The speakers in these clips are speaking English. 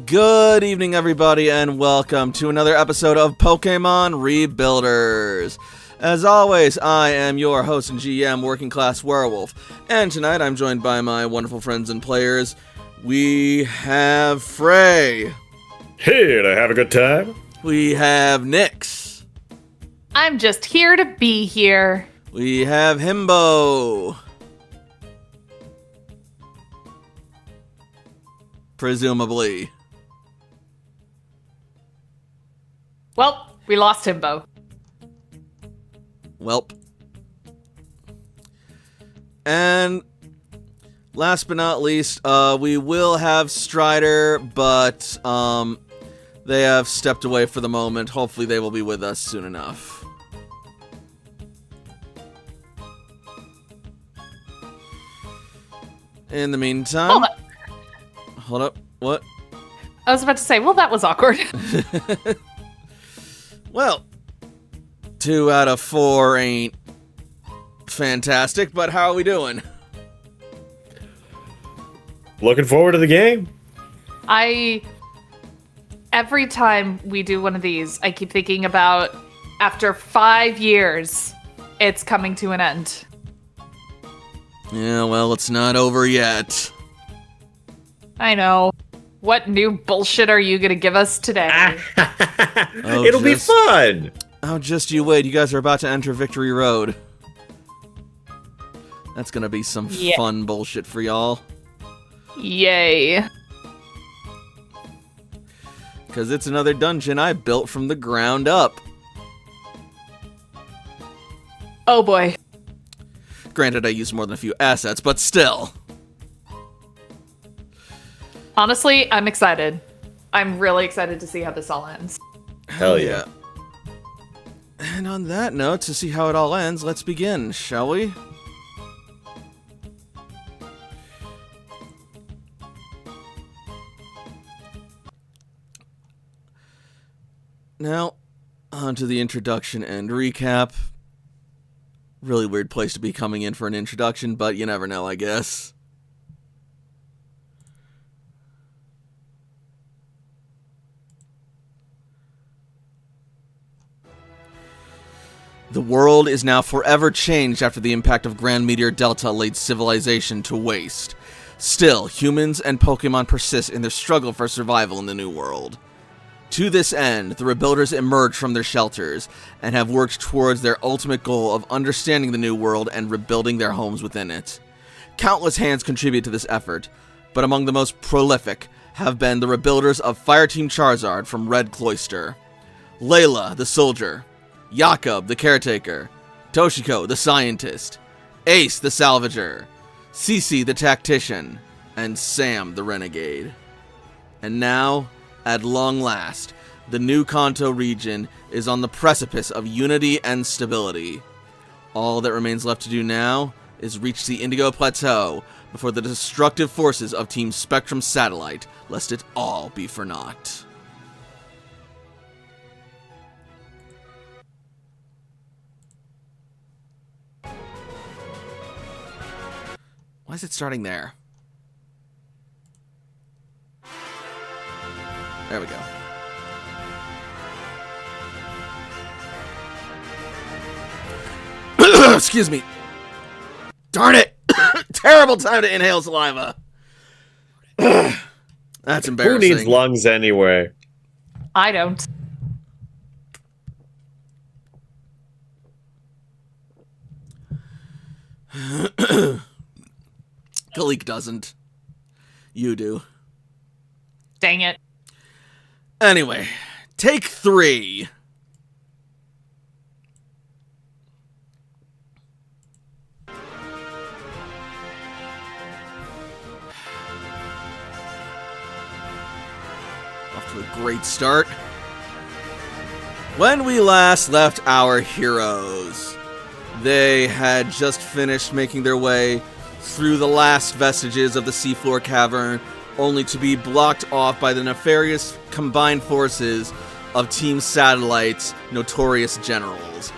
Good evening, everybody, and welcome to another episode of Pokemon Rebuilders. As always, I am your host and GM, Working Class Werewolf, and tonight I'm joined by my wonderful friends and players. We have Frey. Here to have a good time. We have Nyx. I'm just here to be here. We have Himbo. Presumably. Well, we lost Himbo. Welp. And last but not least, we will have Strider, but they have stepped away for the moment. Hopefully they will be with us soon enough. In the meantime... Hold up. What? I was about to say, well, that was awkward. Well, 2 out of 4 ain't fantastic, but how are we doing? Looking forward to the game. Every time we do one of these, I keep thinking about after 5 years, it's coming to an end. Yeah, well, it's not over yet. I know. What new bullshit are you going to give us today? It'll be fun. Oh, just you wait. You guys are about to enter Victory Road. That's going to be some fun bullshit for y'all. Yay. Because it's another dungeon I built from the ground up. Oh boy. Granted, I used more than a few assets, but still. Honestly, I'm excited. I'm really excited to see how this all ends. Hell yeah. And on that note, to see how it all ends, let's begin, shall we? Now, on to the introduction and recap. Really weird place to be coming in for an introduction, but you never know, I guess. The world is now forever changed after the impact of Grand Meteor Delta laid civilization to waste. Still, humans and Pokemon persist in their struggle for survival in the new world. To this end, the Rebuilders emerge from their shelters and have worked towards their ultimate goal of understanding the new world and rebuilding their homes within it. Countless hands contribute to this effort, but among the most prolific have been the Rebuilders of Fireteam Charizard from Red Cloister, Layla, the soldier, Jakob, the caretaker, Toshiko, the scientist, Ace, the salvager, Cece, the tactician, and Sam, the renegade. And now, at long last, the new Kanto region is on the precipice of unity and stability. All that remains left to do now is reach the Indigo Plateau before the destructive forces of Team Spectrum Satellite, lest it all be for naught. Why is it starting there? There we go. Excuse me. Darn it! Terrible time to inhale saliva. That's embarrassing. Who needs lungs anyway? I don't. Galik doesn't. You do. Dang it. Anyway, take 3. Off to a great start. When we last left our heroes, they had just finished making their way through the last vestiges of the seafloor cavern, only to be blocked off by the nefarious combined forces of Team Satellite's notorious generals.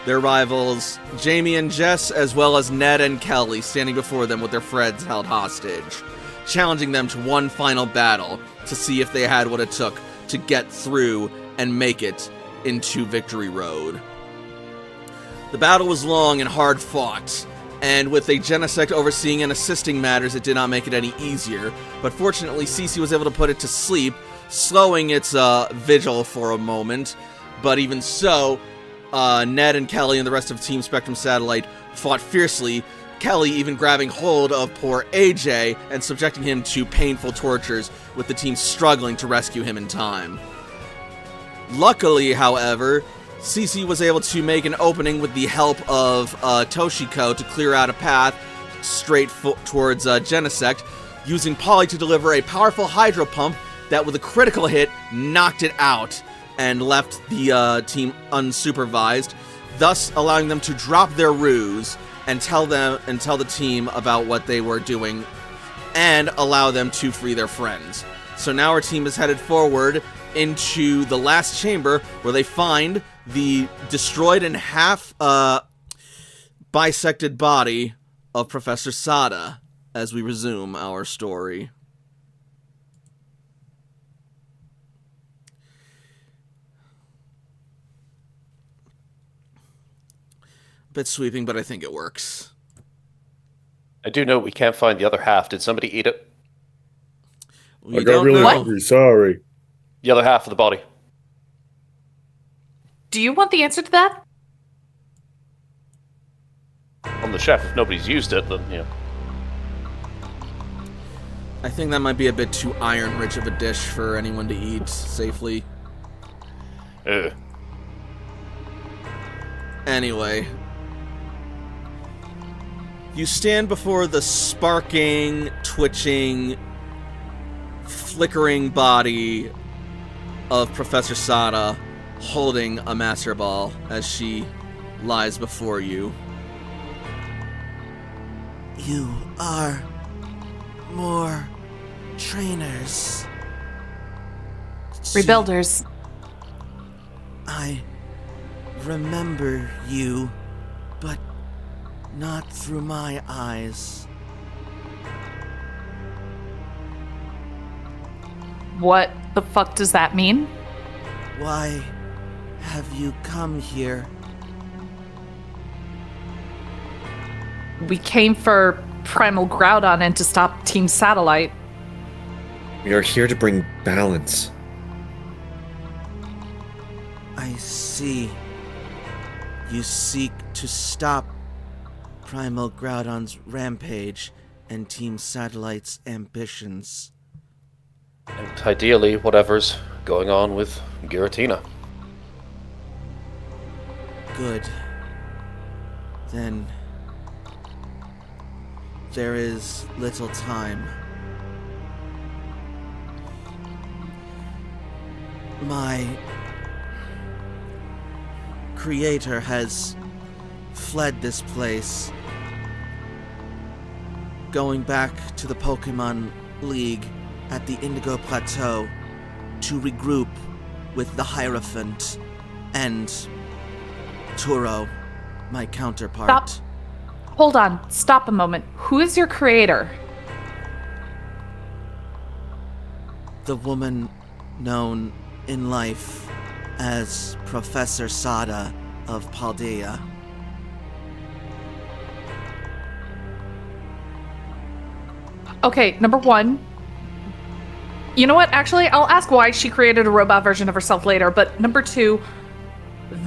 Their rivals, Jamie and Jess, as well as Ned and Kelly, standing before them with their friends held hostage. challenging them to one final battle to see if they had what it took to get through and make it into Victory Road. The battle was long and hard fought, and with a Genesect overseeing and assisting matters, it did not make it any easier. But fortunately, Cece was able to put it to sleep, slowing its vigil for a moment. But even so, Ned and Kelly and the rest of Team Spectrum Satellite fought fiercely, Kelly even grabbing hold of poor AJ and subjecting him to painful tortures, with the team struggling to rescue him in time. Luckily, however, Cece was able to make an opening with the help of Toshiko to clear out a path straight towards Genesect, using Polly to deliver a powerful hydro pump that, with a critical hit, knocked it out and left the team unsupervised, thus allowing them to drop their ruse and tell the team about what they were doing and allow them to free their friends. So now our team is headed forward into the last chamber, where they find the destroyed and half bisected body of Professor Sada as we resume our story. A bit sweeping, but I think it works. I do know we can't find the other half. Did somebody eat it? I got really hungry, sorry. The other half of the body. Do you want the answer to that? I'm the chef. If nobody's used it, then, you know. I think that might be a bit too iron-rich of a dish for anyone to eat safely. Anyway. You stand before the sparking, twitching, flickering body of Professor Sada, holding a Master Ball as she lies before you. You are more trainers. Rebuilders. I remember you, but not through my eyes. What the fuck does that mean? Why have you come here? We came for Primal Groudon and to stop Team Satellite. We are here to bring balance. I see. You seek to stop Primal Groudon's rampage and Team Satellite's ambitions. And ideally, whatever's going on with Giratina. Good. Then there is little time. My creator has fled this place, going back to the Pokemon League at the Indigo Plateau to regroup with the Hierophant and Turo, my counterpart. Stop. Hold on. Stop a moment. Who is your creator? The woman known in life as Professor Sada of Paldea. Okay, number one. You know what? Actually, I'll ask why she created a robot version of herself later, but number two,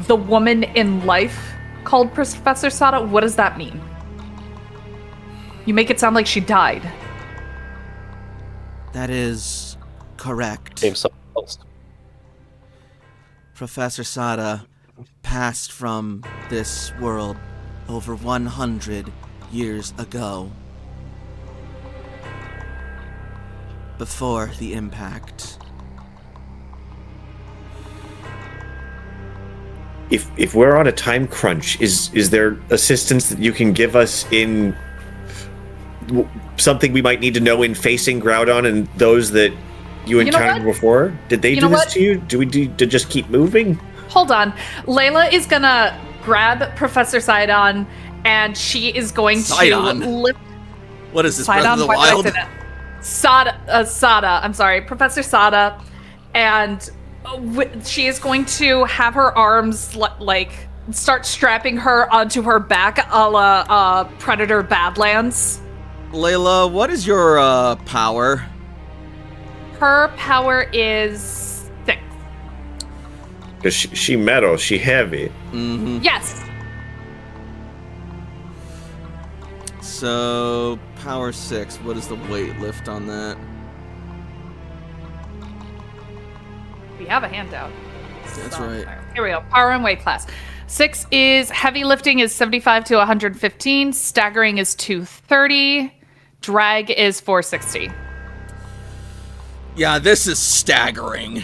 the woman in life called Professor Sada, what does that mean? You make it sound like she died. That is correct. Name something else. Professor Sada passed from this world over 100 years ago. Before the impact. If we're on a time crunch, is there assistance that you can give us in something we might need to know in facing Groudon and those that you encountered before? Did they do this to you? Do we to just keep moving? Hold on. Layla is gonna grab Professor Sidon and she is going Sidon? to lift... What is this, Sidon, Breath of the why did I Wild? say that? Sada. I'm sorry, Professor Sada, and she is going to have her arms start strapping her onto her back, a la Predator Badlands. Layla, what is your power? Her power is 6. Because she metal, she heavy. Mm-hmm. Yes. So, power 6. What is the weight lift on that? We have a handout. That's right. Here we go. Power and weight class. 6 is heavy lifting is 75 to 115. Staggering is 230. Drag is 460. Yeah, this is staggering.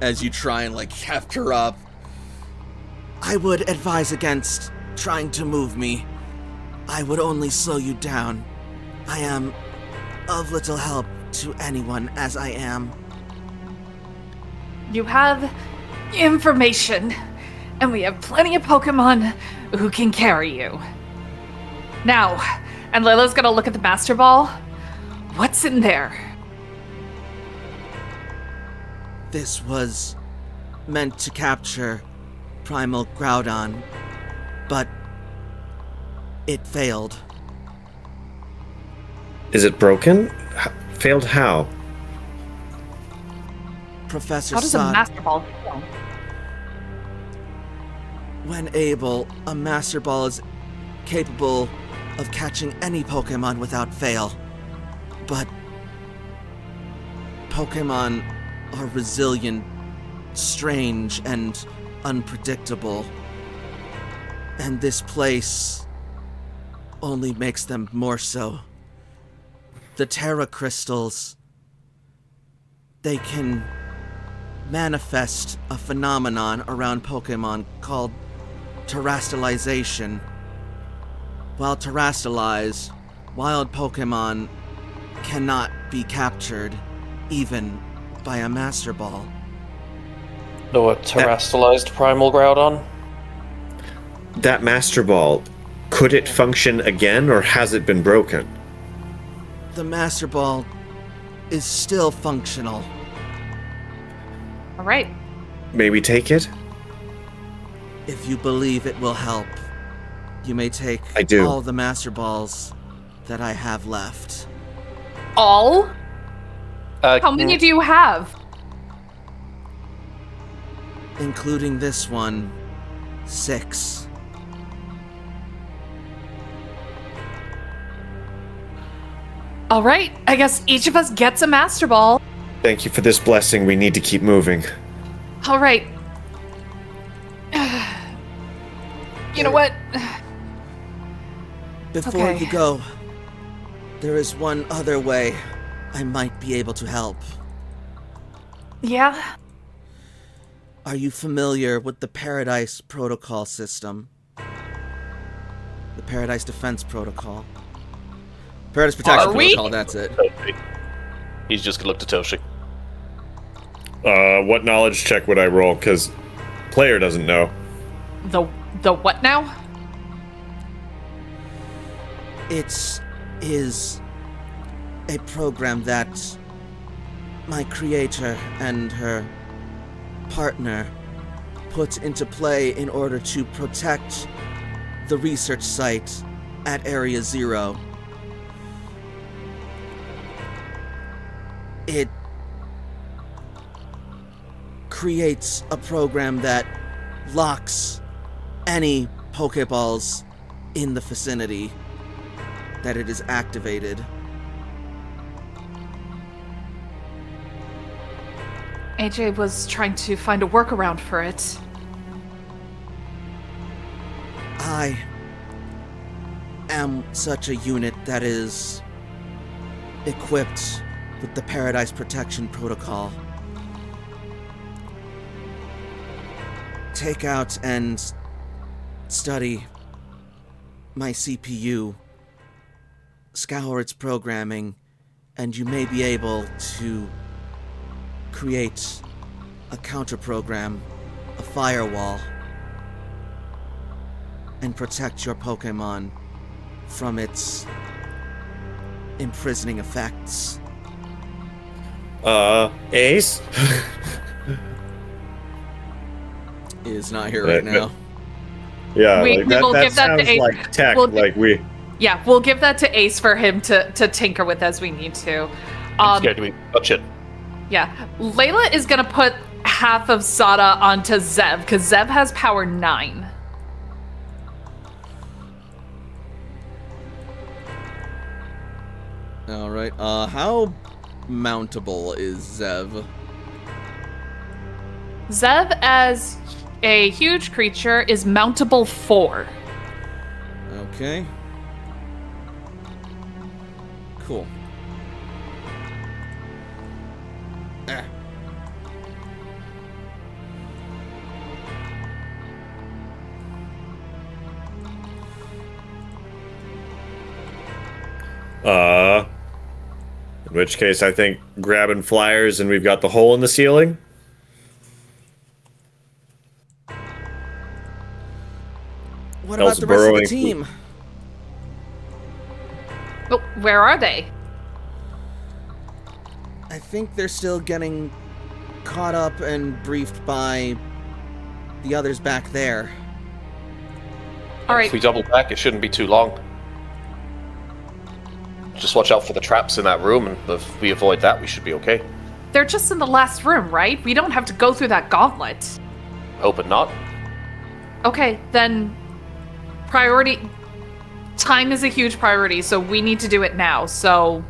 As you try and heft her up. I would advise against trying to move me. I would only slow you down. I am of little help to anyone as I am. You have information, and we have plenty of Pokemon who can carry you. Now, and Layla's gonna look at the Master Ball. What's in there? This was meant to capture Primal Groudon, but it failed. Is it broken? Failed how? Professor How does a Sada, Master Ball feel? when able, a Master Ball is capable of catching any Pokemon without fail. But Pokemon are resilient, strange, and unpredictable. And this place only makes them more so. The Terra Crystals, they can manifest a phenomenon around Pokemon called terastallization. While terastallized, wild Pokemon cannot be captured, even by a Master Ball. Know a terastallized Primal Groudon? That Master Ball, could it function again, or has it been broken? The Master Ball is still functional. All right. May we take it? If you believe it will help, you may take I do. all the Master Balls that I have left. All? How many do you have? Including this one, 6. All right. I guess each of us gets a Master Ball. Thank you for this blessing. We need to keep moving. All right. You know what? Before Okay. you go, there is one other way I might be able to help. Yeah. Are you familiar with the Paradise Protocol system? The Paradise Defense Protocol. Paradise Protection Are we? Protocol, that's it. He's just gonna look to Toshi. What knowledge check would I roll? Because player doesn't know. The what now? It is a program that my creator and her partner put into play in order to protect the research site at Area Zero. It creates a program that locks any Pokeballs in the vicinity that it is activated. AJ was trying to find a workaround for it. I am such a unit that is equipped with the Paradise Protection Protocol. Take out and study my CPU, scour its programming, and you may be able to create a counter program, a firewall, and protect your Pokemon from its imprisoning effects. Ace? Is not here right now. Yeah, we will that give that to sounds Ace. like tech, Yeah, we'll give that to Ace for him to tinker with as we need to. I'm scared to touch it. Yeah, Layla is gonna put half of Sada onto Zev, because Zev has power 9. Alright, how mountable is Zev? Zev, as a huge creature, is mountable 4. Okay. Cool. In which case, I think grabbing flyers and we've got the hole in the ceiling. What about the rest of the team? Oh, where are they? I think they're still getting caught up and briefed by the others back there. All right. If we double back, it shouldn't be too long. Just watch out for the traps in that room, and if we avoid that, we should be okay. They're just in the last room, right? We don't have to go through that gauntlet. Hoping not. Okay, then priority. Time is a huge priority, so we need to do it now, so.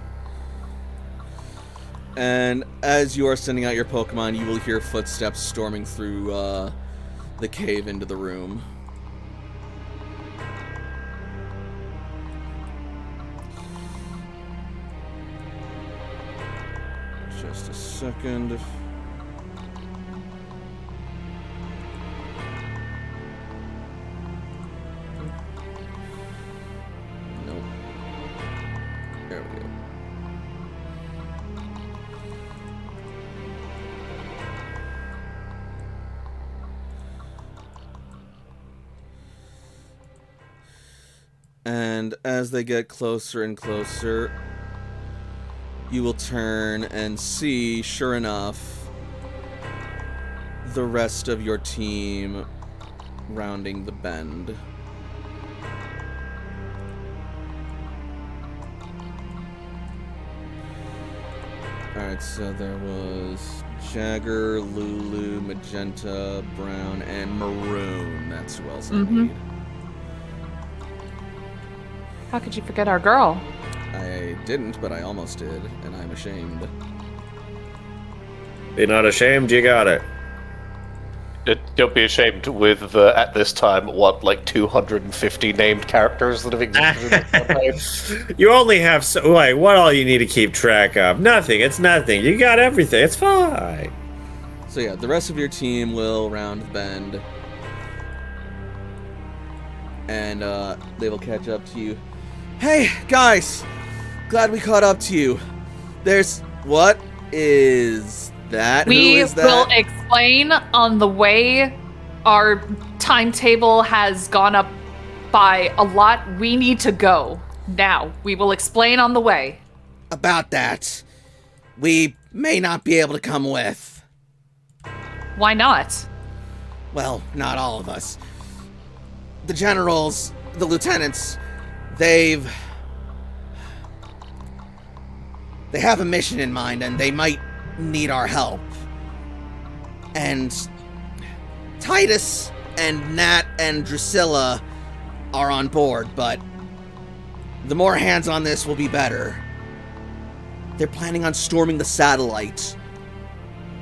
And as you are sending out your Pokemon, you will hear footsteps storming through the cave into the room. Just a second. Nope. There we go. And as they get closer and closer, you will turn and see, sure enough, the rest of your team rounding the bend. Alright, so there was Jagger, Lulu, Magenta, Brown, and Maroon. That's who else I need. How could you forget our girl? I didn't, but I almost did, and I'm ashamed. Be not ashamed, you got it. Don't be ashamed with, at this time, what, like 250 named characters that have existed in this campaign? You only have what all you need to keep track of? Nothing. It's nothing. You got everything. It's fine. So yeah, the rest of your team will round the bend, and they will catch up to you. Hey, guys! Glad we caught up to you. What is that? Who We is that? will explain on the way. Our timetable has gone up by a lot. We need to go now. We will explain on the way. About that, we may not be able to come with. Why not? Well, not all of us. The generals, the lieutenants, they have a mission in mind, and they might need our help. And Titus and Nat and Drusilla are on board, but the more hands on this will be better. They're planning on storming the satellite.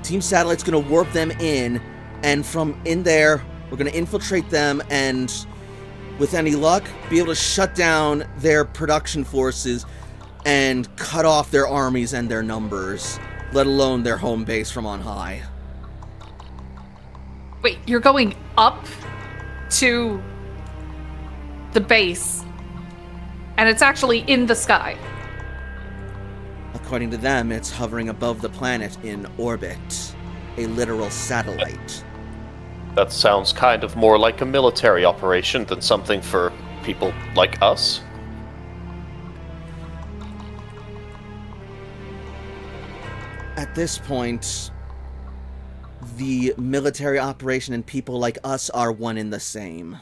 Team Satellite's gonna warp them in, and from in there, we're gonna infiltrate them and, with any luck, be able to shut down their production forces and cut off their armies and their numbers, let alone their home base from on high. Wait, you're going up to the base, and it's actually in the sky. According to them, it's hovering above the planet in orbit. A literal satellite. That sounds kind of more like a military operation than something for people like us. At this point, the military operation and people like us are one and the same.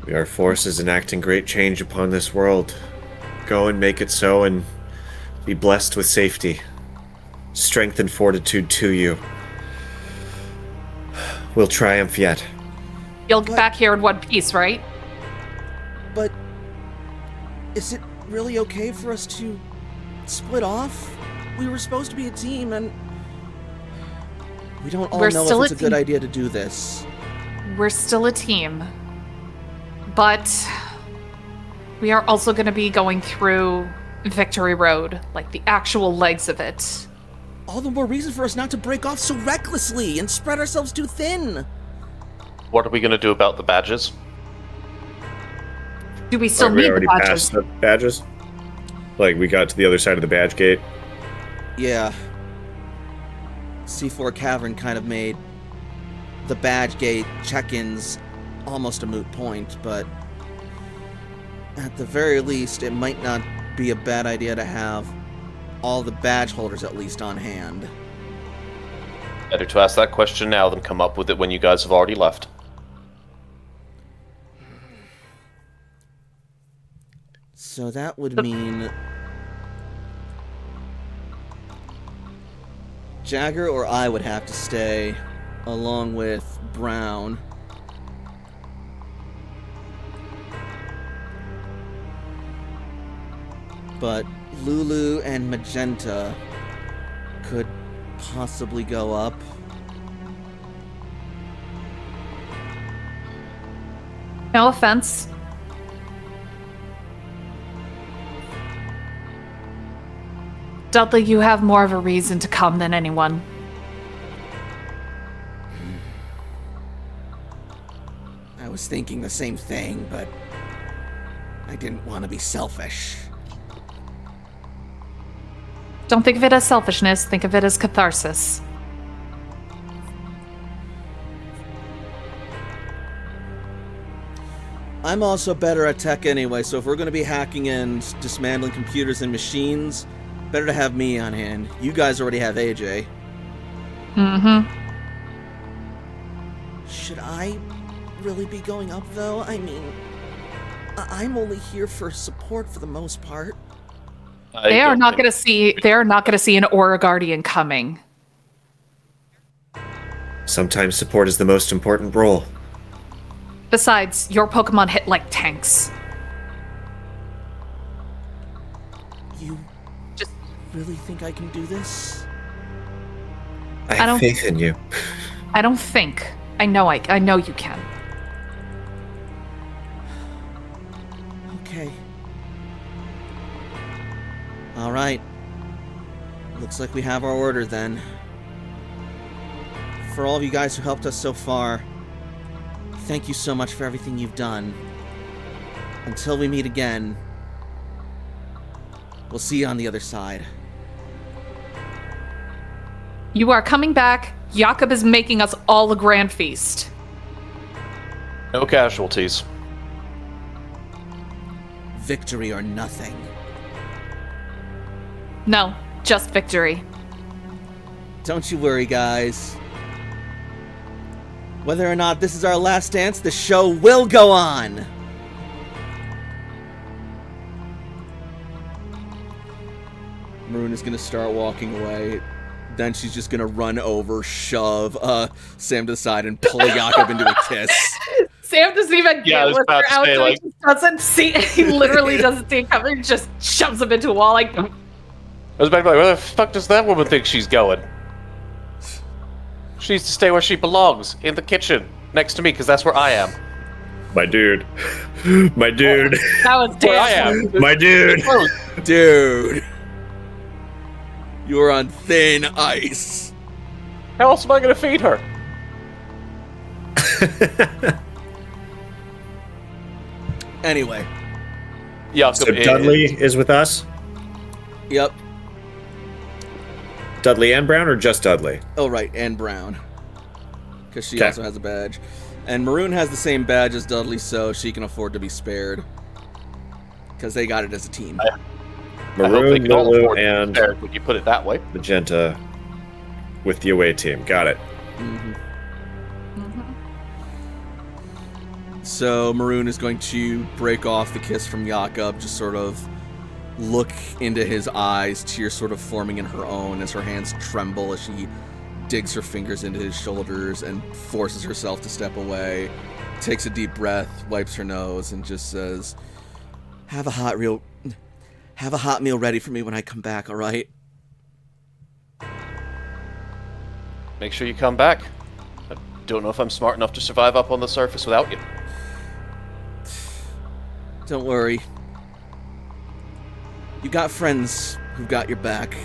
We are forces enacting great change upon this world. Go and make it so, and be blessed with safety. Strength and fortitude to you. We'll triumph yet. You'll get back here in one piece, right? But is it really okay for us to split off? We were supposed to be a team, and we don't all know if it's a good idea to do this. We're still a team. But we are also going to be going through Victory Road, like the actual legs of it. All the more reason for us not to break off so recklessly and spread ourselves too thin. What are we going to do about the badges? Do we still need the badges? Past the badges? Like, we got to the other side of the badge gate? Yeah. C4 Cavern kind of made the badge gate check-ins almost a moot point, but at the very least, it might not be a bad idea to have all the badge holders at least on hand. Better to ask that question now than come up with it when you guys have already left. So that would mean Jagger or I would have to stay, along with Brown. But Lulu and Magenta could possibly go up. No offense. Dudley, you have more of a reason to come than anyone. I was thinking the same thing, but I didn't want to be selfish. Don't think of it as selfishness, think of it as catharsis. I'm also better at tech anyway, so if we're going to be hacking and dismantling computers and machines, better to have me on hand. You guys already have AJ. Mm-hmm. Should I really be going up, though? I mean, I'm only here for support for the most part. They are not going to see an Aura Guardian coming. Sometimes support is the most important role. Besides, your Pokemon hit like tanks. You just really think I can do this? I have faith in you. I don't think. I know you can. Okay. Alright. Looks like we have our order then. For all of you guys who helped us so far, thank you so much for everything you've done. Until we meet again, we'll see you on the other side. You are coming back. Jakob is making us all a grand feast. No casualties. Victory or nothing. No, just victory. Don't you worry, guys. Whether or not this is our last dance, the show will go on! Maroon is gonna start walking away. Then she's just gonna run over, shove Sam to the side, and pull Jakob into a kiss. Sam doesn't even get with her out. He doesn't see. He literally doesn't see it coming. Just shoves him into a wall. Like, I was back like, where the fuck does that woman think she's going? She needs to stay where she belongs, in the kitchen, next to me, because that's where I am. My dude. My dude. That was where I am. My dude. Dude. You're on thin ice. How else am I going to feed her? Anyway. So Dudley is with us? Yep. Dudley and Brown, or just Dudley? Oh, right, and Brown. Because she also has a badge. And Maroon has the same badge as Dudley, so she can afford to be spared. because they got it as a team. I hope they Maroon, can all Lulu, afford to be and fair when you put it that way. Magenta with the away team. Got it. So Maroon is going to break off the kiss from Jakob, just sort of look into his eyes, tears sort of forming in her own as her hands tremble as she digs her fingers into his shoulders and forces herself to step away, takes a deep breath, wipes her nose, and just says, have a hot meal ready for me when I come back, all right? Make sure you come back. I don't know if I'm smart enough to survive up on the surface without you. Don't worry. You got friends who've got your back.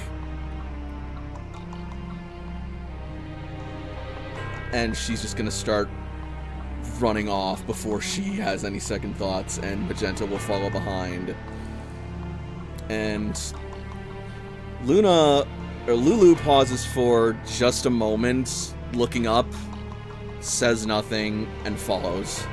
And she's just gonna start running off before she has any second thoughts, and Magenta will follow behind. And Lulu pauses for just a moment, looking up, says nothing, and follows.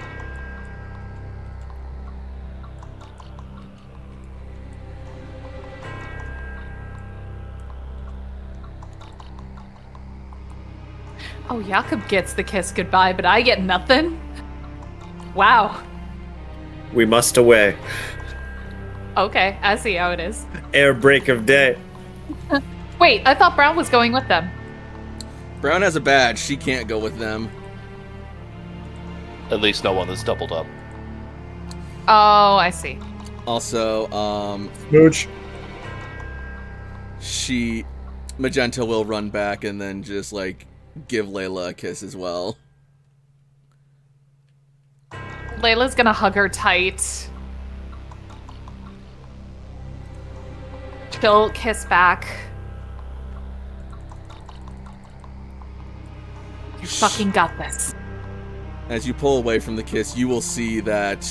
Oh, Jakob gets the kiss goodbye, but I get nothing? Wow. We must away. Okay, I see how it is. Air break of day. Wait, I thought Brown was going with them. Brown has a badge. She can't go with them. At least no one that's doubled up. Oh, I see. Also, Smooch. Magenta will run back and then just, like, give Layla a kiss as well. Layla's gonna hug her tight. She'll kiss back. You fucking got this. As you pull away from the kiss, you will see that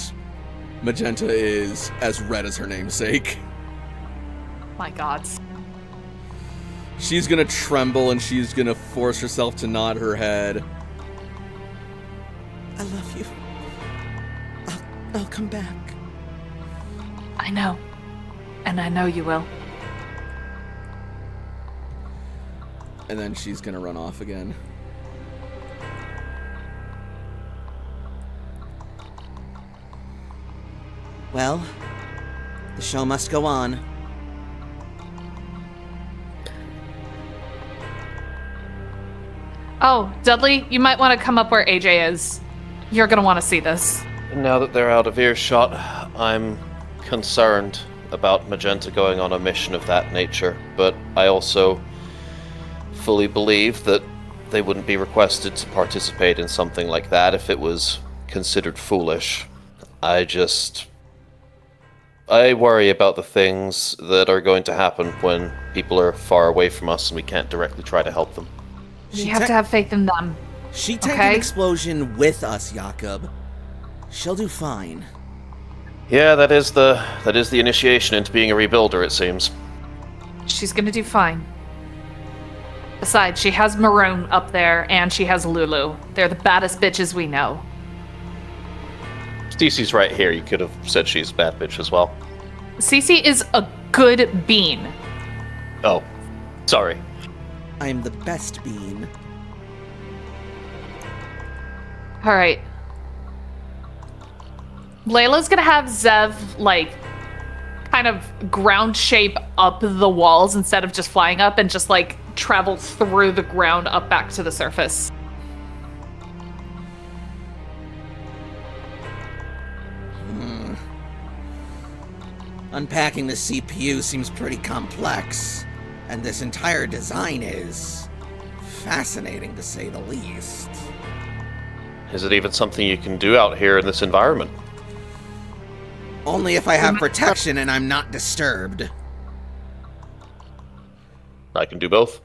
Magenta is as red as her namesake. My god. She's gonna tremble and she's gonna force herself to nod her head. I love you. I'll come back. I know. And I know you will. And then she's gonna run off again. Well, the show must go on. Oh, Dudley, you might want to come up where AJ is. You're gonna want to see this. Now that they're out of earshot, I'm concerned about Magenta going on a mission of that nature, but I also fully believe that they wouldn't be requested to participate in something like that if it was considered foolish. I worry about the things that are going to happen when people are far away from us and we can't directly try to help them. You have to have faith in them. She take Okay. an explosion with us, Jakob. She'll do fine. Yeah, that is the initiation into being a rebuilder, it seems. She's gonna do fine. Besides, she has Maroon up there, and she has Lulu. They're the baddest bitches we know. Stacey's right here. You could have said she's a bad bitch as well. Cece is a good bean. Oh, sorry. I'm the best bean. All right. Layla's gonna have Zev, like, kind of ground shape up the walls instead of just flying up and just, like, travel through the ground up back to the surface. Unpacking the CPU seems pretty complex, and this entire design is fascinating to say the least. Is it even something you can do out here in this environment? Only if I have protection and I'm not disturbed. I can do both.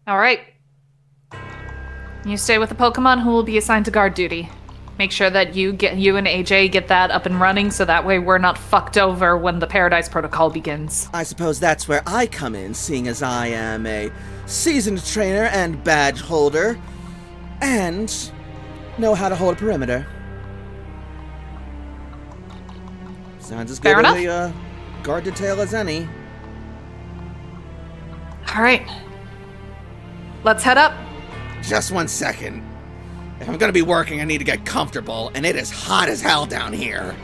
All right. You stay with the Pokemon who will be assigned to guard duty. Make sure that you and AJ get that up and running so that way we're not fucked over when the Paradise Protocol begins. I suppose that's where I come in, seeing as I am a seasoned trainer and badge holder, and know how to hold a perimeter. Sounds as Fair good enough. a guard detail as any. All right. Let's head up. Just 1 second. If I'm gonna be working, I need to get comfortable, and it is hot as hell down here.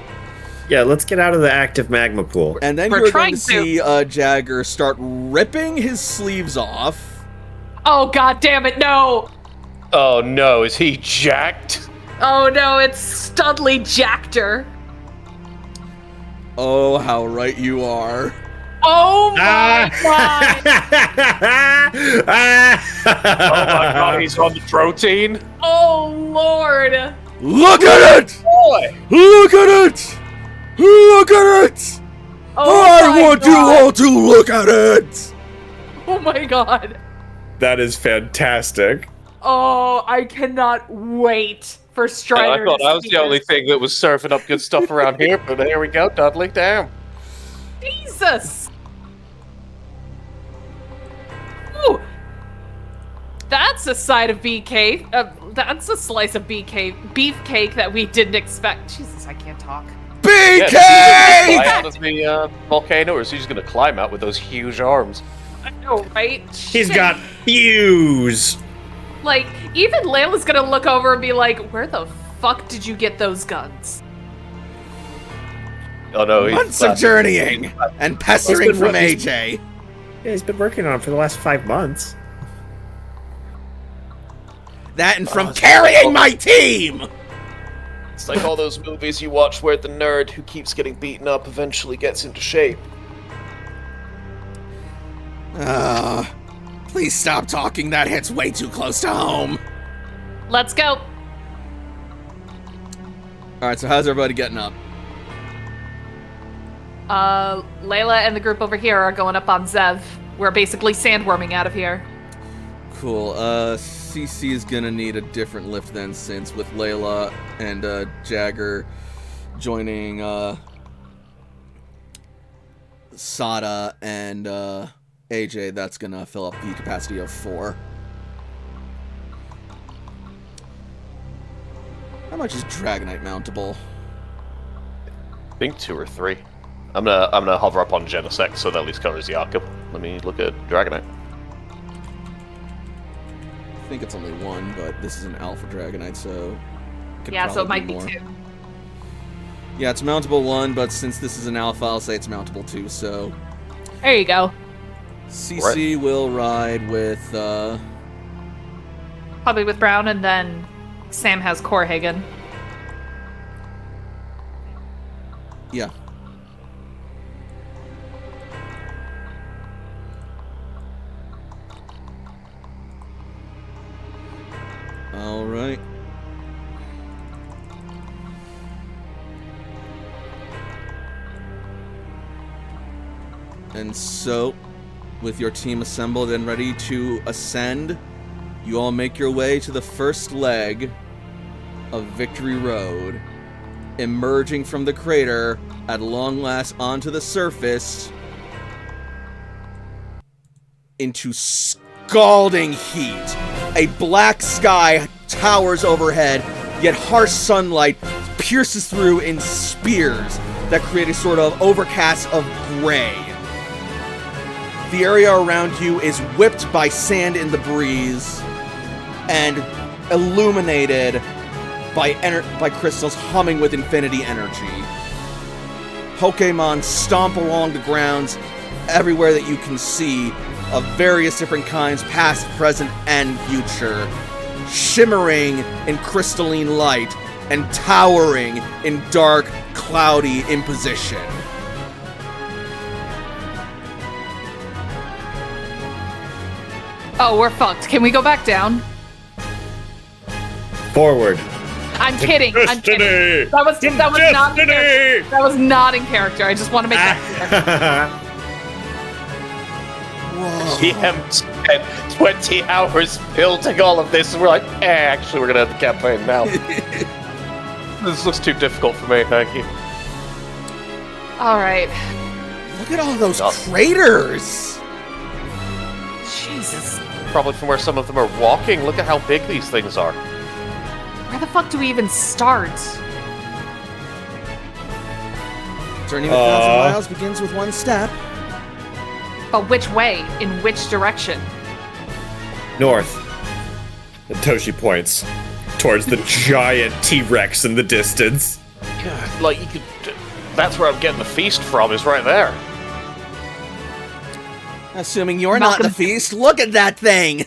Yeah, let's get out of the active magma pool. And then We're you're going trying to see Jagger start ripping his sleeves off. Oh, god damn it, no! Oh no, is he jacked? Oh no, it's Studley Jackter. Oh, how right you are. Oh my god! Oh my god, he's on the protein. Oh lord! Look at it! Boy! Look at it! Look at it! Oh I my want you god. all to look at it! Oh my god! That is fantastic. Oh, I cannot wait for Strider. I thought to I was see the only this. thing that was serving up good stuff around here, but here we go, Dudley. Damn. Jesus! Ooh! That's a side of BK. That's a slice of beefcake that we didn't expect. Jesus, I can't talk. Yeah, is he BK! gonna fly out of the volcano, or is he just gonna climb out with those huge arms? I know, right? He's Shit. got fuse. Like, even Layla's gonna look over and be like, where the fuck did you get those guns? Oh no, he's Months of journeying and pestering He's been from working- AJ. Yeah, he's been working on it for the last 5 months. That and from carrying my team! It's like all those movies you watch where the nerd who keeps getting beaten up eventually gets into shape. Please stop talking. That hits way too close to home. Let's go. Alright, so how's everybody getting up? Layla and the group over here are going up on Zev. We're basically sandworming out of here. Cool. CC is gonna need a different lift then, since with Layla and Jagger joining Sada and AJ, that's gonna fill up the capacity of 4. How much is Dragonite mountable? I think 2 or 3. I'm gonna hover up on Genesect so that at least covers the Arkham. Let me look at Dragonite. I think it's only 1, but this is an Alpha Dragonite, so... could Yeah, so it probably might be more. 2. Yeah, it's mountable 1, but since this is an Alpha, I'll say it's mountable 2, so... There you go. CC will ride with, Probably with Brown, and then Sam has Corhagen. yeah. Alright. And so, with your team assembled and ready to ascend, you all make your way to the first leg of Victory Road. Emerging from the crater at long last onto the surface into scalding heat. A black sky towers overhead, yet harsh sunlight pierces through in spears that create a sort of overcast of gray. The area around you is whipped by sand in the breeze and illuminated by crystals humming with infinity energy. Pokemon stomp along the grounds everywhere that you can see, of various different kinds, past, present, and future, shimmering in crystalline light and towering in dark, cloudy imposition. Oh, we're fucked. Can we go back down? Forward. I'm kidding. I'm kidding. That was not in character. That was not in character. I just want to make that clear. GM spent 20 hours building all of this, and we're like, actually, we're gonna have the campaign now. This looks too difficult for me, thank you. All right. Look at all those Oh. craters! Jesus. Probably from where some of them are walking. Look at how big these things are. Where the fuck do we even start? Journey of 1,000 miles begins with one step. But which way? In which direction? North. And Toshi points towards the giant T-Rex in the distance. God, like you could. That's where I'm getting the feast from. Is right there. Assuming you're not the Malcolm- feast, look at that thing!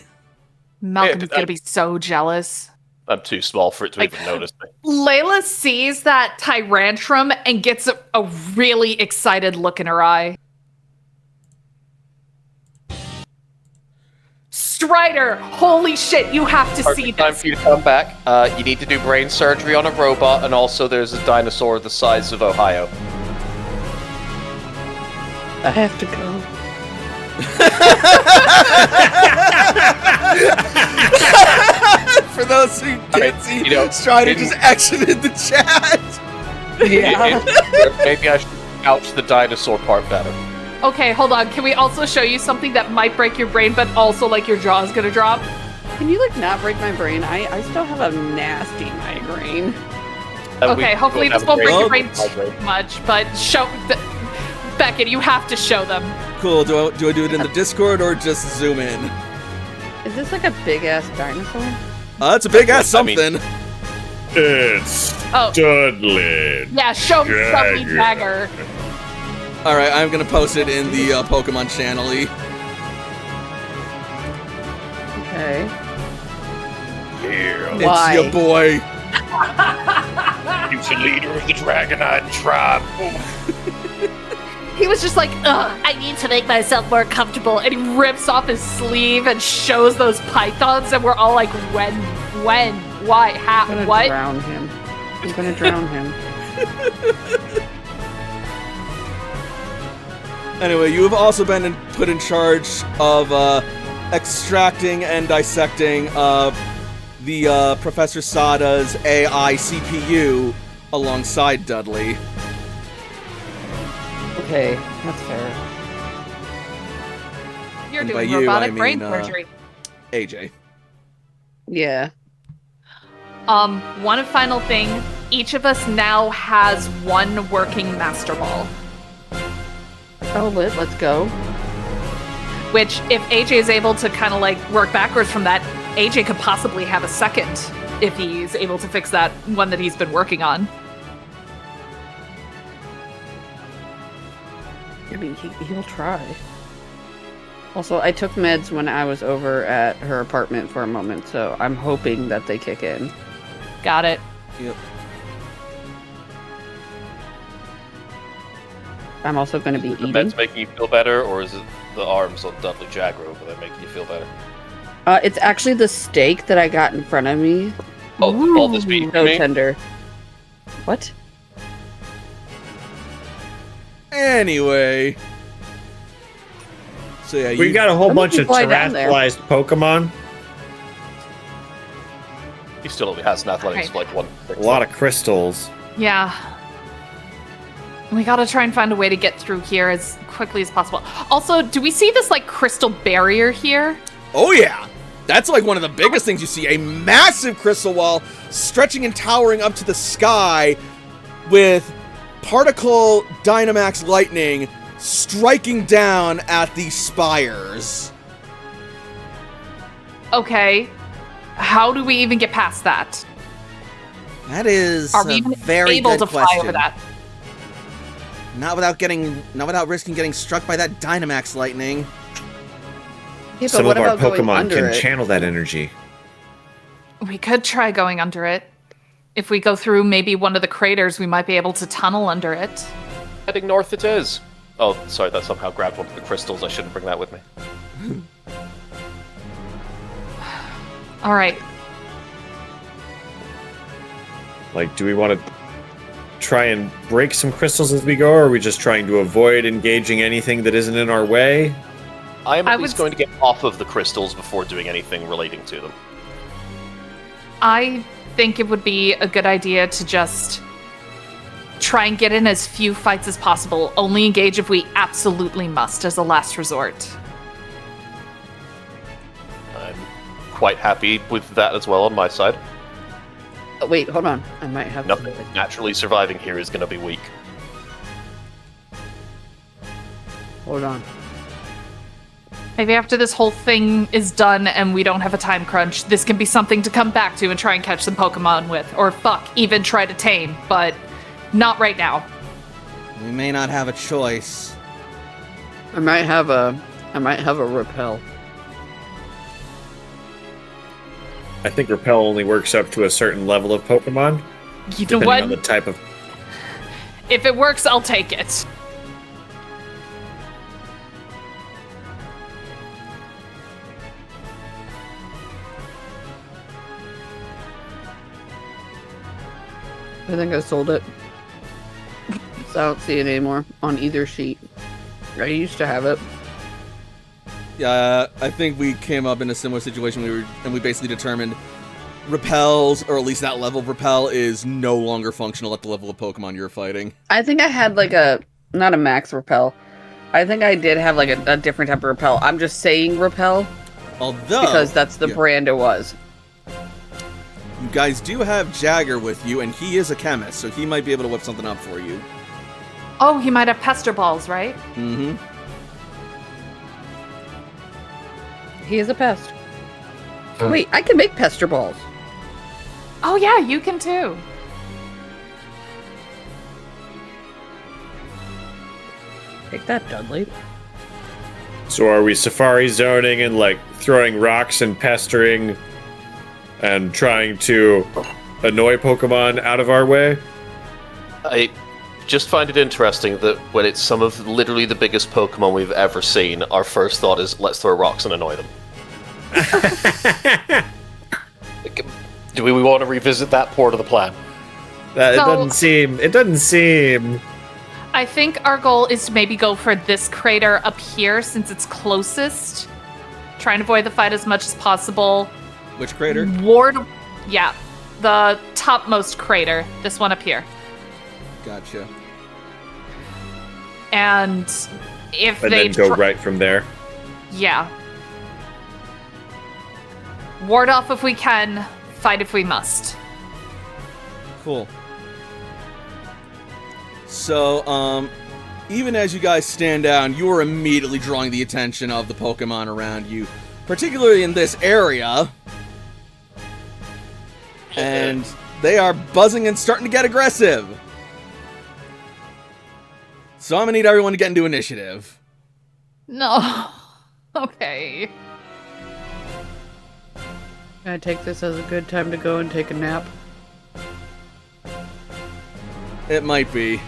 Malcolm's Yeah, gonna be so jealous. I'm too small for it to even notice me. Layla sees that Tyrantrum and gets a really excited look in her eye. Strider, holy shit, you have to see Perfect time this. for you to come back. You need to do brain surgery on a robot, and also there's a dinosaur the size of Ohio. I have to go. For those who can't see, you know, Strider in- just exited the chat! Yeah. Maybe I should couch the dinosaur part better. Okay, hold on. Can we also show you something that might break your brain, but also like your jaw is gonna drop? Can you like not break my brain? I still have a nasty migraine. Okay, hopefully this won't break your brain Migraine. too much, but Beckett, you have to show them. Cool, do I do it in the Discord or just zoom in? Is this like a big ass dinosaur? It's a big ass I mean- something. It's Oh, Dudley. yeah, show me Jagger. Alright, I'm gonna post it in the Pokemon channel. Okay. Here, Why? It's your boy. he's the leader of the Dragonite tribe. He was just like, ugh, I need to make myself more comfortable. And he rips off his sleeve and shows those pythons. And we're all like, when, why, how, I'm gonna what? drown him. I'm gonna drown him. Anyway, you have also been put in charge of extracting and dissecting the Professor Sada's AI CPU alongside Dudley. Okay, that's fair. You're And by doing you, robotic I brain mean, surgery. AJ. Yeah. One final thing. Each of us now has one working Master Ball. Oh, let's go. Which, if AJ is able to kind of like work backwards from that, AJ could possibly have a second if he's able to fix that one that he's been working on. I mean, he'll try. Also, I took meds when I was over at her apartment for a moment, so I'm hoping that they kick in. Got it. Yep. I'm also going to be The eating. bed's making you feel better, or is it the arms on Dudley Jagro that are making you feel better? It's actually the steak that I got in front of me. All this beef, So you mean? tender. What? Anyway. So yeah, We got a whole Let me bunch of fly down there. terrestrialized Pokemon. He still only has an athletics Okay. of like 1. A lot of crystals. Yeah. We gotta try and find a way to get through here as quickly as possible. Also, do we see this like crystal barrier here? Oh yeah! That's like one of the biggest things you see. A massive crystal wall stretching and towering up to the sky with particle Dynamax lightning striking down at the spires. Okay. How do we even get past that? That is Are we a even very able good to question. fly over that? Not without risking getting struck by that Dynamax lightning. Yeah, but Some what of our about going Pokemon under can it? channel that energy. We could try going under it. If we go through maybe one of the craters, we might be able to tunnel under it. Heading north it is. Oh, sorry, that somehow grabbed one of the crystals. I shouldn't bring that with me. All right. Like, do we want to try and break some crystals as we go, or are we just trying to avoid engaging anything that isn't in our way? I am I at least would- going to get off of the crystals before doing anything relating to them. I think it would be a good idea to just try and get in as few fights as possible. Only engage if we absolutely must as a last resort. I'm quite happy with that as well on my side. Oh, wait, hold on. I might have Nothing naturally surviving here is going to be weak. Hold on. Maybe after this whole thing is done and we don't have a time crunch, this can be something to come back to and try and catch some Pokemon with. Or even try to tame, but not right now. We may not have a choice. I might have a repel. I think repel only works up to a certain level of Pokemon, You know depending what? on the type of. If it works, I'll take it. I think I sold it. So I don't see it anymore on either sheet. I used to have it. Yeah, I think we came up in a similar situation. We basically determined repels, or at least that level of repel, is no longer functional at the level of Pokemon you're fighting. I think I had like not a max repel. I think I did have like a different type of repel. I'm just saying repel Although, because that's the yeah, brand it was. you guys do have Jagger with you, and he is a chemist, so he might be able to whip something up for you. Oh, he might have pester balls, right? Mm-hmm. He is a pest. Wait, I can make pester balls. Oh yeah, you can too. Take that, Dudley. So are we safari zoning and like throwing rocks and pestering and trying to annoy Pokemon out of our way? I just find it interesting that when it's some of literally the biggest Pokemon we've ever seen, our first thought is let's throw rocks and annoy them. Do we want to revisit that part of the plan? It So- doesn't seem. I think our goal is to maybe go for this crater up here since it's closest. Try and avoid the fight as much as possible. Which crater? Yeah, the topmost crater. This one up here. Gotcha. And if And they then go right from there. Yeah. Ward off if we can, fight if we must. Cool. So, even as you guys stand down, you are immediately drawing the attention of the Pokemon around you, particularly in this area. And they are buzzing and starting to get aggressive. So I'm gonna need everyone to get into initiative. No. Okay. Can I take this as a good time to go and take a nap? It might be.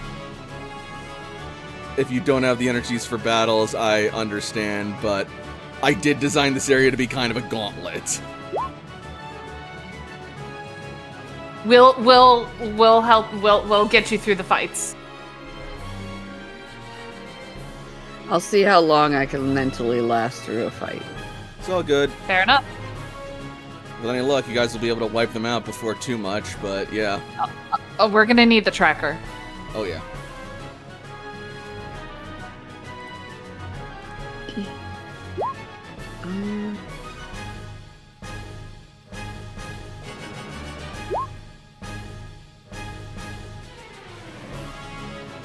If you don't have the energies for battles, I understand, but I did design this area to be kind of a gauntlet. We'll help. We'll get you through the fights. I'll see how long I can mentally last through a fight. It's all good. Fair enough. With any luck, you guys will be able to wipe them out before too much, but yeah. Oh, we're gonna need the tracker. Oh yeah.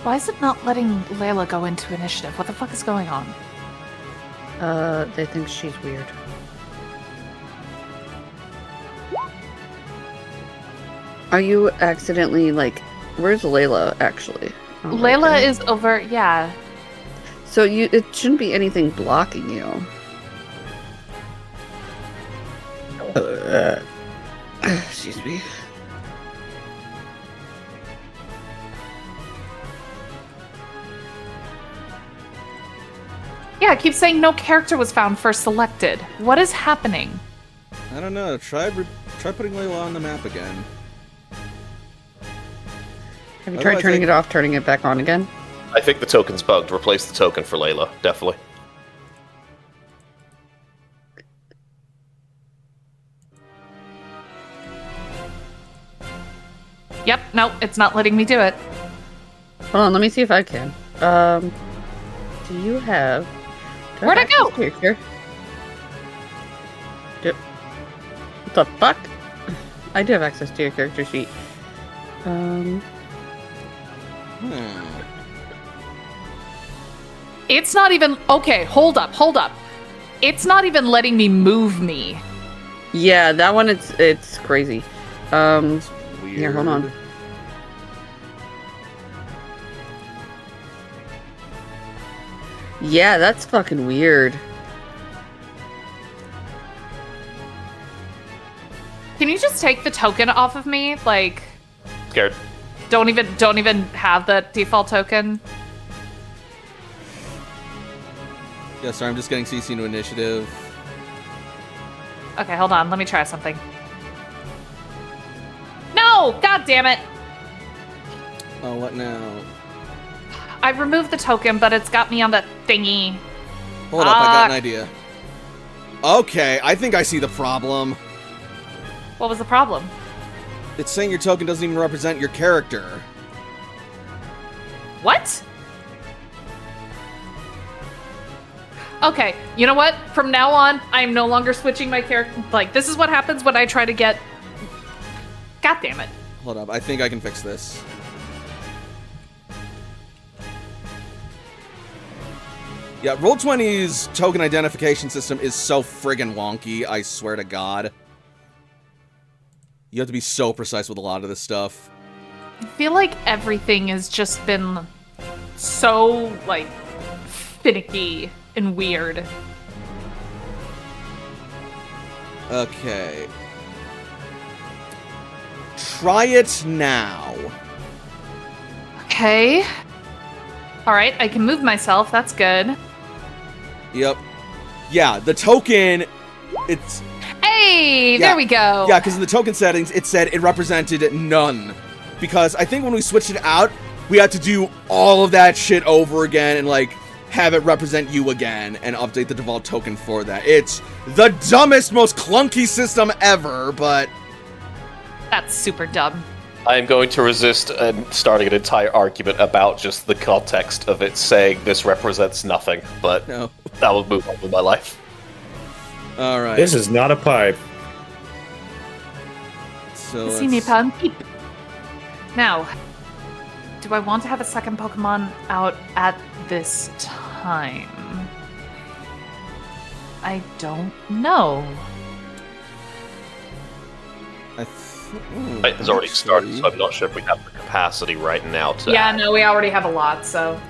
Why is it not letting Layla go into initiative? What the fuck is going on? They think she's weird. Are you accidentally, like, where's Layla, actually? Oh, right Layla there. is over, yeah. So it shouldn't be anything blocking you. Excuse me. Yeah, it keeps saying no character was found first selected. What is happening? I don't know. Try putting Layla on the map again. Have you tried Otherwise, turning it off, turning it back on again? I think the token's bugged. Replace the token for Layla, definitely. Yep, nope, it's not letting me do it. Hold on, let me see if I can. Do you have... do I Where'd have it go? access to your character? What the fuck? I do have access to your character sheet. It's not even... Okay, hold up. It's not even letting me move me. Yeah, that one, it's crazy. Weird. Here, hold on. Yeah, that's fucking weird. Can you just take the token off of me? Like, Scared. don't even have the default token. Yeah, sorry, I'm just getting CC into initiative. Okay, hold on. Let me try something. No! God damn it! Oh, what now? I removed the token, but it's got me on the thingy. Hold up, I got an idea. Okay, I think I see the problem. What was the problem? It's saying your token doesn't even represent your character. What? Okay, you know what? From now on, I am no longer switching my character. Like, this is what happens when I try to get... God damn it. Hold up, I think I can fix this. Yeah, Roll20's token identification system is so friggin' wonky, I swear to God. You have to be so precise with a lot of this stuff. I feel like everything has just been so, like, finicky and weird. Okay. Try it now. Okay. Alright, I can move myself. That's good. Yep. Yeah, the token, it's... Hey, Yeah. there we go. Yeah, because in the token settings, it said it represented none. Because I think when we switched it out, we had to do all of that shit over again and, like, have it represent you again and update the default token for that. It's the dumbest, most clunky system ever, but... That's super dumb. I am going to resist starting an entire argument about just the context of it saying this represents nothing, but No. that will move on with my life. Alright. This is not a pipe. So See me, let's- Pun. Now, do I want to have a second Pokemon out at this time? I don't know. It has already started, so I'm not sure if we have the capacity right now to... Yeah, no, we already have a lot, so...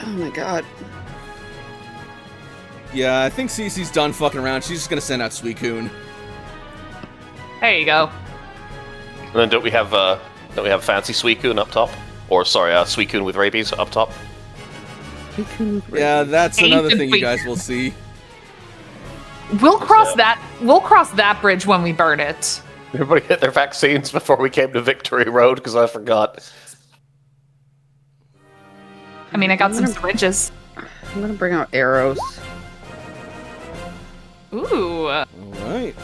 Oh my god. Yeah, I think Cece's done fucking around. She's just gonna send out Suicune. There you go. And then don't we have fancy Suicune up top? Or sorry, Suicune with rabies up top? Yeah, that's Ancient another thing you Weak. guys will see. We'll cross that bridge when we burn it. Everybody get their vaccines before we came to Victory Road, because I forgot. I mean, I got some syringes. I'm gonna bring out arrows. Ooh. Alright.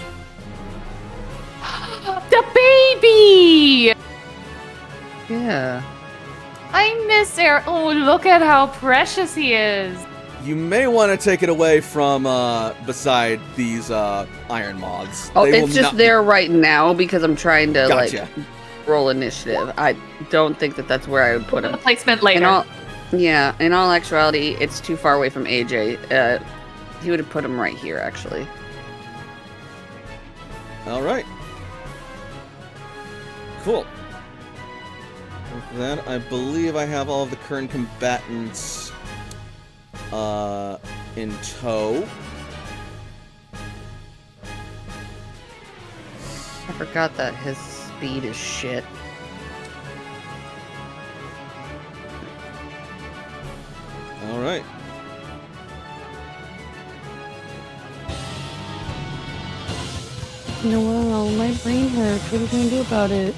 The baby! Yeah. I miss Air. Oh, look at how precious he is. You may want to take it away from, beside these, iron moths. Oh, They it's will just not be- there right now because I'm trying to, Gotcha. like, roll initiative. I don't think that that's where I would put The him. placement later. In all actuality, it's too far away from AJ. He would have put him right here, actually. Alright. Cool. With that, I believe I have all of the current combatants, in tow. I forgot that his speed is shit. Alright. Noelle, my brain hurts. What are you gonna do about it?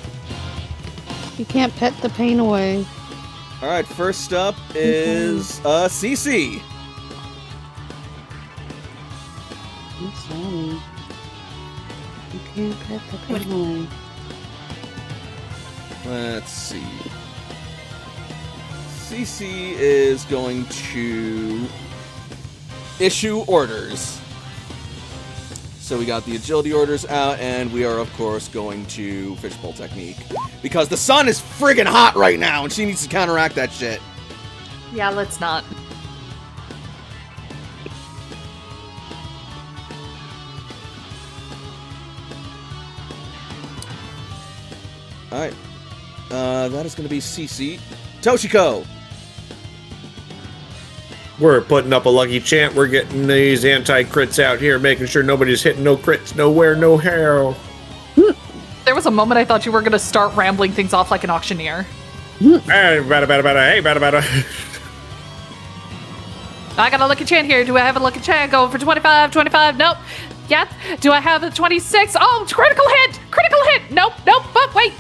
You can't pet the pain away. Alright, first up is, Cece. I'm sorry. You can't pet the pain away. Let's see. Cece is going to issue orders. So we got the agility orders out, and we are, of course, going to fishbowl technique. Because the sun is friggin' hot right now, and she needs to counteract that shit. Yeah, let's not. Alright. That is going to be CC. Toshiko! We're putting up a lucky chant. We're getting these anti-crits out here, making sure nobody's hitting no crits, nowhere, no how. There was a moment I thought you were going to start rambling things off like an auctioneer. Hey, bada. I got a lucky chant here. Do I have a lucky chant going for 25? 25? Nope. Yes. Do I have a 26? Oh, critical hit! Critical hit! Nope. But wait.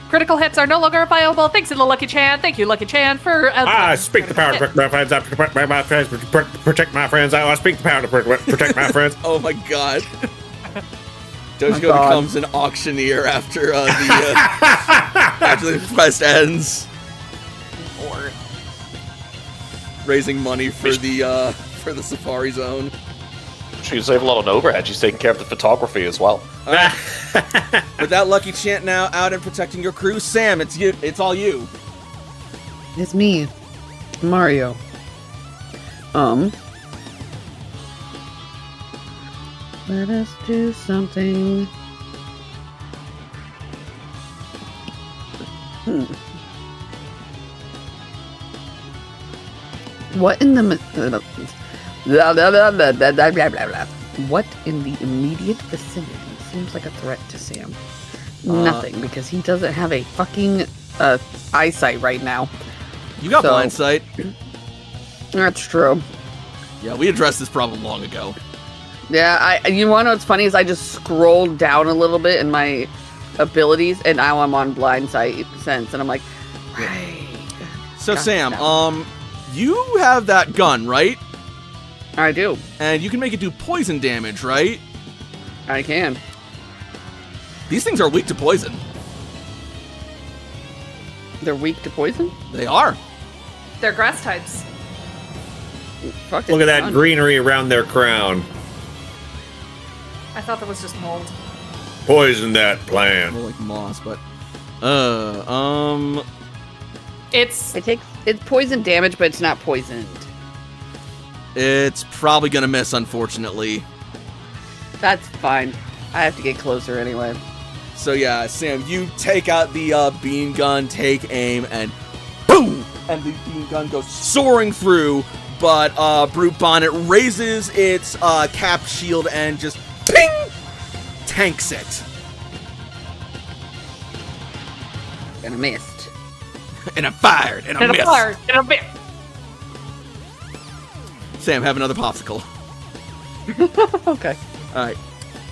Critical hits are no longer available. Thanks to the Lucky Chan. Thank you, Lucky Chan, for... speak the power to protect my friends. I protect my friends. Protect my friends. I speak the power to protect my friends. Oh my god. Toshiko becomes an auctioneer after the quest ends. Or raising money for the Safari Zone. She can save a lot on overhead. She's taking care of the photography as well. With that lucky chant now out and protecting your crew, Sam, it's you. It's all you. It's me, Mario. Let us do something. What in the what in the immediate vicinity seems like a threat to Sam? Nothing, because he doesn't have a fucking eyesight right now. You got blind sight. That's true. Yeah, we addressed this problem long ago. Yeah, you want to know what's funny is I just scrolled down a little bit in my abilities, and now I'm on blind sight sense, and I'm like, right. So Sam, you have that gun, right? I do. And you can make it do poison damage, right? I can. These things are weak to poison. They're weak to poison? They are. They're grass types. Fuck, Look at that fun. greenery around their crown. I thought that was just mold. Poison that plant. More like moss, but It's It's poison damage, but it's not poisoned. it's probably gonna miss, unfortunately. That's fine. I have to get closer anyway. So yeah, Sam, you take out the bean gun, take aim, and boom! And the bean gun goes soaring through, but Brute Bonnet raises its cap shield and just ping! Tanks it. And I missed. And I fired, and I missed. And a bit. Sam, have another popsicle. Okay. Alright.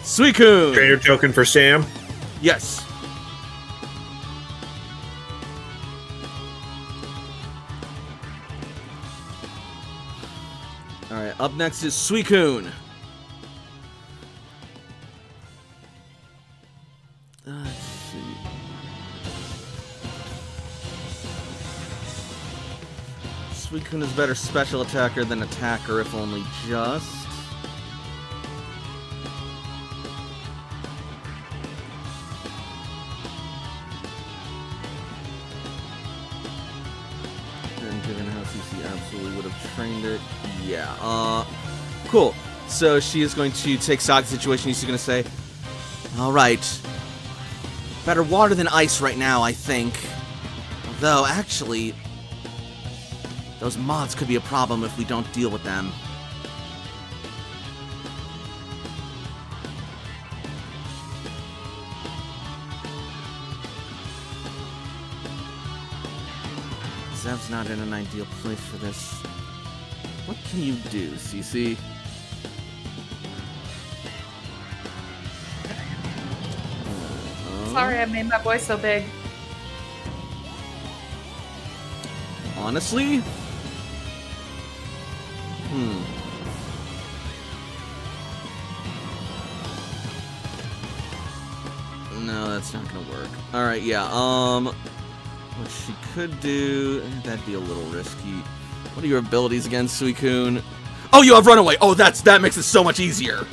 Suicune! Trainer token for Sam. Yes. Alright, up next is Suicune. Let's see. Suicune is a better special attacker than attacker, if only just. And given how CC absolutely would have trained it. Yeah, cool. So she is going to take stock of the situation. She's going to say, alright, better water than ice right now, I think. Although, actually, those moths could be a problem if we don't deal with them. Zev's not in an ideal place for this. What can you do, CC? Sorry, I made my voice so big. Honestly? No, that's not gonna work. Alright, yeah, what she could do... That'd be a little risky. What are your abilities again, Suicune? Oh, you have Runaway! Oh, that makes it so much easier!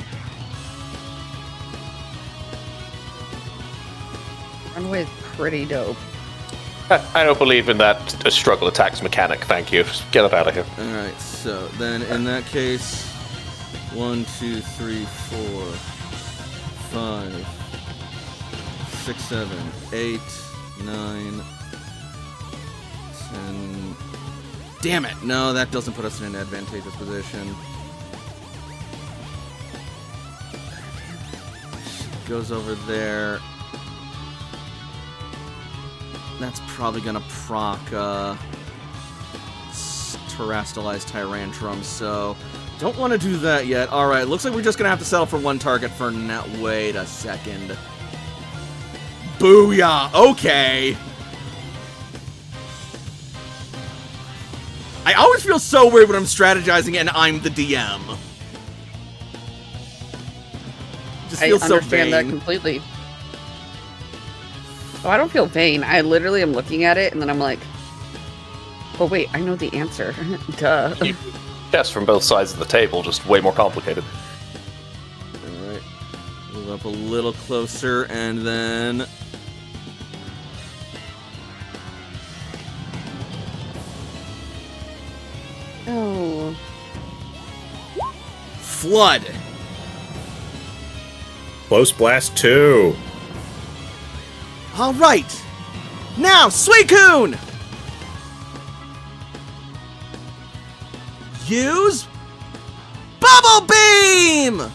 Runaway is pretty dope. I don't believe in that struggle attacks mechanic, thank you. Just get it out of here. Alright, so then in that case... 1, 2, 3, 4, 5, 6, 7, 8, 9, 10. Damn it! No, that doesn't put us in an advantageous position. Goes over there. That's probably gonna proc Terastallized Tyrantrum, so don't want to do that yet. Alright, looks like we're just gonna have to settle for one target for now. Wait a second. Booyah! Okay! I always feel so weird when I'm strategizing and I'm the DM. Just feels so understand that vain. completely. Oh, I don't feel vain. I literally am looking at it and then I'm like, oh wait, I know the answer. Duh. You guess from both sides of the table, just way more complicated. Alright. Move up a little closer and then... Oh. Flood! Close Blast 2. Alright! Now, Suicune! Use... Bubble Beam!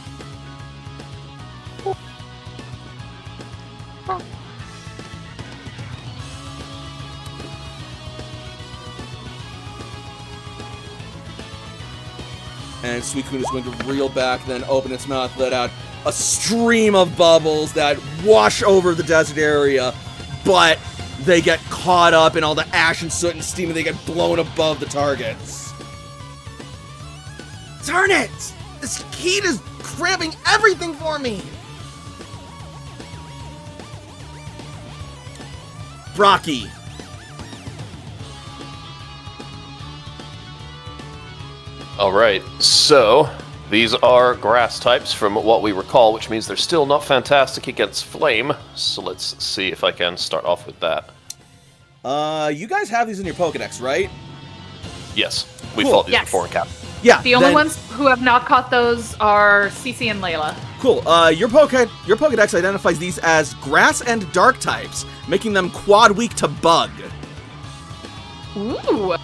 And Suicune is going to reel back, then open its mouth, let out a stream of bubbles that wash over the desert area, but they get caught up in all the ash and soot and steam and they get blown above the targets. Darn it! This heat is cramping everything for me! Brocky. Alright, so these are grass types from what we recall, which means they're still not fantastic against flame. So let's see if I can start off with that. You guys have these in your Pokedex, right? Yes, we Cool. fought these Yes. before in Cap. Yeah. The only then- ones who have not caught those are Cece and Layla. Cool. Your Pokedex identifies these as grass and dark types, making them quad weak to bug. Ooh.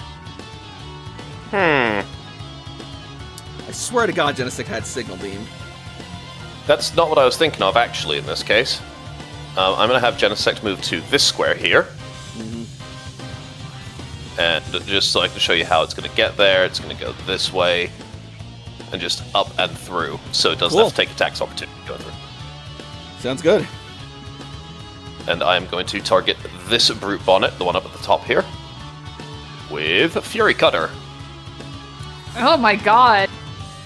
I swear to God, Genesect had Signal Beam. That's not what I was thinking of, actually, in this case. I'm going to have Genesect move to this square here. And just so I can show you how it's going to get there, it's going to go this way, and just up and through, so it doesn't have to take attacks opportunity going through. Sounds good. And I am going to target this Brute Bonnet, the one up at the top here, with Fury Cutter. Oh my god.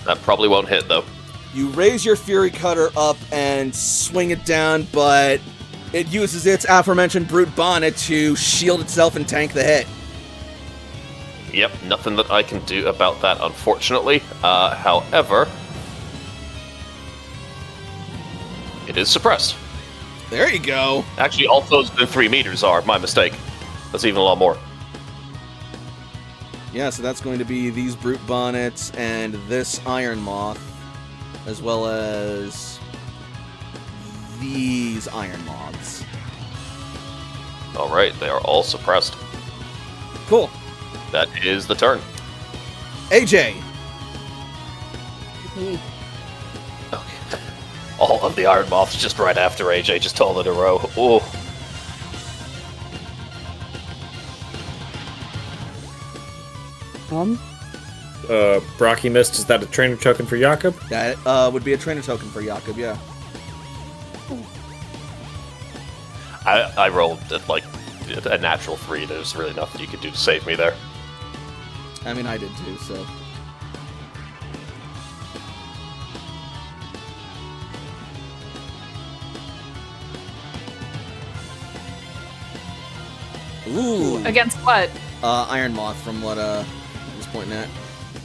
That probably won't hit, though. You raise your Fury Cutter up and swing it down, but it uses its aforementioned Brute Bonnet to shield itself and tank the hit. Yep, nothing that I can do about that, unfortunately. However, it is suppressed. There you go. Actually, all those within 3 meters are. My mistake. That's even a lot more. Yeah, so that's going to be these Brute Bonnets and this Iron Moth, as well as these Iron Moths. Alright, they are all suppressed. Cool. That is the turn. AJ. Okay. All of the Iron Moths just right after AJ, just all in a row. Ooh. Brocky missed. Is that a trainer token for Jakob? That would be a trainer token for Jakob, yeah. I rolled at, like, a natural 3. There's really nothing you could do to save me there. I mean, I did too, so. Ooh. Against what? Iron Moth from what I was pointing at.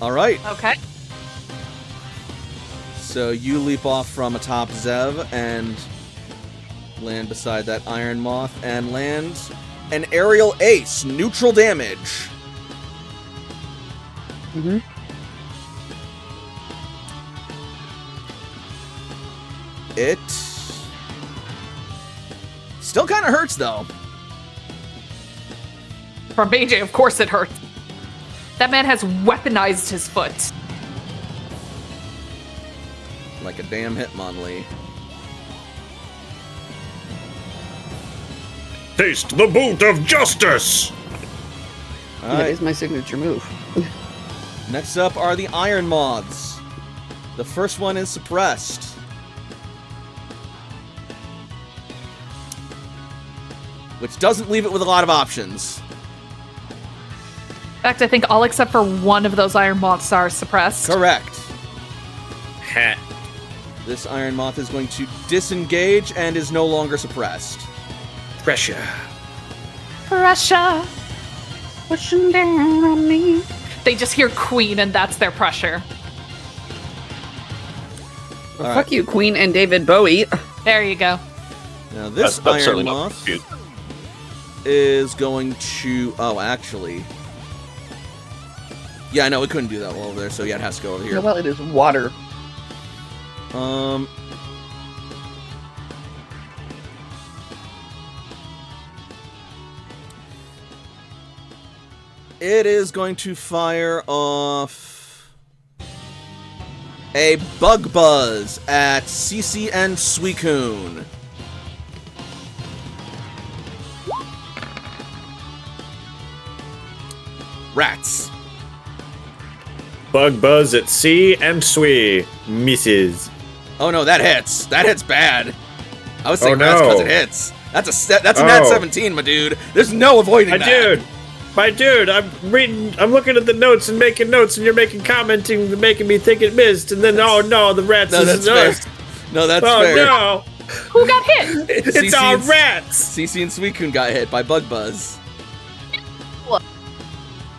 Alright, Okay. so you leap off from atop Zev and land beside that Iron Moth and land an aerial ace, neutral damage. Mm-hmm. It still kind of hurts though. from AJ, of course it hurts. That man has weaponized his foot. Like a damn Hitmonlee. Taste the boot of justice! That Alright, is my signature move. next up are the Iron Moths. The first one is suppressed. Which doesn't leave it with a lot of options. In fact, I think all except for one of those iron moths are suppressed. Correct. Hat. This Iron Moth is going to disengage and is no longer suppressed. Pressure. Pressure. Pushing down on me. They just hear Queen and that's their pressure. Well, fuck you, Queen and David Bowie. There you go. Now this I'm Iron certainly not Moth confused. is going to... Oh, actually... Yeah, I know, it couldn't do that well over there, so yeah, it has to go over here. Well, it is water. It is going to fire off a Bug Buzz at Cece and Suicune. Rats. Bug Buzz at C and Sui. Misses. Oh no, that hits. That hits bad. I was saying Oh, rats because no. it hits. That's a nat Oh. 17, my dude. There's no avoiding that. My dude, I'm looking at the notes and making notes, and you're making commenting, making me think it missed, and then, oh no, the rats No, is that's fair. No, that's Oh fair. no, Who got hit? it's all rats! Cece and Suicune got hit by Bug Buzz.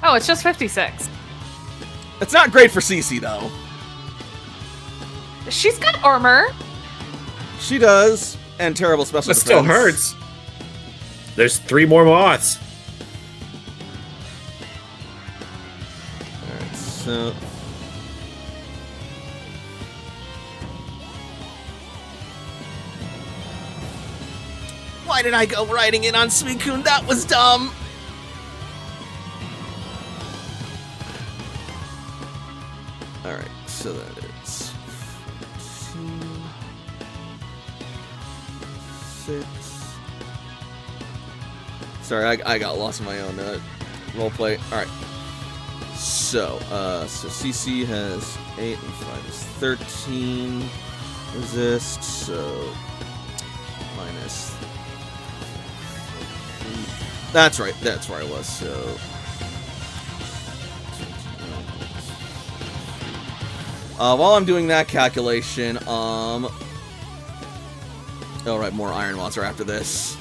Oh, it's just 56. It's not great for Cece, though. She's got armor. She does, and terrible special That still defense. hurts. There's 3 more moths. Alright, so... Why did I go riding in on Suicune? That was dumb! Alright, so that is... 14... 6... Sorry, I got lost in my own roleplay. Alright. So CC has 8 and 5 is 13. Resist, so... minus... That's right, that's where I was, so... while I'm doing that calculation, alright, more Iron Moths are after this.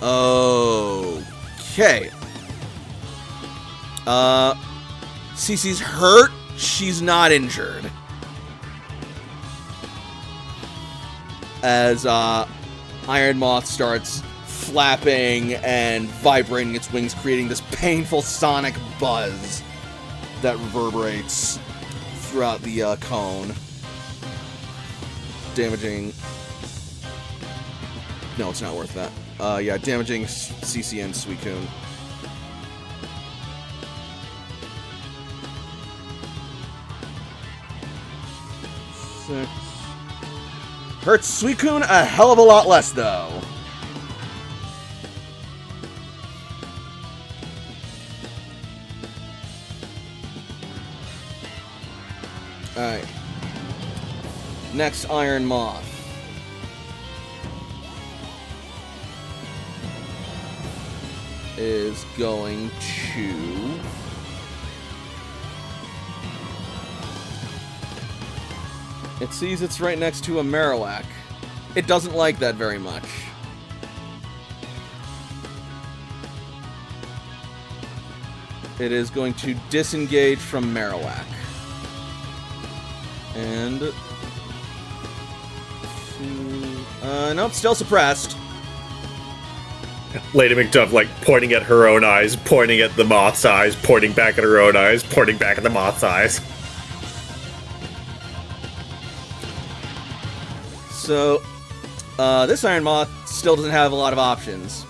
Okay. Cece's hurt, she's not injured. As, Iron Moth starts flapping and vibrating its wings, creating this painful sonic buzz that reverberates throughout the cone, damaging... No, it's not worth that. Yeah, damaging CC and Suicune. Six. Hurts Suicune a hell of a lot less, though. Alright. Next Iron Moth. Is going to... It sees it's right next to a Marowak. It doesn't like that very much. It is going to disengage from Marowak. And... nope, still suppressed. Lady McDuff, like, pointing at her own eyes, pointing at the moth's eyes, pointing back at her own eyes, pointing back at the moth's eyes. So, this Iron Moth still doesn't have a lot of options.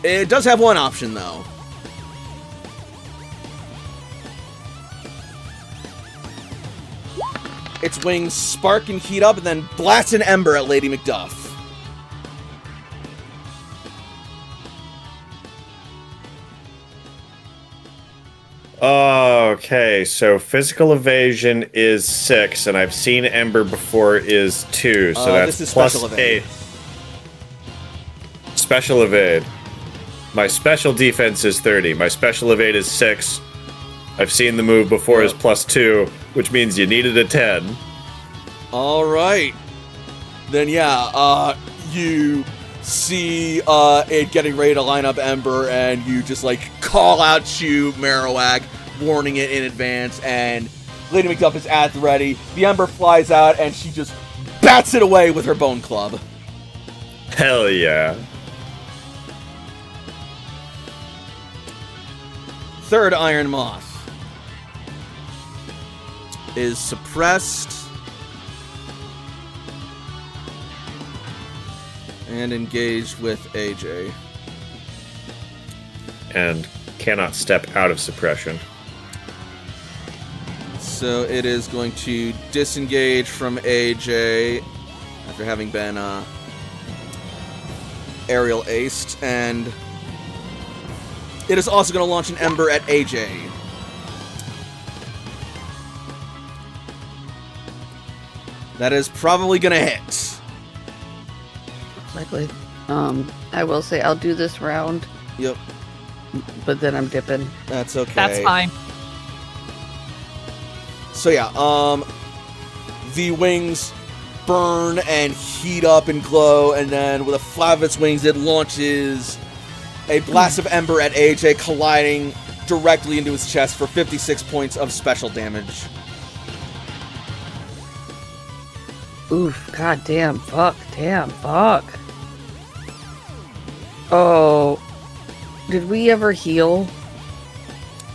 It does have one option, though. Its wings spark and heat up and then blast an ember at Lady Macduff. Okay, so physical evasion is 6, and I've seen Ember before is 2, so that's this is plus special evade. 8. Special evade. My special defense is 30. My special evade is 6. I've seen the move before is plus 2, which means you needed a 10. Alright. Then yeah, you see it getting ready to line up Ember, and you just like call out to Marowak, warning it in advance, and Lady Macduff is at the ready. The Ember flies out and she just bats it away with her bone club. Hell yeah. Third Iron Moth is suppressed and engaged with AJ. And cannot step out of suppression. So it is going to disengage from AJ after having been aerial aced, and it is also going to launch an Ember at AJ. That is probably going to hit. Likely. I will say I'll do this round, Yep, but then I'm dipping. that's okay. That's fine. So yeah, the wings burn and heat up and glow, and then with a flap of its wings, it launches a blast of ember at AJ, colliding directly into his chest for 56 points of special damage. Oof, god damn, fuck. Oh, did we ever heal?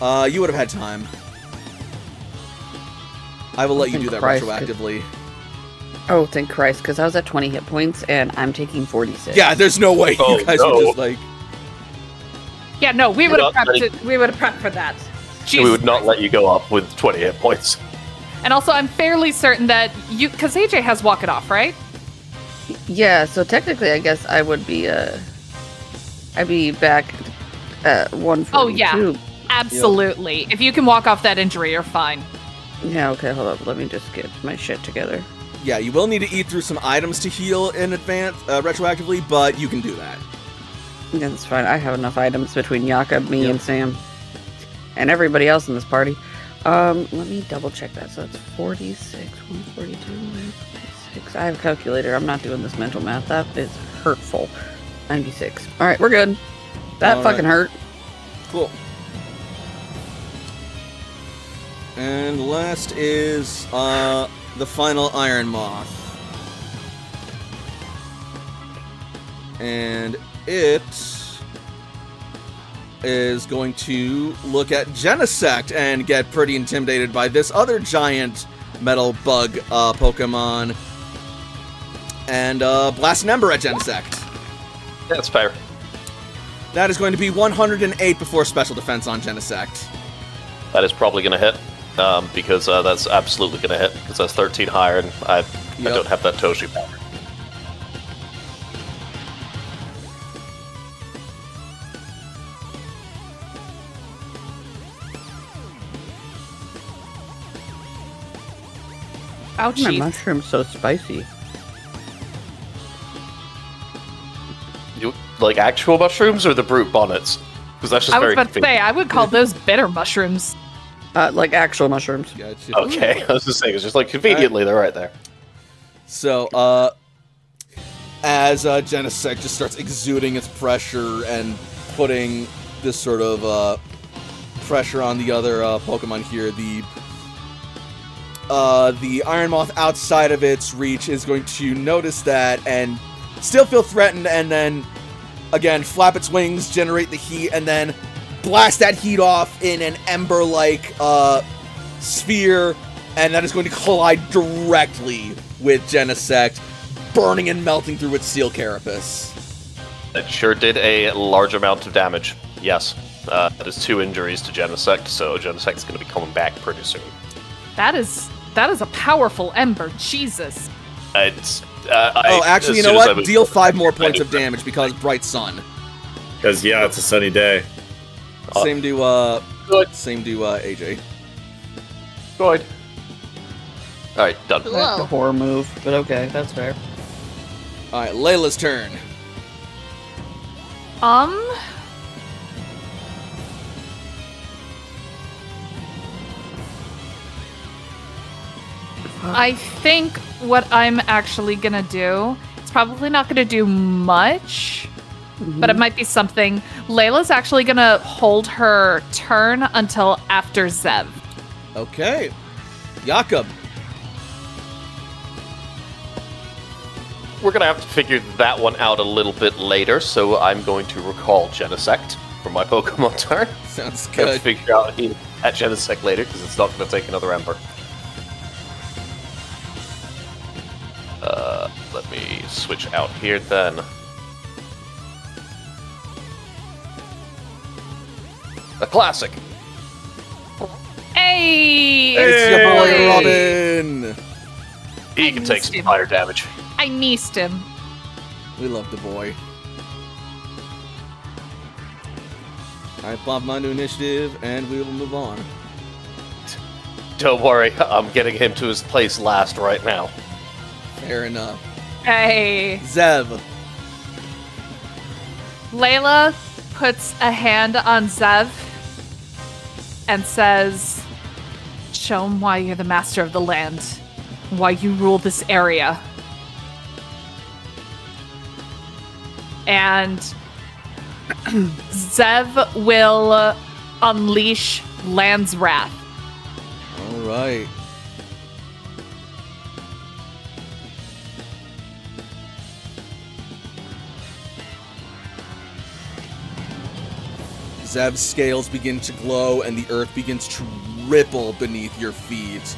You would have had time. I will let you Thank do that Christ, retroactively. Oh, thank Christ, because I was at 20 hit points and I'm taking 46. Yeah, there's no way Oh, you guys no. would just like... Yeah, no, we would have not prepped ready. it. We would have prepped for that. We Jesus would not Christ. let you go up with 20 hit points. And also, I'm fairly certain that you, because AJ has Walk It Off, right? Yeah, so technically I guess I would be, I'd be back at 142. Oh, yeah. Absolutely. If you can walk off that injury, you're fine. Yeah, okay, hold up. Let me just get my shit together. Yeah, you will need to eat through some items to heal in advance, retroactively, but you can do that. Yeah, that's fine. I have enough items between Yaka, me, Yep. and Sam. And everybody else in this party. Let me double check that. So that's 46, 142, 146. I have a calculator. I'm not doing this mental math. That is hurtful. 96. Alright, we're good. That All fucking right. hurt. Cool. And last is the final Iron Moth. And it is going to look at Genesect and get pretty intimidated by this other giant metal bug Pokemon. And blast an Ember at Genesect. That's fair. That is going to be 108 before special defense on Genesect. That is probably going to hit, because that's absolutely going to hit, because that's 13 higher, and I Yep. don't have that Toshi power. Oh, My jeez. mushroom's so spicy. You like actual mushrooms or the brute bonnets? Because that's just I was very about to say, convenient. I would call those bitter mushrooms. Like actual mushrooms. Gotcha. Okay, I was just saying, it's just like conveniently they're right there. So, as Genesect just starts exuding its pressure and putting this sort of pressure on the other Pokemon here, the Iron Moth outside of its reach is going to notice that and still feel threatened, and then again flap its wings, generate the heat, and then blast that heat off in an ember-like sphere, and that is going to collide directly with Genesect, burning and melting through its steel carapace. It sure did a large amount of damage. Yes. That is 2 injuries to Genesect, so Genesect's going to be coming back pretty soon. That is a powerful ember. Jesus. Actually, you know what? Deal 5 more points of damage because bright sun. Because, yeah, it's a sunny day. Same to AJ. Good. Alright, done. That's a horror move, but okay, that's fair. Alright, Layla's turn. I think what I'm actually gonna do, it's probably not gonna do much, but it might be something. Layla's actually gonna hold her turn until after Zev. Okay. Jakob. We're going to have to figure that one out a little bit later, so I'm going to recall Genesect for my Pokemon turn. Sounds Have good. to figure out at Genesect later, because it's not going to take another Ember. Let me switch out here then. A classic. Hey! It's your boy Robin. He can take some fire damage. I neased him. We love the boy. Alright, bump my new initiative, and we will move on. Don't worry, I'm getting him to his place last right now. Fair enough. Hey. Zev. Layla puts a hand on Zev and says, "Show him why you're the master of the land, why you rule this area." And Zev will unleash Land's Wrath. Alright. Zev's scales begin to glow and the earth begins to ripple beneath your feet.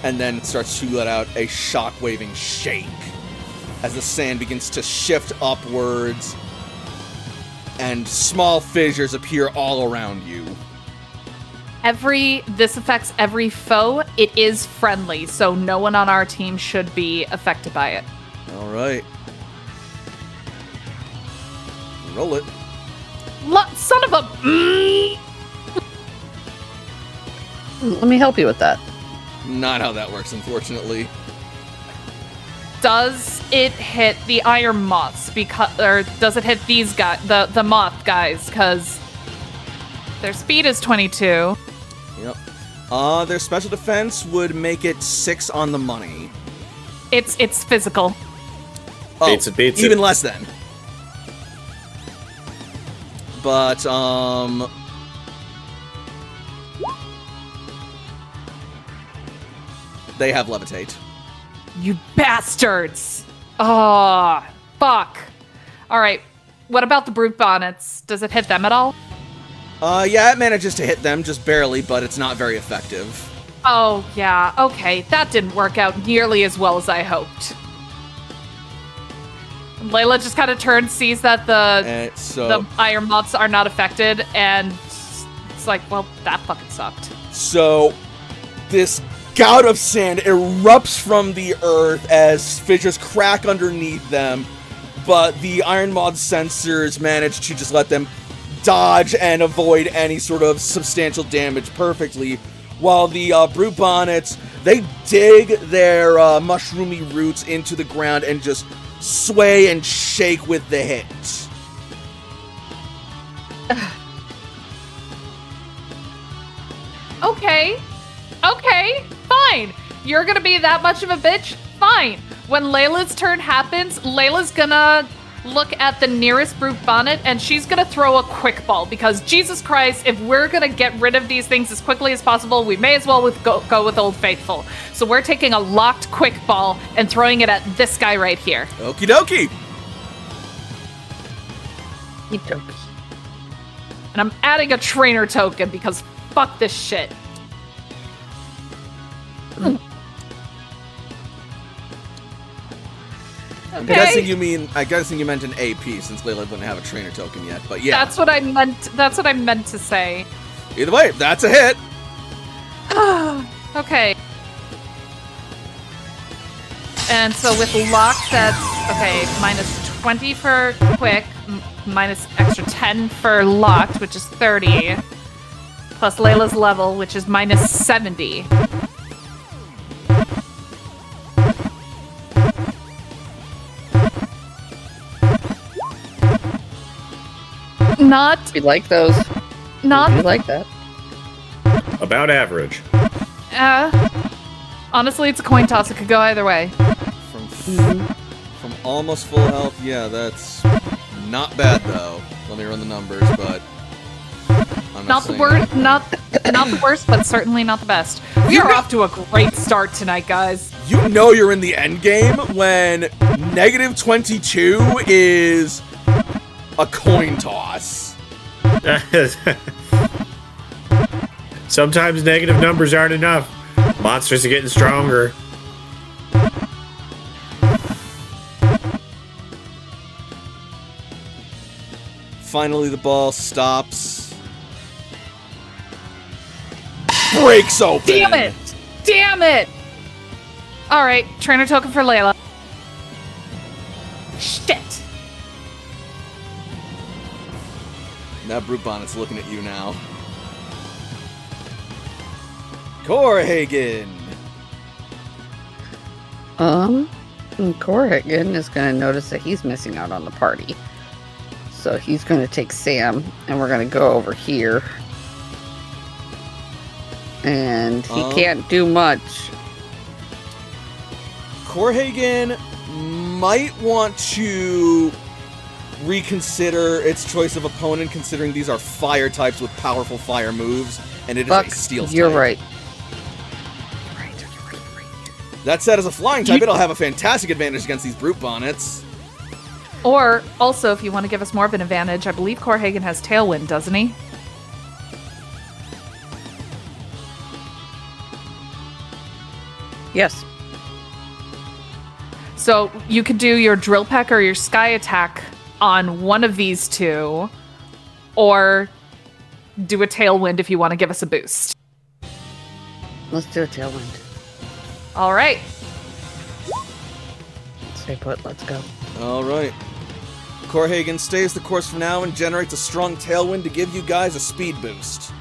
And then it starts to let out a shock-waving shake as the sand begins to shift upwards and small fissures appear all around you. This affects every foe. It is friendly, so no one on our team should be affected by it. Alright. Roll it. Son of a... Let me help you with that. Not how that works, unfortunately. Does it hit the Iron Moths or does it hit these guys, the Moth guys? Because their speed is 22. Yep. Their special defense would make it 6 on the money. It's physical. Oh, Beats it. Even less then. But, they have levitate. You bastards! Oh, fuck. Alright, what about the Brute Bonnets? Does it hit them at all? Yeah, it manages to hit them, just barely, but it's not very effective. Oh, yeah, okay. That didn't work out nearly as well as I hoped. Layla just kind of turns, sees that the Iron Moths are not affected, and it's like, well, that fucking sucked. So, this gout of sand erupts from the earth as fissures crack underneath them, but the Iron Moth sensors manage to just let them dodge and avoid any sort of substantial damage perfectly, while the Brute Bonnets, they dig their mushroomy roots into the ground and just sway and shake with the hit. Okay, fine. You're gonna be that much of a bitch? Fine. When Layla's turn happens, Layla's gonna look at the nearest Brute Bonnet and she's gonna throw a quick ball, because Jesus Christ, if we're gonna get rid of these things as quickly as possible, we may as well go with Old Faithful. So we're taking a locked quick ball and throwing it at this guy right here. Okie dokie. And I'm adding a trainer token because fuck this shit. I'm guessing you meant an AP since Layla wouldn't have a trainer token yet, but yeah. That's what I meant. That's what I meant to say. Either way, that's a hit. Okay. And so with luck, that's minus 20 for quick, minus extra 10 for locked, which is 30, plus Layla's level, which is minus 70. We like those. We like that. About average. Honestly, it's a coin toss. It could go either way. From almost full health, yeah, that's not bad though. Let me run the numbers, but I'm Not the worst, not the worst, but certainly not the best. We are off to a great start tonight, guys. You know you're in the end game when negative 22 is a coin toss. Sometimes negative numbers aren't enough. Monsters are getting stronger. Finally, the ball stops. Breaks open. Damn it! Damn it! All right, trainer token for Layla. Shit. That Brute Bonnet's looking at you now. Corhagen. Corrigan is going to notice that he's missing out on the party. So he's going to take Sam, and we're going to go over here. And he can't do much. Corhagen might want to reconsider its choice of opponent, considering these are fire types with powerful fire moves, and it is a steel type. You're right. That said, as a flying type, it'll have a fantastic advantage against these Brute Bonnets. Or, also, if you want to give us more of an advantage, I believe Corhagen has Tailwind, doesn't he? Yes. So you could do your Drill Peck or your Sky Attack on one of these two, or do a Tailwind if you want to give us a boost. Let's do a Tailwind. All right. Stay put, let's go. All right. Corhagen stays the course for now and generates a strong Tailwind to give you guys a speed boost.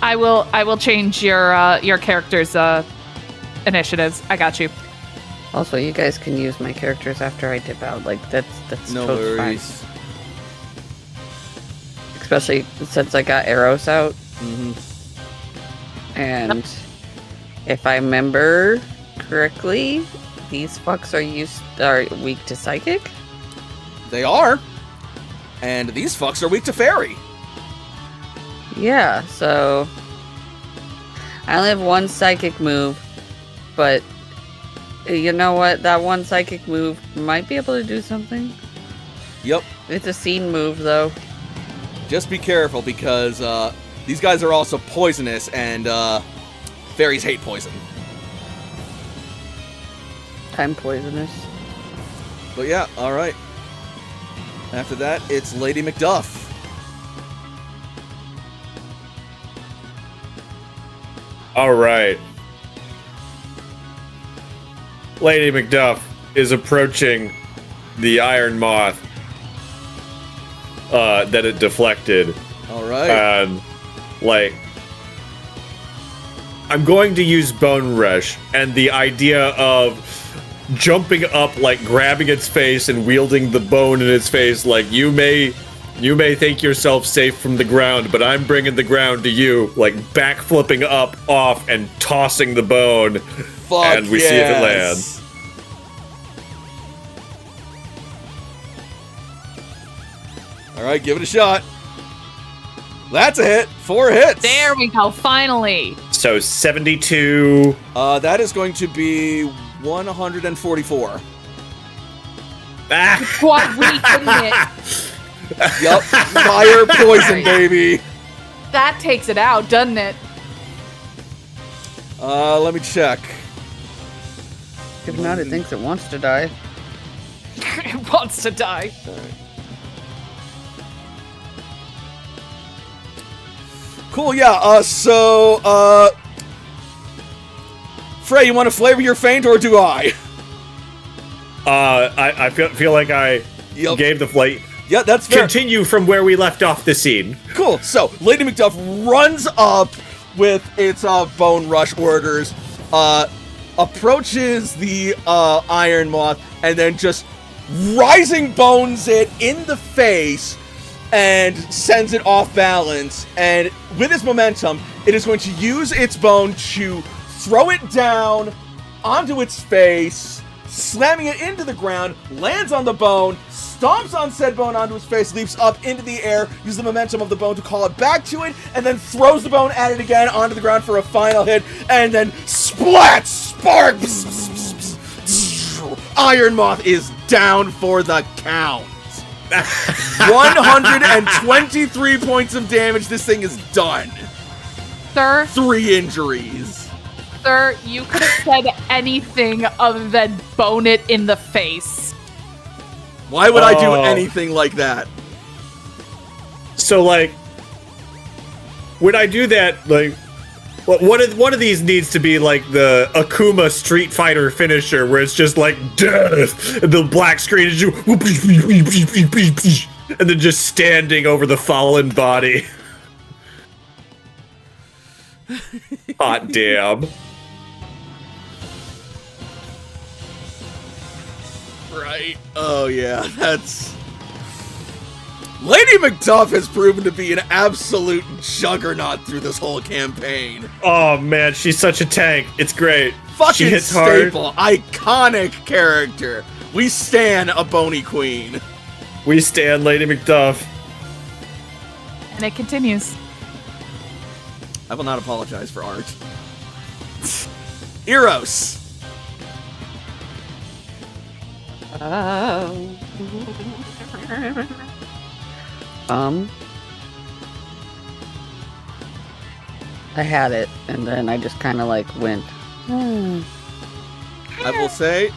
I will change your character's initiatives. I got you. Also, you guys can use my characters after I dip out. Like that's No totally worries. fine. Especially since I got Eros out. Mm-hmm. And if I remember correctly, these fucks are weak to psychic. They are. And these fucks are weak to fairy. Yeah, so I only have one psychic move, but you know what? That one psychic move might be able to do something. Yep. It's a scene move, though. Just be careful because these guys are also poisonous, and fairies hate poison. I'm poisonous. But yeah, all right. After that, it's Lady Macduff. All right. Lady Macduff is approaching the Iron Moth that it deflected. All right. And, I'm going to use Bone Rush, and the idea of jumping up, grabbing its face and wielding the bone in its face, you may think yourself safe from the ground, but I'm bringing the ground to you, backflipping up, off, and tossing the bone. Fuck and we see if it lands. All right, give it a shot. That's a hit. 4 hits. There we go. Finally. So 72. That is going to be 144. Ah! Quad weak, isn't it? Yup. Fire poison, baby. That takes it out, doesn't it? Let me check. If not, it thinks it wants to die. It wants to die. Cool, yeah, Frey, you want to flavor your feint, or do I? I feel like I gave the flight. Yeah, that's fair. Continue from where we left off the scene. Cool, so Lady Macduff runs up with its bone rush orders, approaches the Iron Moth, and then just rising bones it in the face and sends it off balance. And with its momentum, it is going to use its bone to throw it down onto its face, slamming it into the ground, lands on the bone, stomps on said bone onto its face, leaps up into the air, uses the momentum of the bone to call it back to it, and then throws the bone at it again onto the ground for a final hit, and then splat, spark, bzz, bzz, bzz, bzz. Iron Moth is down for the count. 123 points of damage. This thing is done. Sir, 3 injuries. Sir, you could have said anything other than bone it in the face. Why would I do anything like that? So, like, when I do that, like, one of these needs to be like the Akuma Street Fighter finisher, where it's just like death, and the black screen is you, and then just standing over the fallen body. Hot damn. Right. Oh, yeah, that's... Lady Macduff has proven to be an absolute juggernaut through this whole campaign. Oh, man, she's such a tank. It's great. Fucking she hits hard. staple, iconic character. We stan a bony queen. We stan Lady Macduff. And it continues. I will not apologize for art. Eros. I had it, and then I just kind of like went. I will say,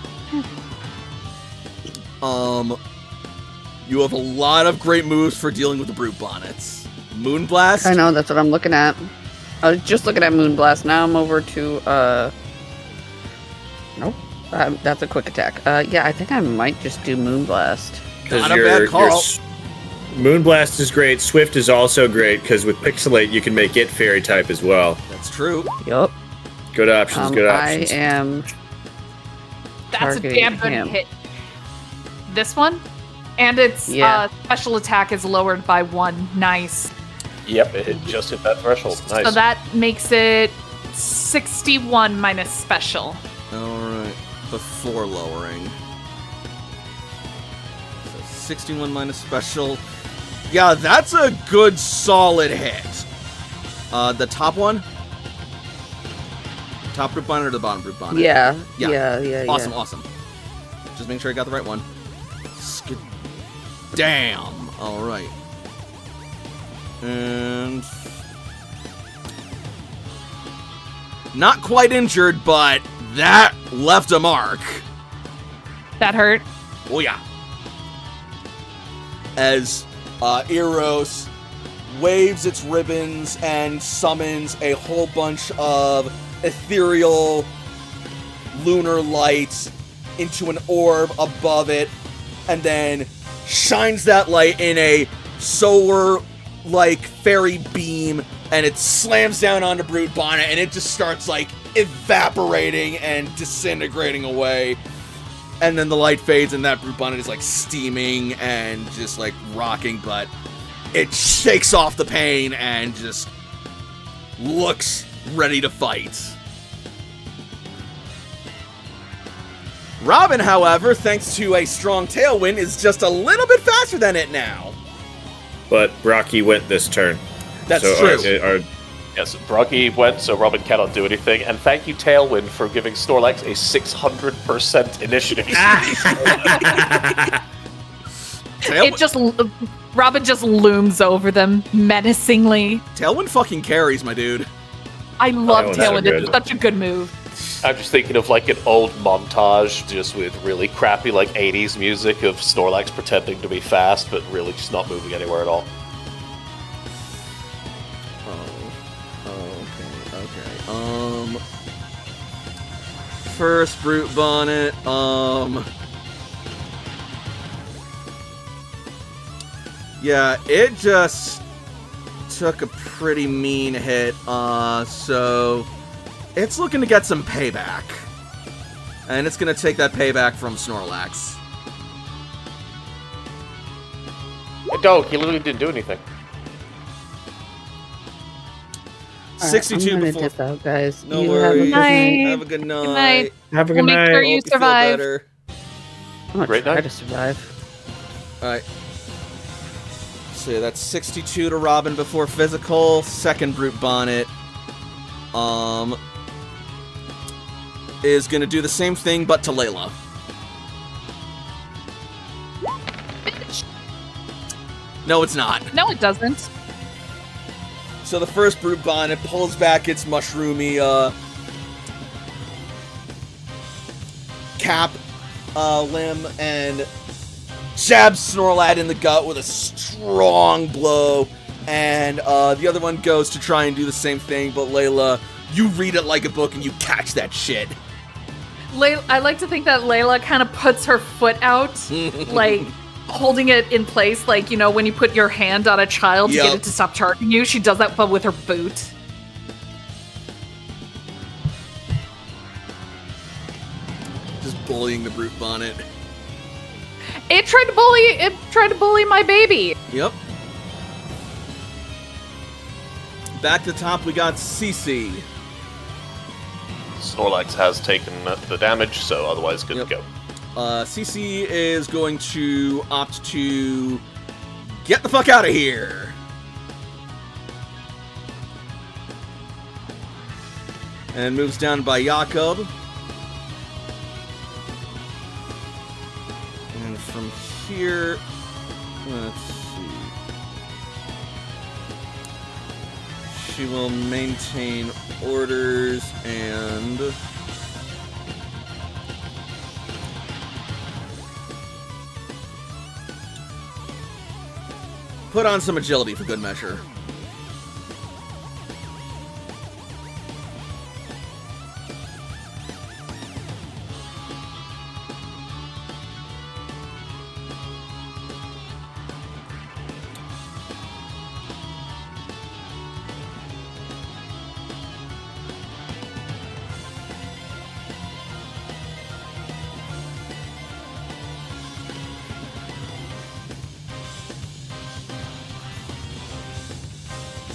you have a lot of great moves for dealing with the Brute Bonnets. Moonblast. I know, that's what I'm looking at. I was just looking at Moonblast. Now I'm over to nope. That's a quick attack. Yeah, I think I might just do Moonblast. Not a bad call. Moonblast is great. Swift is also great, because with Pixelate, you can make it fairy type as well. That's true. Yup. Good options, good options. I am... That's a damn good hit. This one? And its special attack is lowered by 1. Nice. Yep, it just hit that threshold. Nice. So that makes it 61 minus special. Alright. Before lowering. So 61 minus special. Yeah, that's a good solid hit. The top one? Top Brute Bonnet or the bottom Brute Bonnet? Yeah. Awesome. Just make sure I got the right one. Damn. Alright. And... not quite injured, but that left a mark. That hurt. Oh, yeah. As Eros waves its ribbons and summons a whole bunch of ethereal lunar light into an orb above it, and then shines that light in a solar-like fairy beam, and it slams down onto Brute Bonnet, and it just starts, like, evaporating and disintegrating away. And then the light fades, and that Brute Bonnet is, like, steaming and just, like, rocking, but it shakes off the pain and just looks ready to fight. Robin, however, thanks to a strong tailwind, is just a little bit faster than it now. But Rocky went this turn. That's true. Yes, Brocky went, so Robin cannot do anything. And thank you, Tailwind, for giving Snorlax a 600% initiative. Robin just looms over them menacingly. Tailwind fucking carries, my dude. I love Tailwind. It's such a good move. I'm just thinking of like an old montage just with really crappy like 80s music of Snorlax pretending to be fast but really just not moving anywhere at all. Okay. First Brute Bonnet, yeah, it just took a pretty mean hit, so it's looking to get some payback. And it's gonna take that payback from Snorlax. Dog, he literally didn't do anything. 62 I'm gonna before. dip out, guys. No You worries. Have a good night. Have a good night. night. Have a We'll good make night. sure you Hope feel survive. better. I'm gonna Great try night. to survive. Alright. So yeah, that's 62 to Robin before physical. Second Brute Bonnet is gonna do the same thing but to Layla. No, it's not. No, it doesn't. So the first Brute Bonnet pulls back its mushroomy cap limb and jabs Snorlax in the gut with a strong blow. And the other one goes to try and do the same thing, but Layla, you read it like a book and you catch that shit. I like to think that Layla kind of puts her foot out, like holding it in place, like, you know, when you put your hand on a child to get Yup. it to stop charging you. She does that, but with her boot. Just bullying the Brute Bonnet. It tried to bully my baby. Yep. Back to the top, we got Cece. Snorlax has taken the damage, so otherwise good Yep. to go. CC is going to opt to get the fuck out of here. And moves down by Jakob. And from here, let's see. She will maintain orders and put on some agility for good measure.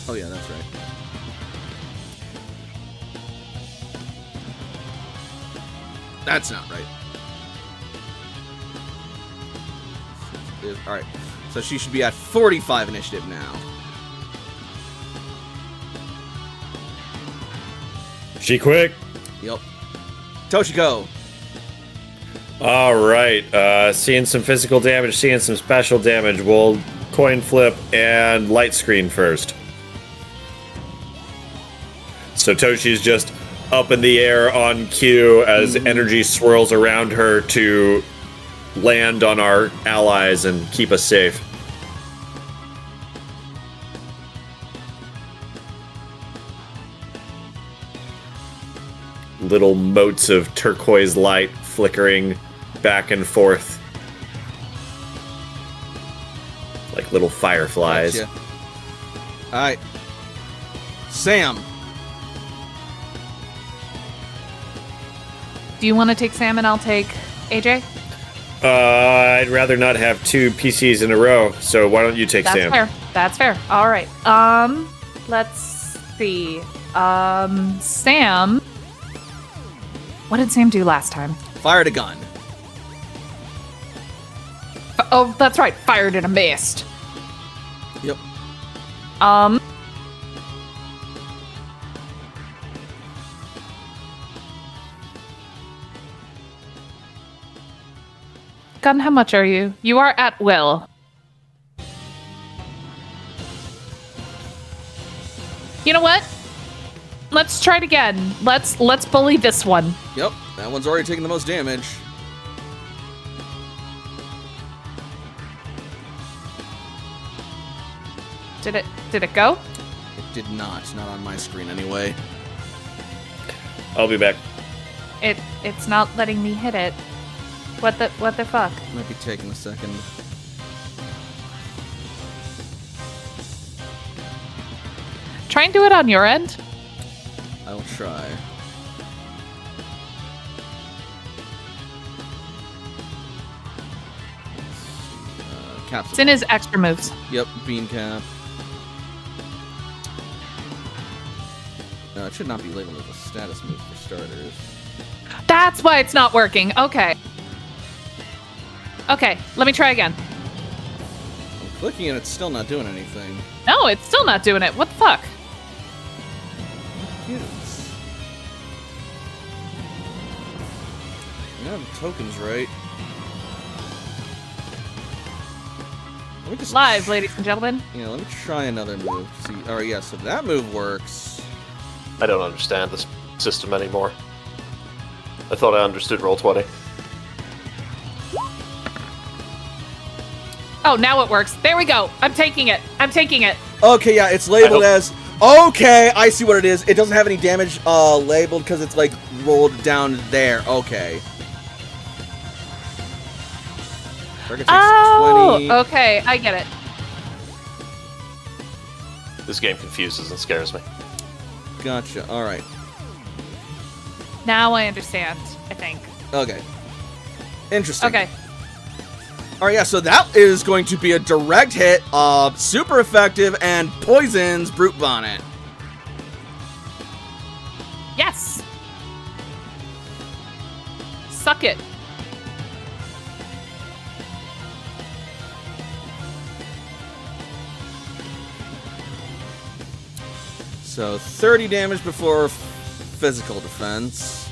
Oh yeah, that's right. That's not right. Alright, so she should be at 45 initiative now. She quick. Yep. Toshiko. All right. Seeing some physical damage, seeing some special damage. We'll coin flip and light screen first. So Toshi's just up in the air on cue as energy swirls around her to land on our allies and keep us safe. Little motes of turquoise light flickering back and forth like little fireflies. Gotcha. Alright. Sam. Do you want to take Sam and I'll take AJ? I'd rather not have two PCs in a row, so why don't you take That's Sam? fair. That's fair. All right. Let's see. Sam. What did Sam do last time? Fired a gun. Oh, that's right. Fired in a mist. Yep. Gun, how much are you? You are at will. You know what? let's try it again. Let's bully this one. Yep, that one's already taking the most damage. Did it go? It did not on my screen anyway. I'll be back. It's not letting me hit it. What the fuck? Might be taking a second. Try and do it on your end. I will try. Capsule. It's in his extra moves. Yep, bean cap. No, it should not be labeled as a status move for starters. That's why it's not working. Okay. Okay, let me try again. I'm clicking and it's still not doing anything. No, it's still not doing it. What the fuck? Yes. Yeah, the token's right. Let me just Live, ladies and gentlemen. Yeah, let me try another move. See, alright, yeah, so that move works. I don't understand this system anymore. I thought I understood Roll20. Oh, now it works. There we go. I'm taking it. Okay, yeah, it's labeled as. Okay, I see what it is. It doesn't have any damage labeled because it's like rolled down there. Okay. Target takes 20. Okay, I get it. This game confuses and scares me. Gotcha. All right. Now I understand, I think. Okay. Interesting. Okay. All right, yeah, so that is going to be a direct hit of super effective and poisons Brute Bonnet. Yes. Suck it. So 30 damage before physical defense.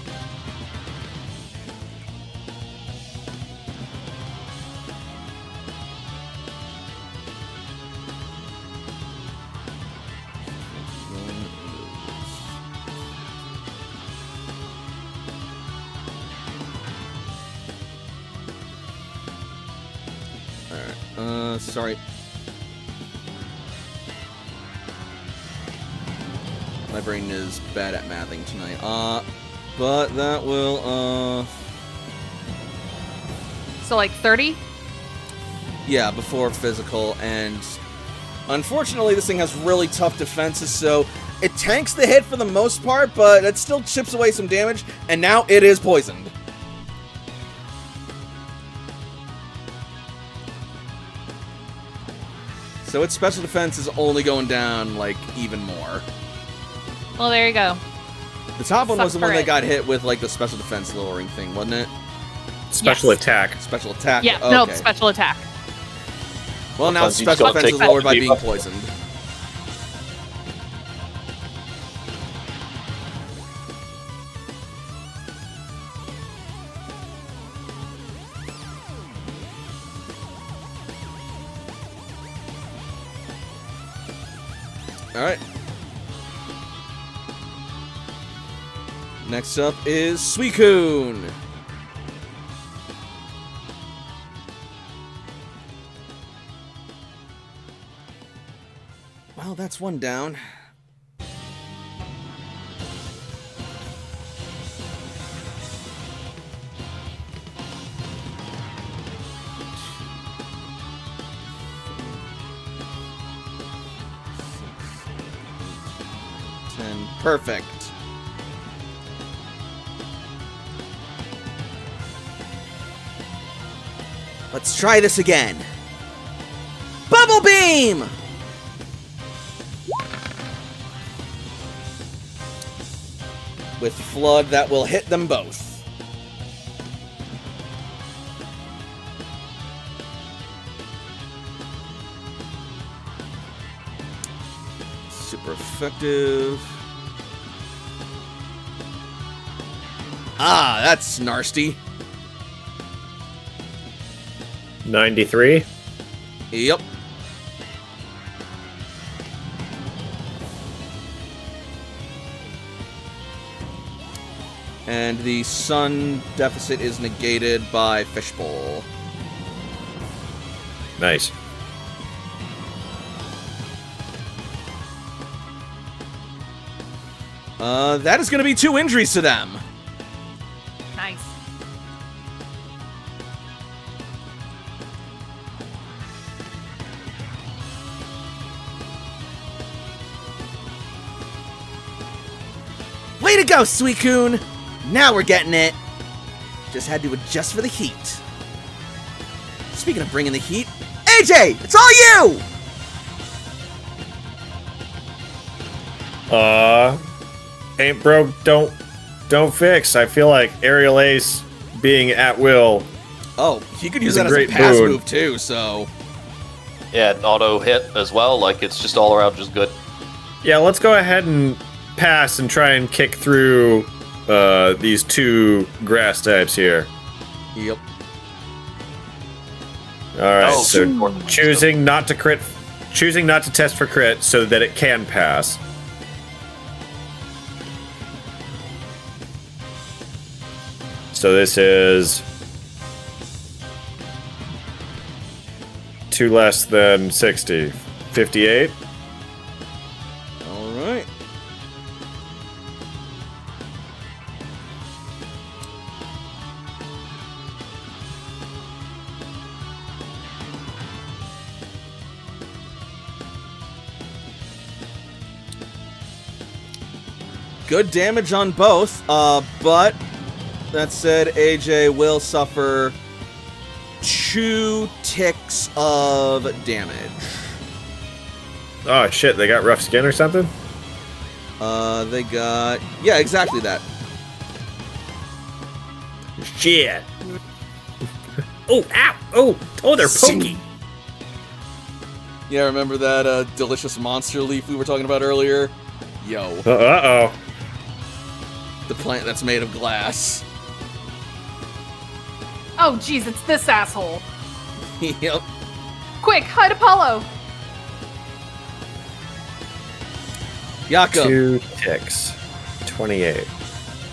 Sorry. My brain is bad at mathing tonight. But that will, So like 30? yeah, before physical, and unfortunately this thing has really tough defenses, so it tanks the hit for the most part, but it still chips away some damage, and now it is poisoned. So its special defense is only going down, like, even more. Well, there you go. The top one was Sucks the one for that it. got hit with, like, the special defense lowering thing, wasn't it? Special Yes. attack. Special attack. Yeah, okay. no, special attack. Well, now Sometimes you special just gotta defense is take lowered by that being debuff. poisoned. Alright. Next up is Suicune. Well, that's one down. Perfect. Let's try this again. Bubble Beam! With Flood, that will hit them both. Super effective. Ah, that's nasty. 93. Yep. And the sun deficit is negated by Fishbowl. Nice. That is going to be 2 injuries to them. Nice. Way to go, Suicune! Now we're getting it. Just had to adjust for the heat. Speaking of bringing the heat, AJ, it's all you! Ain't broke, don't fix. I feel like Aerial Ace being at will. Oh, he could use It's a that as a great pass boon. move too, so... Yeah, an auto hit as well. Like, it's just all around just good. Yeah, let's go ahead and pass and try and kick through these 2 grass types here. Yep. All right, Oh, so good. choosing not to test for crit so that it can pass. So this is 2 less than 60. 58. All right. Good damage on both, but that said, AJ will suffer 2 ticks of damage. Oh shit, they got rough skin or something? They got... Yeah, exactly that. Shit. Oh, ow! Oh, they're pokey. Yeah, remember that delicious monster leaf we were talking about earlier? Yo, Uh-oh. the plant that's made of glass. Oh, jeez, it's this asshole. Yep. Quick, hide Apollo. Jakob. 2 ticks. 28.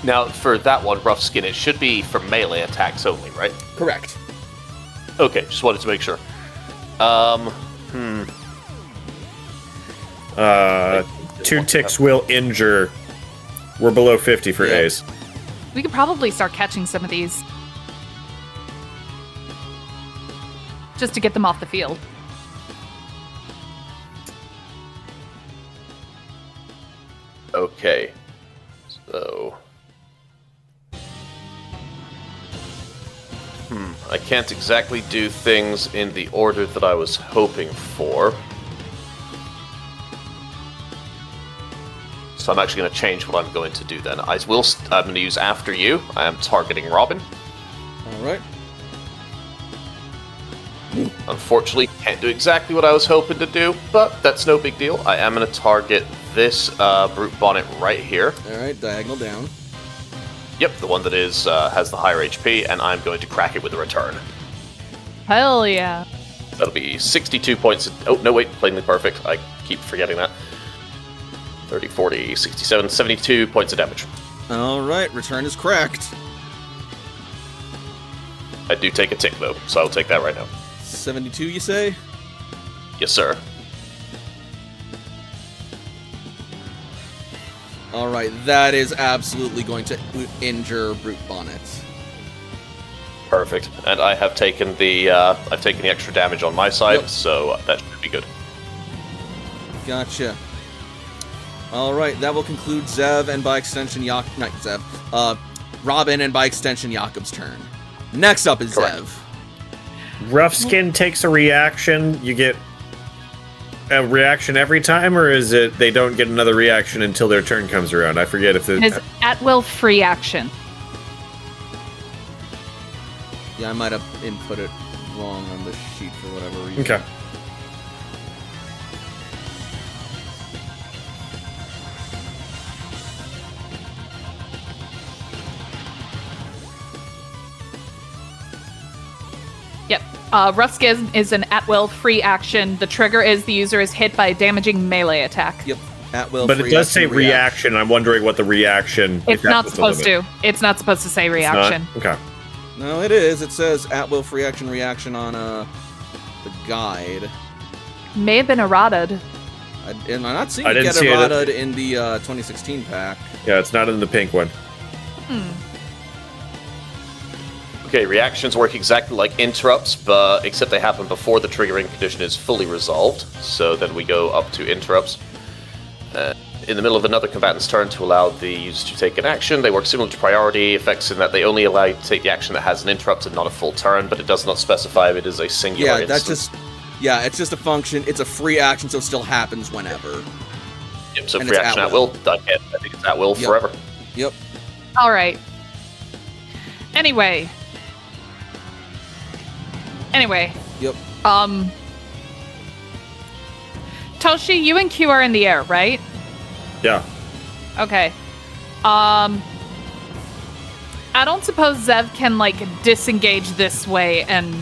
Now, for that one, rough skin, it should be for melee attacks only, right? Correct. Okay, just wanted to make sure. 2 ticks will injure. We're below 50 for Yeah. Ace. We could probably start catching some of these. Just to get them off the field. Okay. So... I can't exactly do things in the order that I was hoping for. So I'm actually going to change what I'm going to do then. I'm going to use After You. I am targeting Robin. All right. Unfortunately, can't do exactly what I was hoping to do, but that's no big deal. I am going to target this Brute Bonnet right here. All right, diagonal down. Yep, the one that is has the higher HP, and I'm going to crack it with a return. Hell yeah. That'll be 62 points. Oh, no, wait, plainly perfect. I keep forgetting that. 30, 40, 67, 72 points of damage. All right, return is cracked. I do take a tick, though, so I'll take that right now. 72, you say? Yes, sir. All right, that is absolutely going to injure Brute Bonnet. Perfect. And I have taken the extra damage on my side, Yep. so that should be good. Gotcha. All right, that will conclude Zev and by extension Robin and by extension Jakob's turn. Next up is Correct. Zev. Rough Skin takes a reaction. You get a reaction every time, or is it they don't get another reaction until their turn comes around? I forget if It is at-will free action. Yeah, I might have input it wrong on the sheet for whatever reason. Okay. Yep. Rough Skin is an at-will free action. The trigger is the user is hit by a damaging melee attack. Yep. At will. But it free does action, say reaction. I'm wondering what the reaction. It's not supposed to. It's not supposed to say reaction. Okay. No, it is. It says at will free reaction on the guide. May have been errated. And I'm not seeing I it didn't get see it. errated in the 2016 pack. Yeah, it's not in the pink one. Okay, reactions work exactly like interrupts, but except they happen before the triggering condition is fully resolved. So then we go up to interrupts. In the middle of another combatant's turn to allow the user to take an action. They work similar to priority effects in that they only allow you to take the action that has an interrupt and not a full turn, but it does not specify if it is a singular Yeah, that's instance. it's just a function. It's a free action, so it still happens whenever. Yep, so and free it's action at at will. I think it's at will Yep. forever. Yep. All right. Anyway. Yep. Toshi, you and Q are in the air, right? Yeah. Okay. I don't suppose Zev can like disengage this way and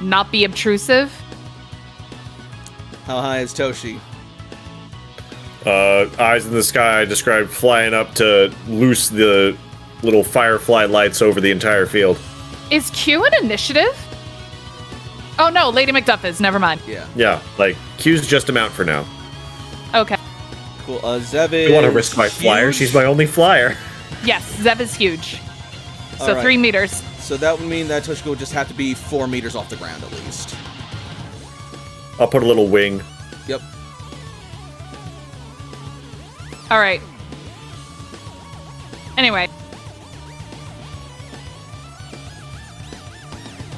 not be obtrusive. How high is Toshi? Eyes in the sky described flying up to loose the little firefly lights over the entire field. Is Q an initiative? Oh no, Lady Macduff is. Never mind. Yeah. Yeah, like, Q's just a mount for now. Okay. Cool. Zev is. You want to risk my flyer? huge. She's my only flyer. Yes, Zev is huge. So All right. 3 meters. So that would mean that Toshiko would just have to be 4 meters off the ground at least. I'll put a little wing. Yep. All right. Anyway.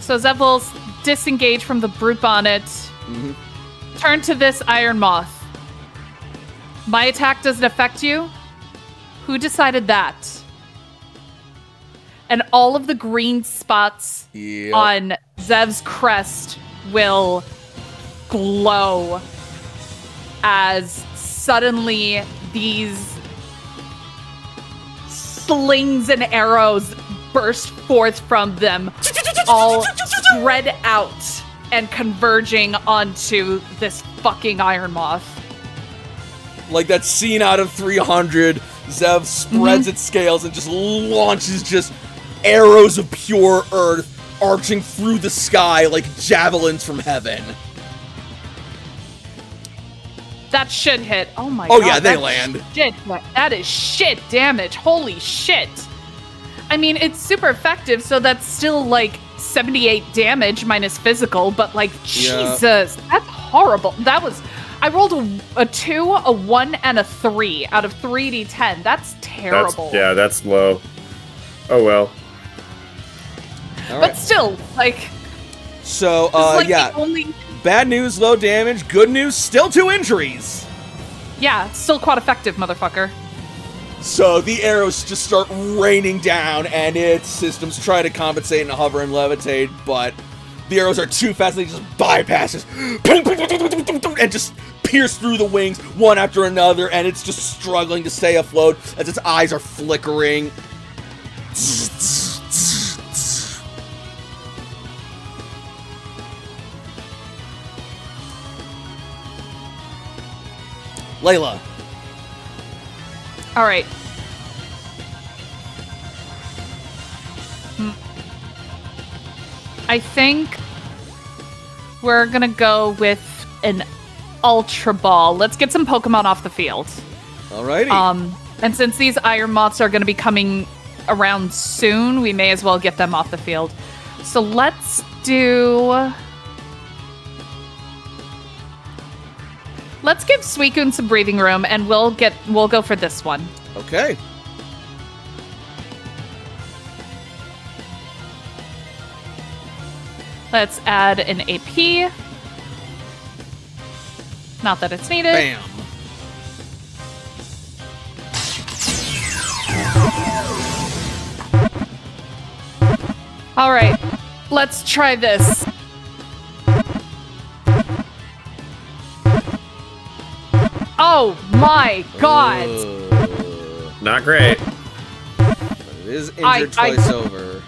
So Zev will disengage from the brute bonnet. Mhm. Turn to this Iron Moth. My attack doesn't affect you? Who decided that? And all of the green spots Yep. on Zev's crest will glow as suddenly these slings and arrows burst forth from them, all spread out and converging onto this fucking Iron Moth. Like that scene out of 300, Zev spreads its scales and just launches just arrows of pure earth arching through the sky like javelins from heaven. That should hit. Oh my Oh god. yeah, they that's land. Shit. That is shit damage. Holy shit. I mean, it's super effective, so that's still like 78 damage minus physical, but like, Yeah. Jesus, that's horrible. I rolled a 2, a 1, and a 3 out of 3d10. That's terrible. That's low. Oh well. All But right. still, like, So, this is like yeah. the only. Bad news, low damage. Good news, still 2 injuries. Yeah, it's still quite effective, motherfucker. So the arrows just start raining down, and its systems try to compensate and hover and levitate, but the arrows are too fast. They just bypass us and just pierce through the wings one after another, and it's just struggling to stay afloat as its eyes are flickering. Layla. All right. I think we're gonna go with an Ultra Ball. Let's get some Pokemon off the field. Alrighty. And since these Iron Moths are gonna be coming around soon, we may as well get them off the field. So let's do. Let's give Suicune some breathing room, and we'll go for this one. Okay. Let's add an AP. Not that it's needed. Bam. All right, let's try this. Oh my god! Not great. But it is injured twice over.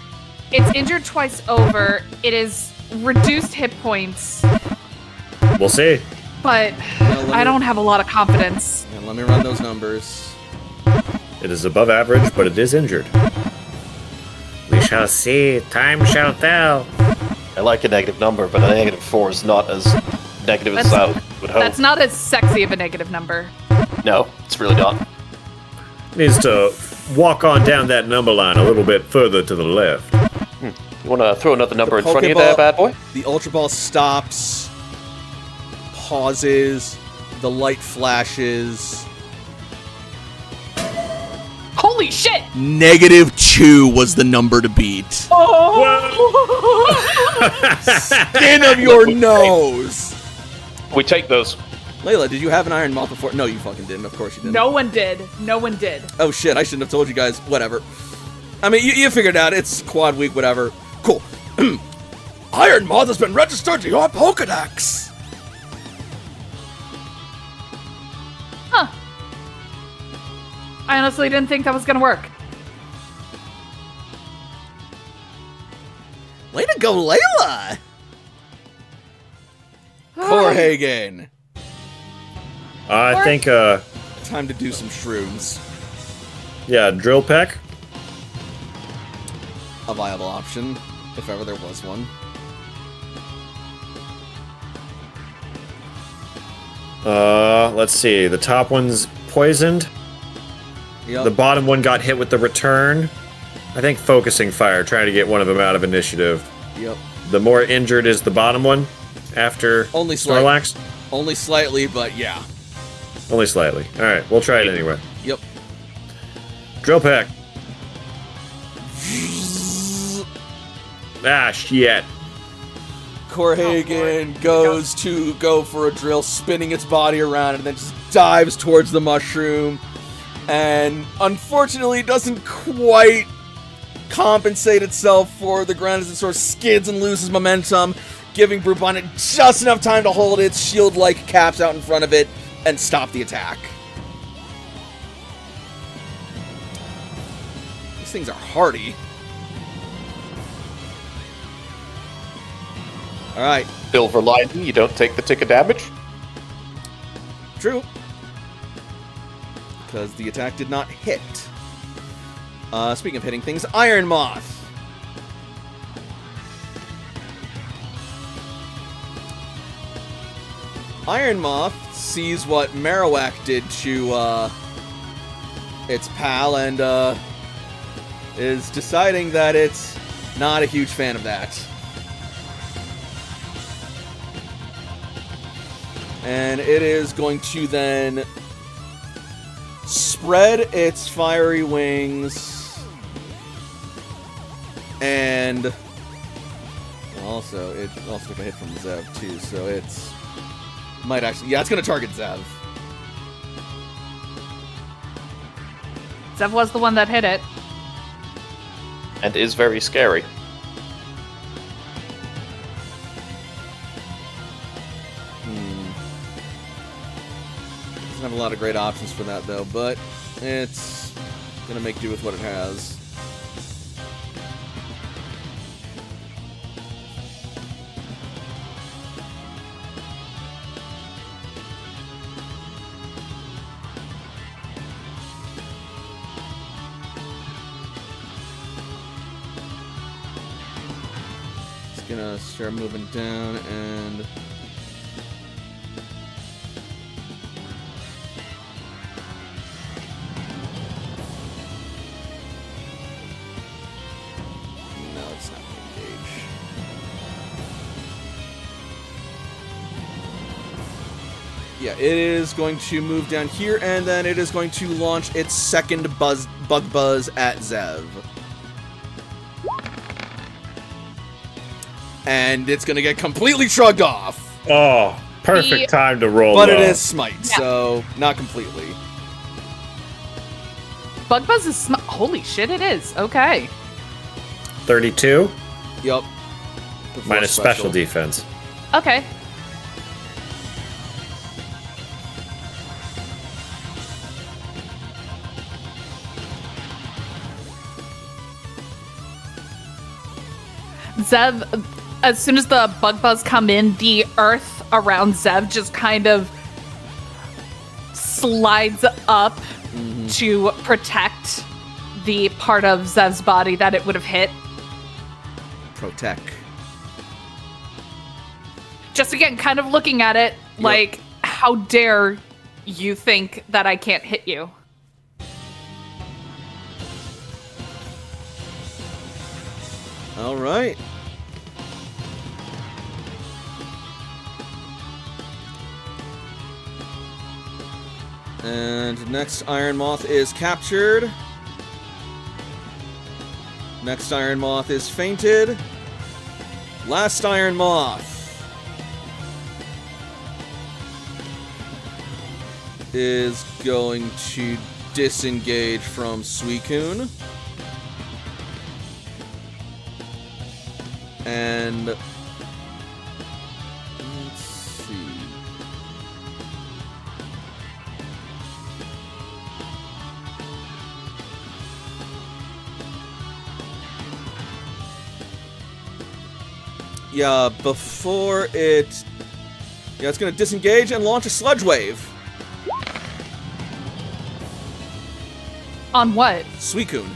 It's injured twice over. It is reduced hit points. We'll see. but I don't have a lot of confidence. And let me run those numbers. It is above average, but it is injured. We shall see. Time shall tell. I like a negative number, but a -4 is not as negative as I would hope. That's not as sexy of a negative number. No, it's really not. Needs to walk on down that number line a little bit further to the left. You want to throw another number in front of you Pokeball- there, bad boy? The Ultra Ball stops, pauses, the light flashes. Holy shit! -2 was the number to beat. Skin of your nose! We take those. Layla, did you have an Iron Moth before? No, you fucking didn't. Of course you didn't. No one did. No one did. Oh shit, I shouldn't have told you guys. Whatever. I mean, you figured out. It's quad week, whatever. Cool. Iron Moth has been registered to your Pokedex! Huh. I honestly didn't think that was gonna work. Way to go, Layla! Corhagen. I think, Time to do some shrooms. yeah, Drill Peck. A viable option, if ever there was one. Let's see. The top one's poisoned. Yep. The bottom one got hit with the return. I think Focusing Fire, trying to get one of them out of initiative. Yep. The more injured is the bottom one after Only Snorlax? Only slightly, but yeah. Only slightly. Alright, we'll try it anyway. Yep. Drill Peck. Ah, shit. Corhagen goes to go for a drill, spinning its body around, and then just dives towards the mushroom. And unfortunately doesn't quite compensate itself for the ground as it sort of skids and loses momentum, giving Brubonnet just enough time to hold its shield-like caps out in front of it and stop the attack. These things are hardy. Alright, Silver lining, you don't take the tick of damage. true. Because the attack did not hit. Speaking of hitting things, Iron Moth. Iron Moth sees what Marowak did to its pal and is deciding that it's not a huge fan of that. And it is going to then spread its fiery wings and also it also took a hit from Zev too, so it's might actually it's gonna target Zev. Zev was the one that hit it. And is very scary. Doesn't have a lot of great options for that though, but it's gonna make do with what it has. It's gonna start moving down and it's not going to engage. Yeah, it is going to move down here, and then it is going to launch its second Bug Buzz at Zev. And it's going to get completely shrugged off. Oh, perfect time to roll But it up. is Smite, so not completely. Bug Buzz is holy shit, it is. Okay. 32 Yep. Before minus special defense. Okay. Zev, as soon as the Bug Buzz come in, the earth around Zev just kind of slides up to protect the part of Zev's body that it would have hit. Protect. Just again, kind of looking at it like, how dare you think that I can't hit you? All right. And next Iron Moth is captured. Next Iron Moth is fainted. Last Iron Moth is going to disengage from Suicune. And let's see. Yeah, before it... Yeah, it's going to disengage and launch a Sludge Wave. On what? Suicune.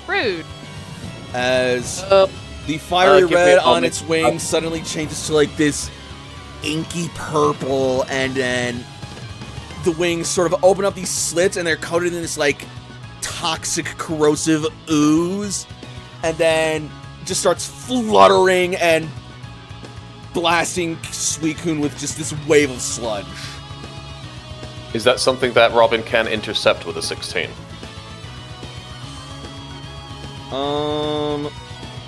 Rude. As the fiery give me red a on moment. its wings suddenly changes to like this inky purple, and then the wings sort of open up these slits and they're coated in this like toxic corrosive ooze, and then just starts fluttering and blasting Suicune with just this wave of sludge. Is that something that Robin can intercept with a 16?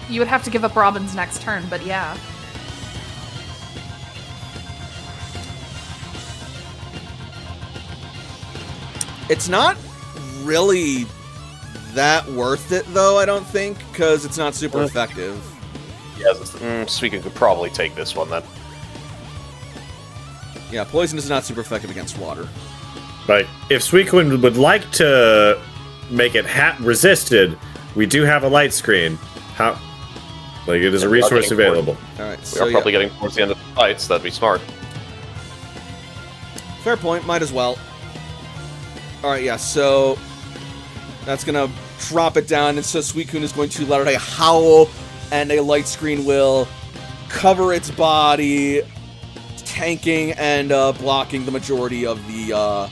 You would have to give up Robin's next turn, but yeah. It's not really that worth it, though, I don't think, because it's not super effective. Yes, Suicune could probably take this one then. Yeah, poison is not super effective against water. But if Suicune would like to make it resisted, we do have a light screen. How? Like, it is a Yeah, resource getting forward. available. Alright, We so are probably yeah. getting towards the end of the fight, so that'd be smart. Fair point, might as well. Alright, yeah, so that's gonna drop it down, and so Suicune is going to let out a howl, and a light screen will cover its body, tanking and blocking the majority of the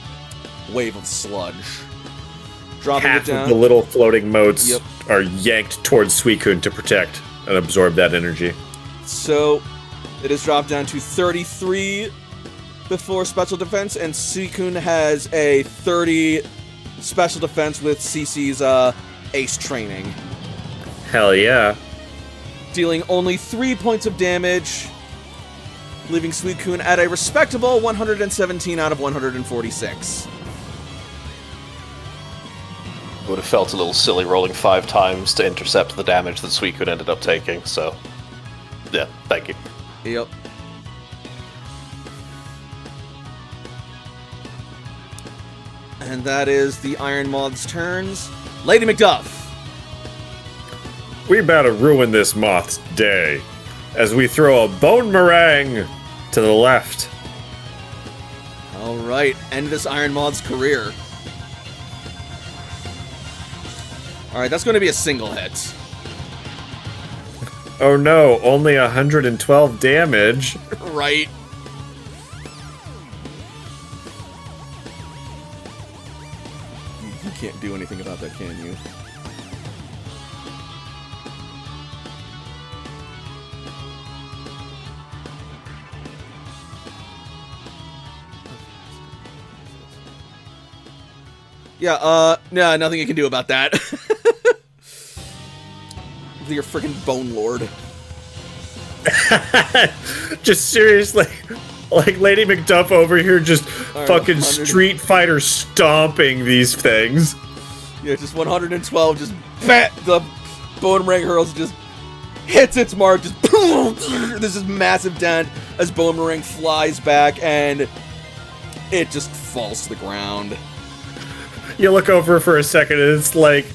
wave of sludge. Dropping Half it down. of the little floating motes Yep. are yanked towards Suicune to protect and absorb that energy. So it is dropped down to 33 before special defense, and Suicune has a 30 special defense with CC's ace training, Hell yeah. dealing only 3 points of damage, leaving Suicune at a respectable 117 out of 146. Would have felt a little silly rolling 5 times to intercept the damage that Suicune ended up taking, so... Yeah, thank you. Yep. And that is the Iron Moth's turns. Lady Macduff! We about to ruin this moth's day as we throw a bone meringue to the left. Alright, end this Iron Moth's career. Alright, that's going to be a single hit. Oh no, only 112 damage. Right. You can't do anything about that, can you? Yeah, no, nothing you can do about that. You're freaking Bone Lord. Just seriously, like Lady Macduff over here just Alright, fucking 100. Street Fighter stomping these things. Yeah, just 112, just bat, the Bone Ring hurls just hits its mark, just boom, this is massive dent as Bone Ring flies back, and it just falls to the ground. You look over for a second and it's like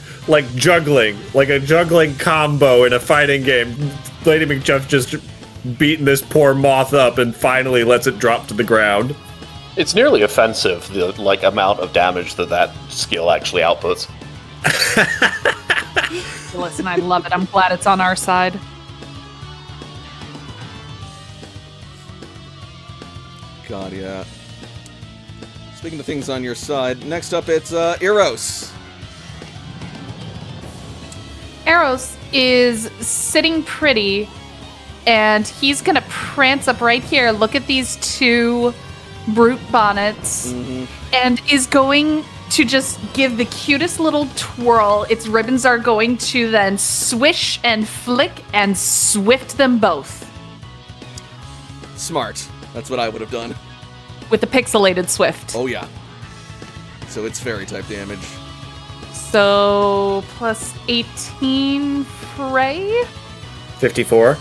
juggling, like a juggling combo in a fighting game. Lady Macduff just beating this poor moth up and finally lets it drop to the ground. It's nearly offensive, the amount of damage that skill actually outputs. Listen, I love it. I'm glad it's on our side. God, yeah. Speaking of things on your side, next up it's Eros. Eros is sitting pretty, and he's gonna prance up right here. Look at these two brute bonnets, and is going to just give the cutest little twirl. Its ribbons are going to then swish and flick and swift them both. Smart. That's what I would have done. With the pixelated swift. Oh, yeah. So it's fairy type damage. So, plus 18 fray? 54.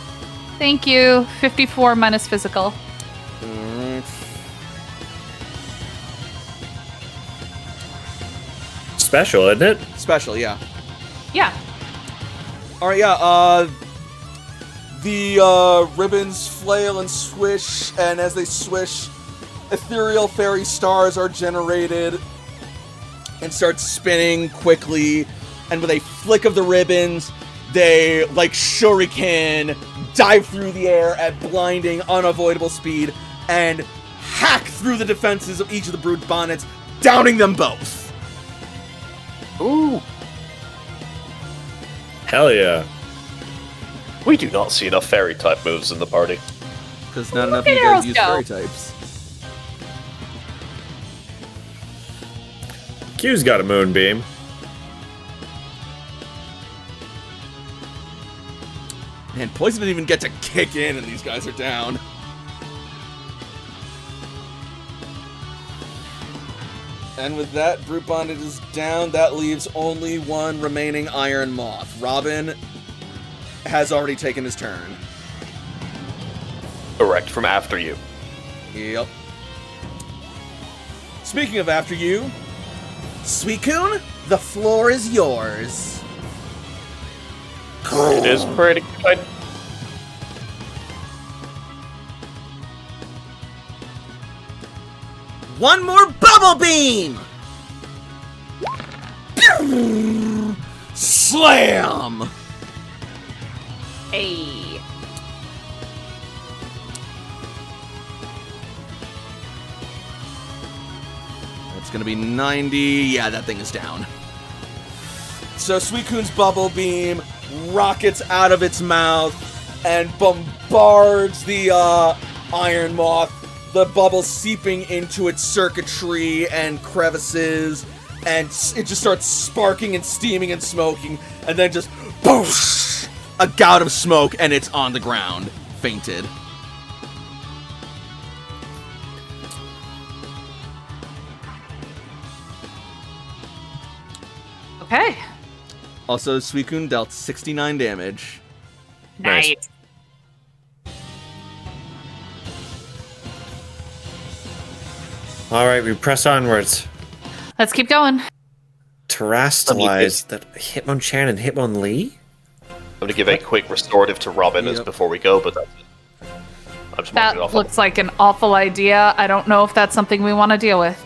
Thank you. 54 minus physical. Alright. Special, isn't it? Special, yeah. Yeah. Alright, yeah, the ribbons flail and swish, and as they swish, ethereal fairy stars are generated and start spinning quickly, and with a flick of the ribbons, they, like shuriken, dive through the air at blinding, unavoidable speed, and hack through the defenses of each of the brute bonnets, downing them both. Ooh. Hell yeah. We do not see enough fairy type moves in the party. Because not enough at of you guys Eros use go. fairy types. Q's got a moonbeam. Man, poison didn't even get to kick in, and these guys are down. And with that, Brute Bonded is down. That leaves only one remaining Iron Moth. Robin has already taken his turn. Correct, from after you. Yep. Speaking of after you, Suicune, the floor is yours. It is pretty good. One more bubble beam! slam! Hey. That's gonna be 90. Yeah, that thing is down. So Suicune's bubble beam rockets out of its mouth and bombards the Iron Moth, the bubble seeping into its circuitry and crevices, and it just starts sparking and steaming and smoking, and then just boosh! A gout of smoke, and it's on the ground, fainted. Okay. Also, Suicune dealt 69 damage. Nice. All right, we press onwards. Let's keep going. Terrastalize that Hitmonchan and Hitmonlee? I'm going to give a quick restorative to Robin as Yep. before we go, but that's it. I'm just marking it That off. looks like an awful idea. I don't know if that's something we want to deal with.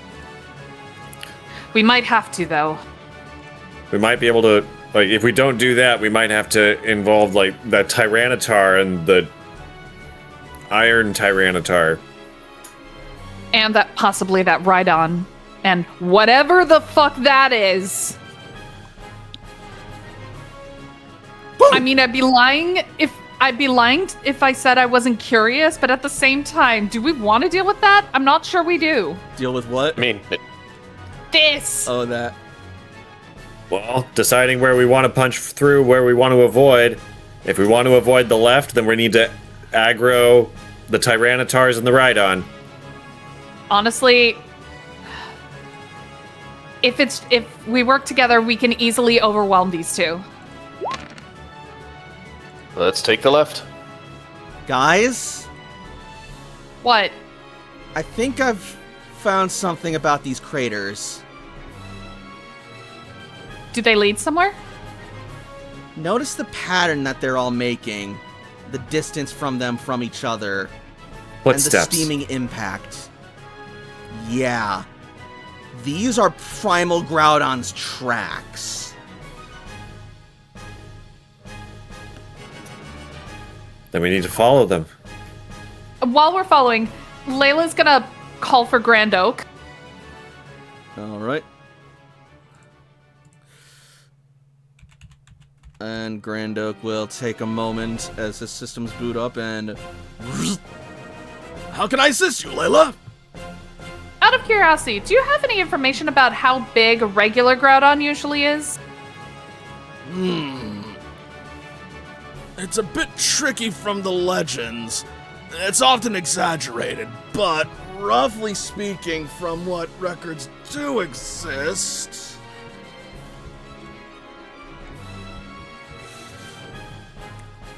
We might have to, though. We might be able to, like, if we don't do that, we might have to involve, like, that Tyranitar and the Iron Tyranitar. And that possibly that Rhydon. And whatever the fuck that is. I mean, I'd be lying if I said I wasn't curious, but at the same time, do we want to deal with that? I'm not sure we do. Deal with what? I mean, This. Oh, that. Well, deciding where we want to punch through, where we want to avoid. If we want to avoid the left, then we need to aggro the Tyranitars and the Rhydon. Honestly, if we work together, we can easily overwhelm these two. let's take the left. Guys, What? I think I've found something about these craters. Do they lead somewhere? Notice the pattern that they're all making. the distance from them from each other, Footsteps. and the steaming impact. Yeah. These are Primal Groudon's tracks. Then we need to follow them. While we're following, Layla's gonna call for Grand Oak. All right. And Grand Oak will take a moment as his systems boot up and... How can I assist you, Layla? Out of curiosity, do you have any information about how big a regular Groudon usually is? It's a bit tricky from the legends. It's often exaggerated, but roughly speaking, from what records do exist...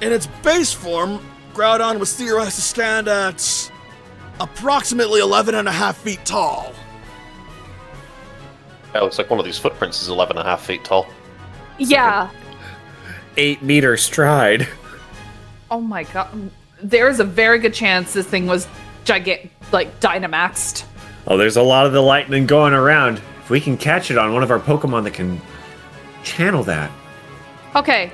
In its base form, Groudon was theorized to stand at approximately 11.5 feet tall. It looks like one of these footprints is 11.5 feet tall. Yeah. 8-meter stride. Oh my god. There's a very good chance this thing was Dynamaxed. Oh, there's a lot of the lightning going around. If we can catch it on one of our Pokemon that can channel that. Okay,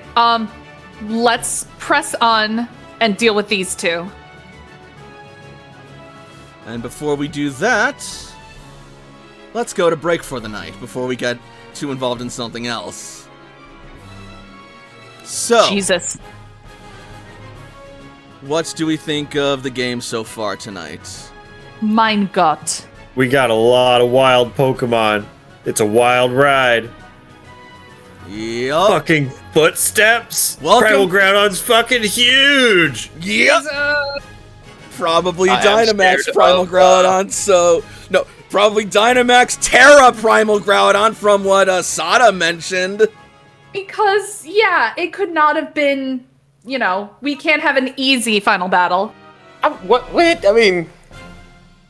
let's press on and deal with these two. And before we do that, let's go to break for the night before we get too involved in something else. So, Jesus. what do we think of the game so far tonight? Mein Gott. We got a lot of wild Pokemon. It's a wild ride. Yup. Fucking footsteps. Welcome. Primal Groudon's fucking huge. Yep. Probably I am Dynamax scared Primal of, Groudon, so... No, probably Dynamax Terra Primal Groudon from what Sada mentioned. Because, yeah, it could not have been, we can't have an easy final battle. Wait, I mean,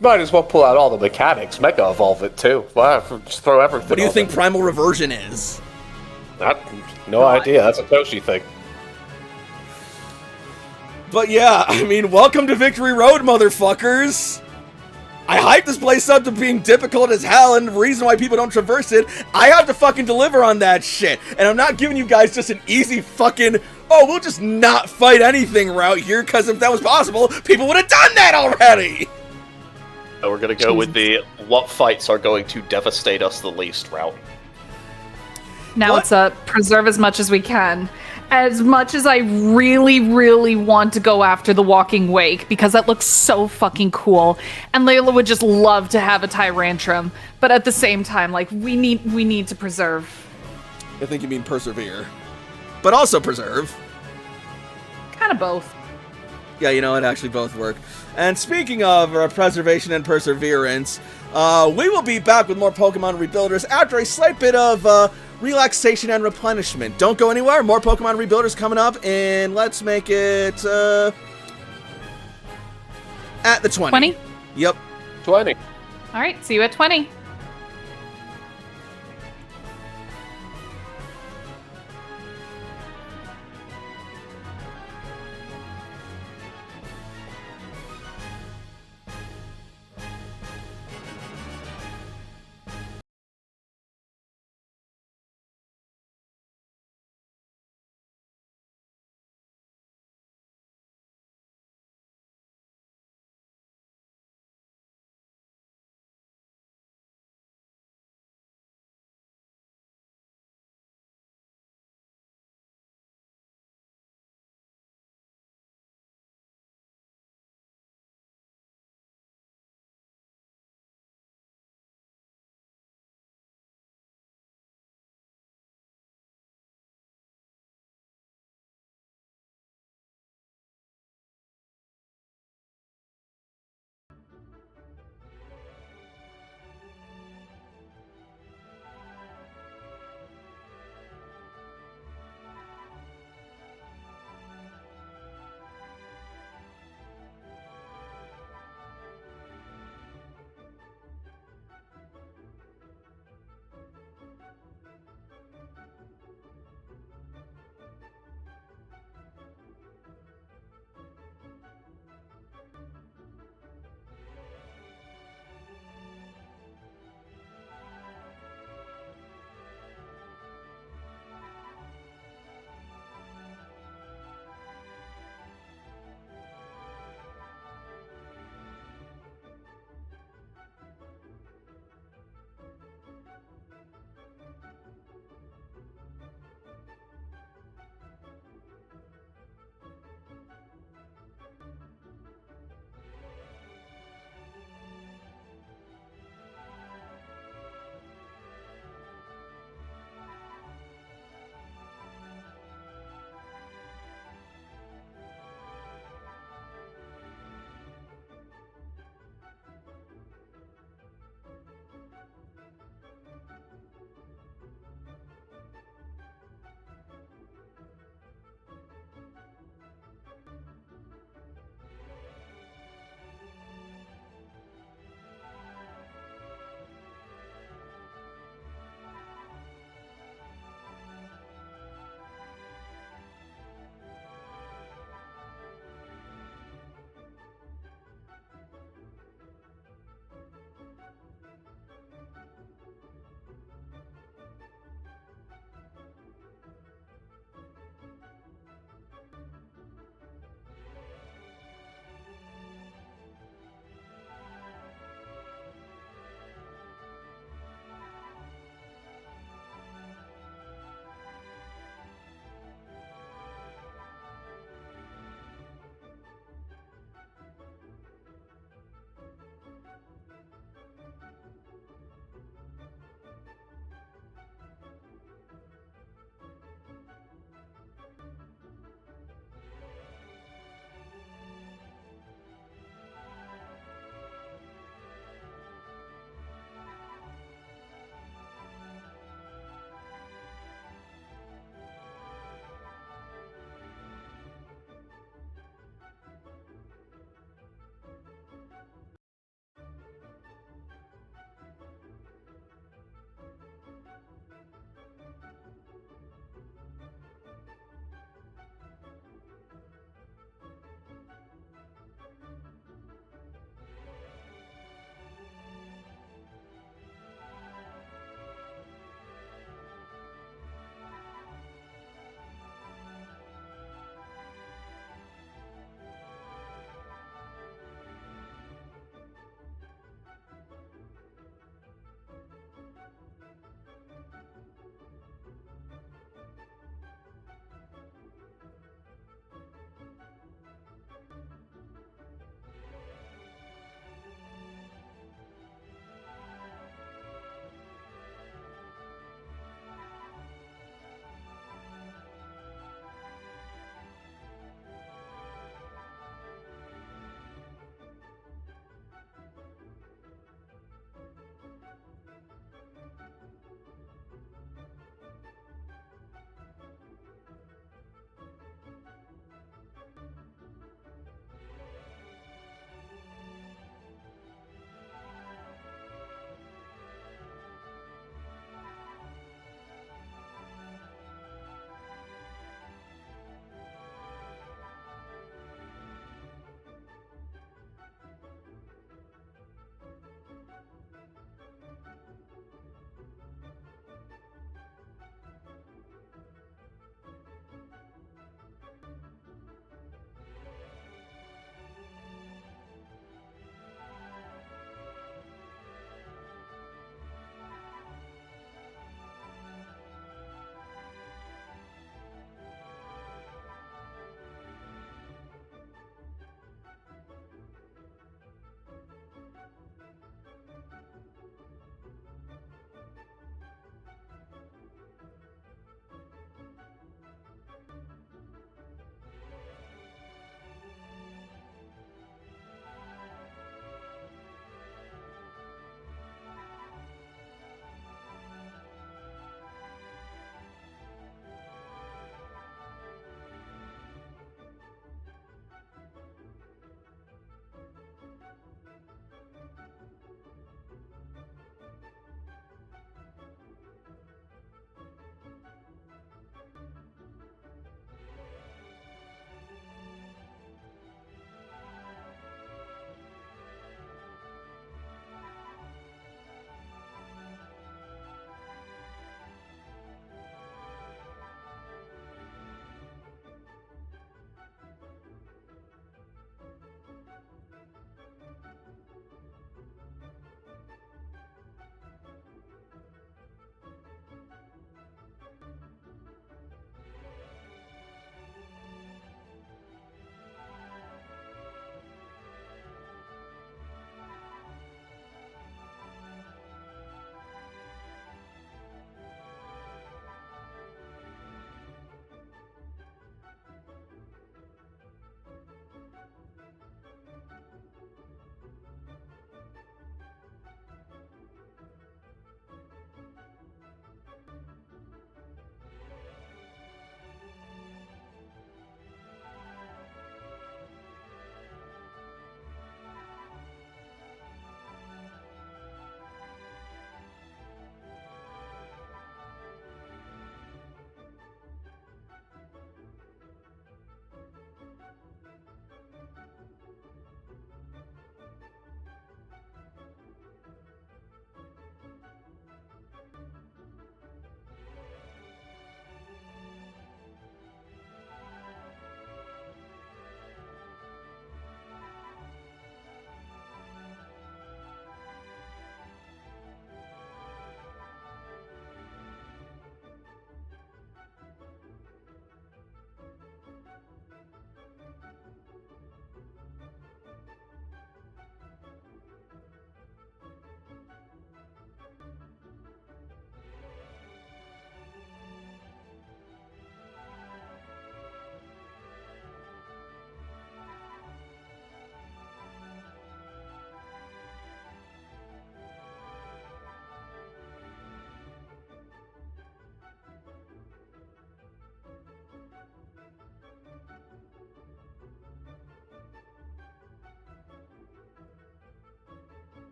might as well pull out all the mechanics, Mega Evolve it too. Just throw everything. What do you on think it. Primal Reversion is? No idea. That's a Toshi thing. But yeah, I mean, welcome to Victory Road, motherfuckers! I hyped this place up to being difficult as hell, and the reason why people don't traverse it, I have to fucking deliver on that shit. And I'm not giving you guys just an easy fucking, oh, we'll just not fight anything route here, because if that was possible, people would have done that already! So we're gonna go with the what fights are going to devastate us the least route. Now What? it's a preserve as much as we can. As much as I really, really want to go after the Walking Wake, because that looks so fucking cool, and Layla would just love to have a Tyrantrum, but at the same time, we need to preserve. I think you mean persevere. But also preserve. Kind of both. Yeah, you know what? Actually, both work. And speaking of preservation and perseverance, we will be back with more Pokemon Rebuilders after a slight bit of relaxation and replenishment. Don't go anywhere. More Pokemon Rebuilders coming up, and let's make it at the 20. 20? Yep. 20. All right, see you at 20.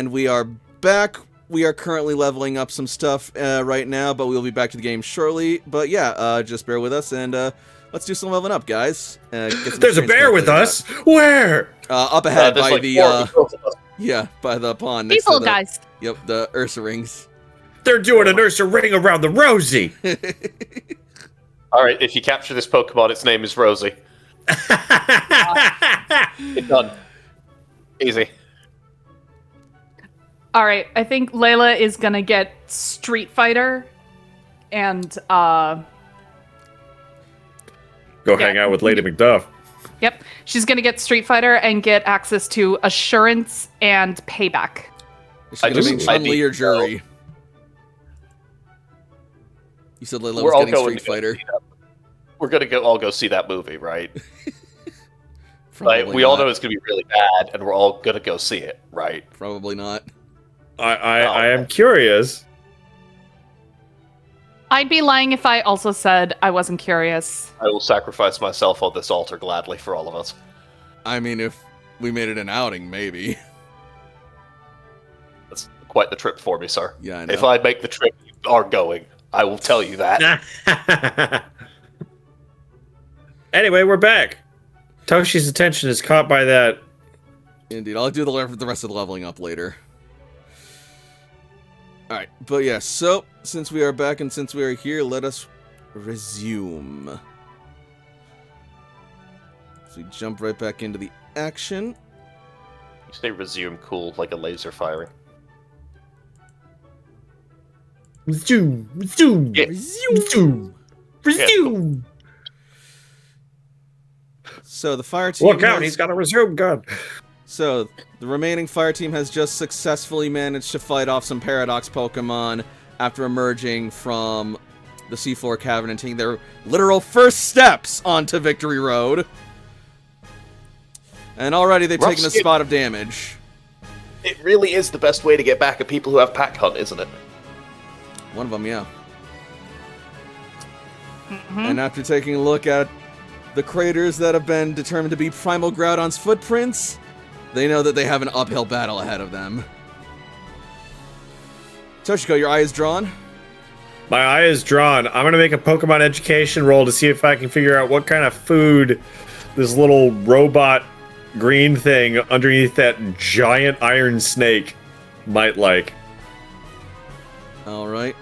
And we are back. We are currently leveling up some stuff right now, but we'll be back to the game shortly. But yeah, just bear with us, and let's do some leveling up, guys. Get some There's a bear with us. Where? Up ahead there's by like the yeah, by the pond. These little guys. Yep, the Ursa rings. They're doing an Ursa ring around the Rosie. All right, if you capture this Pokemon, its name is Rosie. It's done. Easy. All right, I think Layla is gonna get Street Fighter, and Go hang out with Lady Macduff. yep, she's gonna get Street Fighter and get access to Assurance and Payback. Is she gonna make Chun-Li or Jury? You said Layla was getting Street Fighter. We're gonna all go see that movie, right? Probably Like, we all not. know it's gonna be really bad, and we're all gonna go see it, right? Probably not. I am curious. I'd be lying if I also said I wasn't curious. I will sacrifice myself on this altar gladly for all of us. I mean, if we made it an outing, maybe. That's quite the trip for me, sir. Yeah, I know. If I make the trip, you are going. I will tell you that. Anyway, we're back. Toshi's attention is caught by that. Indeed, I'll do the rest of the leveling up later. Alright, but yeah, so, since we are back and since we are here, let us resume. So we jump right back into the action. You say resume cool, like a laser firing. Resume, resume, Yeah. resume, resume. So the fire team Look out, has- he's got a resume gun. So, the remaining fire team has just successfully managed to fight off some Paradox Pokemon after emerging from the Seafloor Cavern and taking their literal first steps onto Victory Road. And already they've Rough taken a skip. spot of damage. It really is the best way to get back at people who have Pack Hunt, isn't it? One of them, yeah. And after taking a look at the craters that have been determined to be Primal Groudon's footprints, they know that they have an uphill battle ahead of them. Toshiko, your eye is drawn? My eye is drawn. I'm gonna make a Pokemon education roll to see if I can figure out what kind of food this little robot green thing underneath that giant iron snake might like. Alright.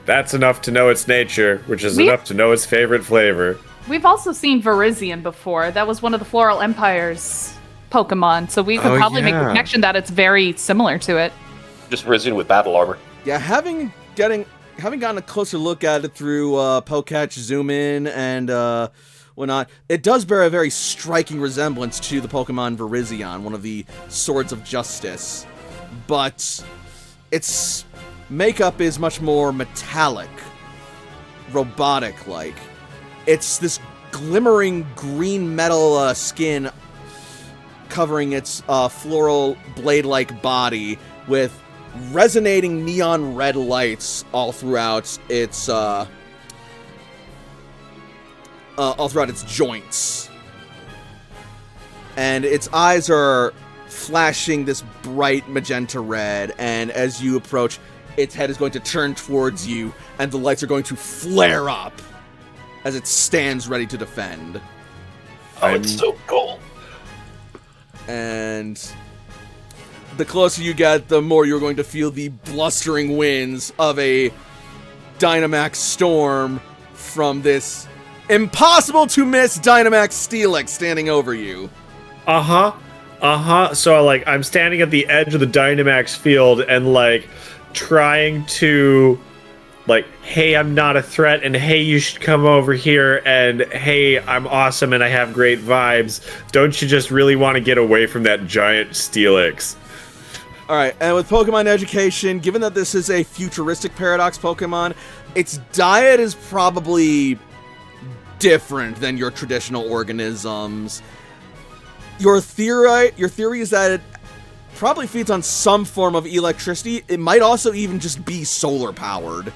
That's enough to know its nature, which is We- enough to know its favorite flavor. We've also seen Virizion before. That was one of the Floral Empire's Pokemon, so we could Oh, probably make the yeah. connection that it's very similar to it. Just risen with battle armor. Yeah, having gotten a closer look at it through Poketch, Zoom In, and whatnot, it does bear a very striking resemblance to the Pokemon Virizion, one of the Swords of Justice. But its makeup is much more metallic, robotic-like. It's this glimmering green metal skin covering its floral blade-like body with resonating neon red lights all throughout its joints. And its eyes are flashing this bright magenta red, and as you approach, its head is going to turn towards you, and the lights are going to flare up as it stands ready to defend. Oh, it's so cool. And the closer you get, the more you're going to feel the blustering winds of a Dynamax Storm from this impossible to miss Dynamax Steelix standing over you. So, like, I'm standing at the edge of the Dynamax field and, like, trying to, like, hey, I'm not a threat, and hey, you should come over here, and hey, I'm awesome and I have great vibes. Don't you just really want to get away from that giant Steelix? Alright, and with Pokemon Education, given that this is a futuristic Paradox Pokemon, its diet is probably different than your traditional organisms. Your theory is that it probably feeds on some form of electricity. It might also even just be solar powered.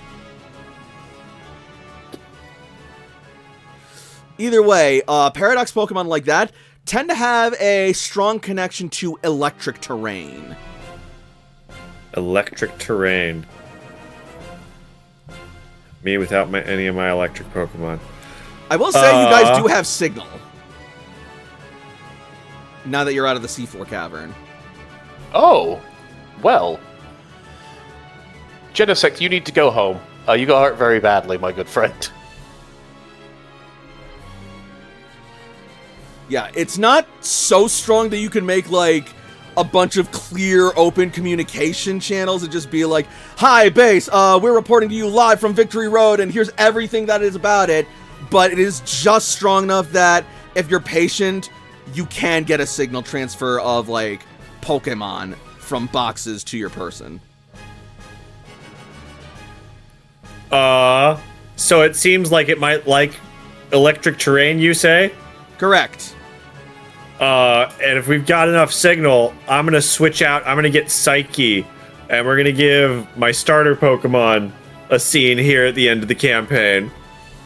Either way, Paradox Pokemon like that tend to have a strong connection to electric terrain. Electric terrain. Me without any of my electric Pokemon. I will say you guys do have Signal. Now that you're out of the C4 cavern. Oh, well. Genesect, you need to go home. You got hurt very badly, my good friend. Yeah, it's not so strong that you can make, like, a bunch of clear, open communication channels and just be like, "Hi, base, we're reporting to you live from Victory Road, and here's everything that is about it." But it is just strong enough that if you're patient, you can get a signal transfer of, like, Pokemon from boxes to your person. So it seems like it might like electric terrain, you say? Correct. And if we've got enough signal, I'm gonna switch out. I'm gonna get Psyche, and we're gonna give my starter Pokemon a scene here at the end of the campaign.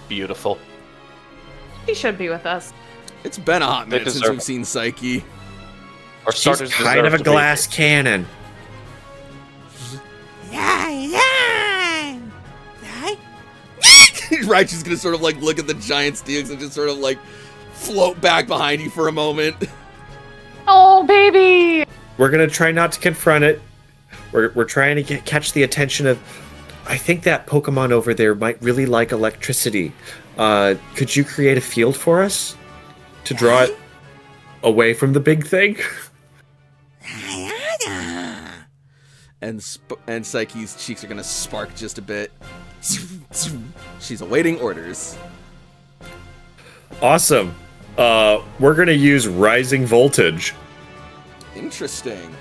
Beautiful. He should be with us. It's been a hot They minute since deserve we've it. seen Psyche. Our She's starters kind of deserve a to be- glass cannon. Right, she's gonna sort of, like, look at the giant Steelix and just sort of, like, float back behind you for a moment. Oh, baby! We're gonna try not to confront it. We're trying to catch the attention of. I think that Pokemon over there might really like electricity. Could you create a field for us to draw it away from the big thing? And Psyche's cheeks are gonna spark just a bit. She's awaiting orders. Awesome. We're gonna use Rising Voltage. Interesting.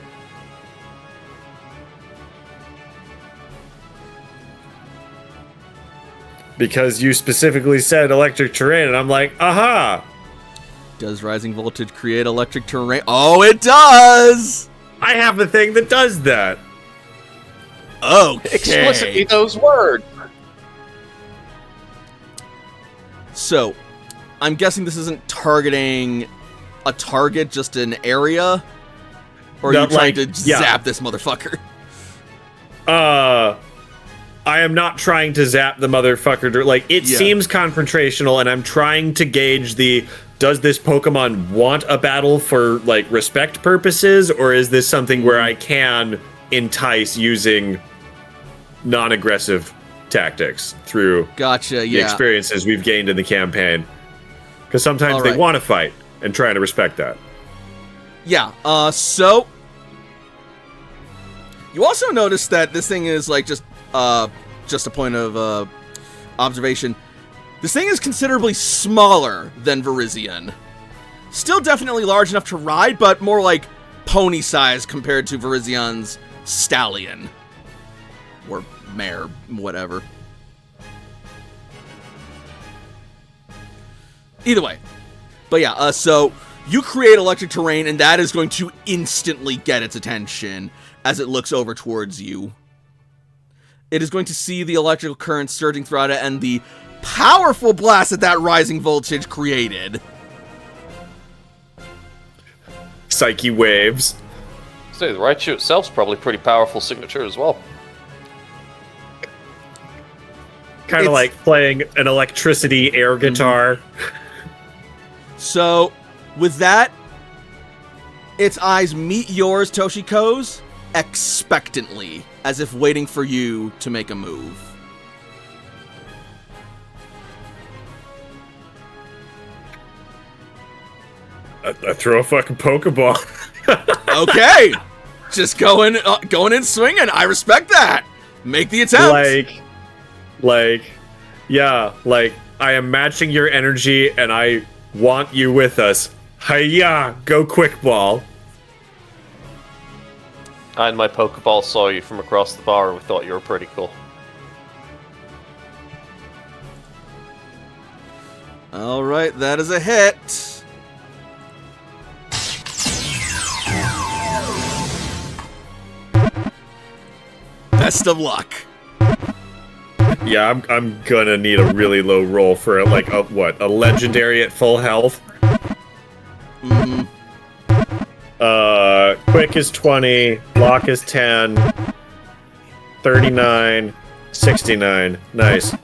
Because you specifically said electric terrain, and I'm like, aha! Does Rising Voltage create electric terrain? Oh, it does! I have the thing that does that. Okay. Explicitly those words. So, I'm guessing this isn't targeting a target, just an area? Or are No, you trying like, to yeah. zap this motherfucker? I am not trying to zap the motherfucker. Like, it Yeah. seems confrontational, and I'm trying to gauge does this Pokemon want a battle for, like, respect purposes, or is this something where I can entice using non-aggressive tactics through Gotcha, the yeah. experiences we've gained in the campaign? Because sometimes All they right. want to fight, and try to respect that. Yeah, so... You also notice that this thing is, like, just a point of, observation. This thing is considerably smaller than Virizion. Still definitely large enough to ride, but more like pony size compared to Virizion's stallion. Or mare, whatever. Either way. But yeah, so you create electric terrain, and that is going to instantly get its attention as it looks over towards you. It is going to see the electrical current surging throughout it and the powerful blast that Rising Voltage created. Psyche waves. So the Raichu itself's probably pretty powerful signature as well. Kind of It's- like playing an electricity air guitar. So, with that, its eyes meet yours, Toshiko's, expectantly, as if waiting for you to make a move. I throw a fucking Pokeball. Okay! Just going in swinging. I respect that. Make the attempt. Yeah, I am matching your energy and I want you with us. Hiya, go quick ball. I and my Pokeball saw you from across the bar and we thought you were pretty cool. All right, that is a hit. Best of luck. Yeah, I'm gonna need a really low roll for a legendary at full health. Quick is 20, block is 10, 39, 69. Nice.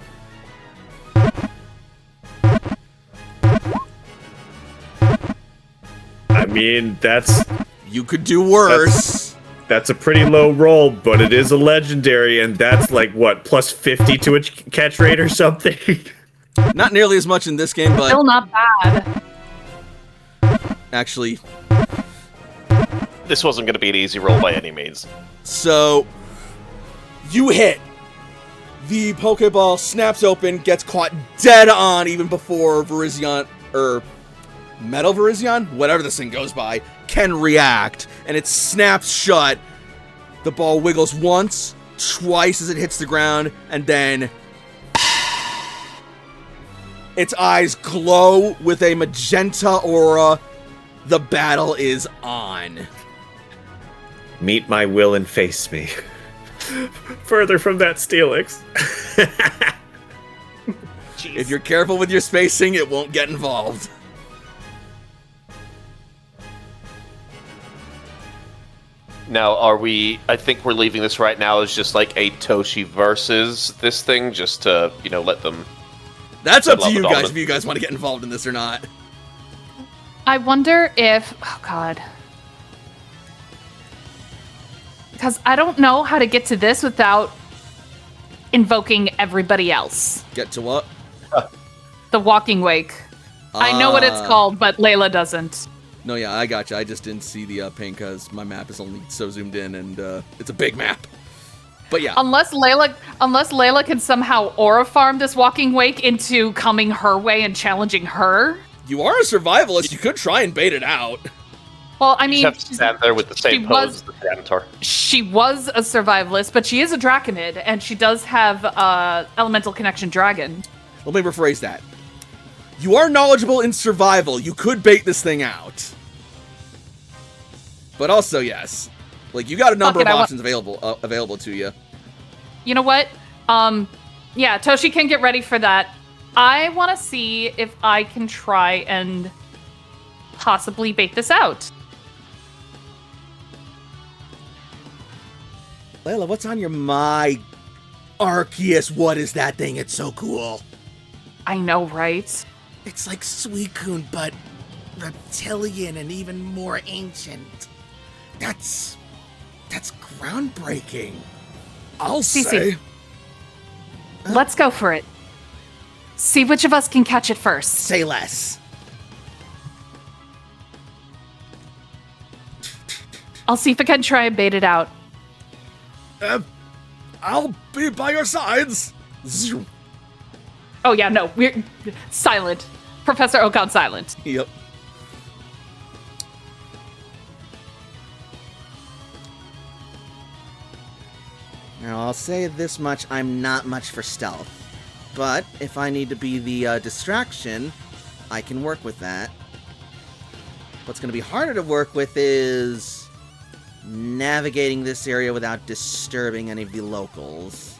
I mean, that's You could do worse. a pretty low roll, but it is a legendary, and that's like, what, plus 50 to a catch rate or something? Not nearly as much in this game, but Still not bad. actually, This wasn't going to be an easy roll by any means. so you hit. The Pokeball snaps open, gets caught dead on even before Virizion, or Metal Virizion, whatever this thing goes by, can react, and it snaps shut. The ball wiggles once, twice as it hits the ground, and then its eyes glow with a magenta aura. The battle is on. Meet my will and face me. Further from that Steelix. If you're careful with your spacing, it won't get involved. Now, I think we're leaving this right now as just like a Toshi versus this thing, just to, let them... That's up to Love you it all. guys if you guys want to get involved in this or not. I wonder if... Oh, God. Because I don't know how to get to this without invoking everybody else. Get to what? The Walking Wake. I know what it's called, but Layla doesn't. No, yeah, I gotcha. I just didn't see the paint because my map is only so zoomed in, and it's a big map. But yeah, Unless Layla can somehow aura farm this Walking Wake into coming her way and challenging her. you are a survivalist. You could try and bait it out. Well, I You mean, have to stand there with the same she pose was- as the Janitor. she was a survivalist, but she is a Draconid, and she does have Elemental Connection Dragon. Let me rephrase that. You are knowledgeable in survival. You could bait this thing out. But also, yes, like you got a number Fuck it, of I options available to you. You know what? Yeah, Toshi can get ready for that. I want to see if I can try and possibly bait this out. Layla, what's on your mind? Arceus, what is that thing? It's so cool. I know, right? It's like Suicune, but reptilian and even more ancient. That's groundbreaking. I'll Cece. say. Let's go for it. See which of us can catch it first. Say less. I'll see if I can try and bait it out. I'll be by your sides. Zoom. Oh yeah, no, we're silent. Professor Okan silent. Yep. Now, I'll say this much, I'm not much for stealth. But if I need to be the distraction, I can work with that. What's going to be harder to work with is navigating this area without disturbing any of the locals.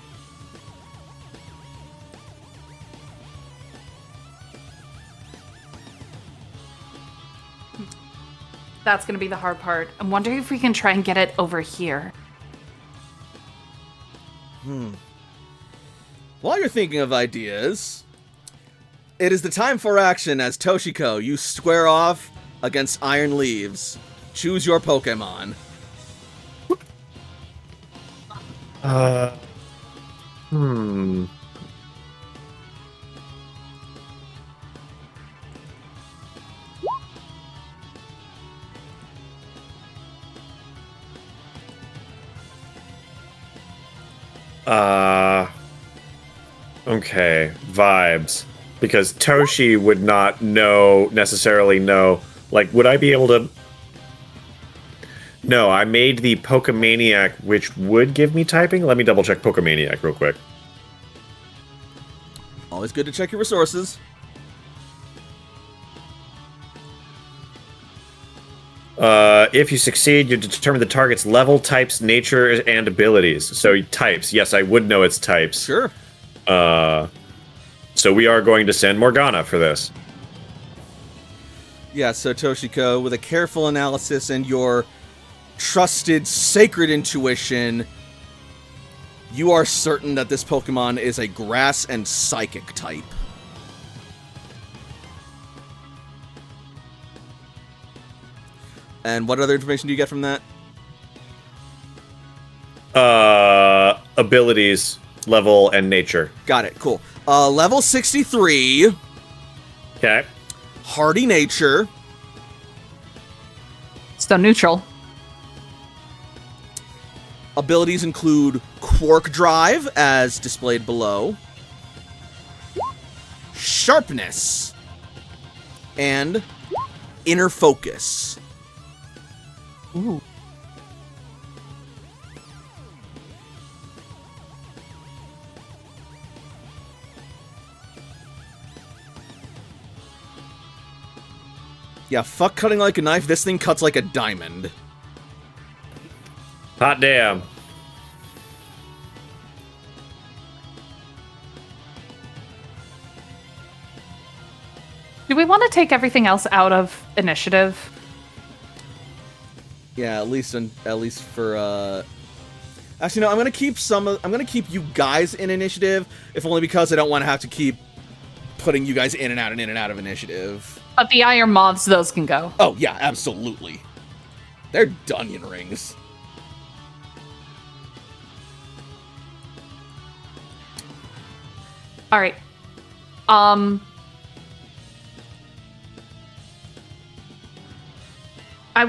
That's gonna be the hard part. I'm wondering if we can try and get it over here. While you're thinking of ideas, it is the time for action as Toshiko. You square off against Iron Leaves. Choose your Pokemon. Okay, vibes. Because Toshi would not necessarily know. Like, would I be able to... No, I made the Pokemaniac, which would give me typing. Let me double check Pokemaniac real quick. Always good to check your resources. If you succeed, you determine the target's level, types, nature, and abilities. So types. Yes, I would know its types. Sure. So we are going to send Morgana for this. Yeah, so Toshiko, with a careful analysis and your trusted sacred intuition, you are certain that this Pokemon is a grass and psychic type. And what other information do you get from that? Abilities, level, and nature. Got it, cool. Level 63, Okay. hardy nature, So neutral. abilities include Quark Drive, as displayed below, Sharpness, and Inner Focus. Ooh. Yeah, fuck cutting like a knife, this thing cuts like a diamond. Hot damn. Do we want to take everything else out of initiative? Yeah, at least for actually no, I'm gonna keep you guys in initiative, if only because I don't want to have to keep putting you guys in and out of initiative. But the Iron Moths, those can go. Oh yeah, absolutely. They're Dunyan rings. All right. I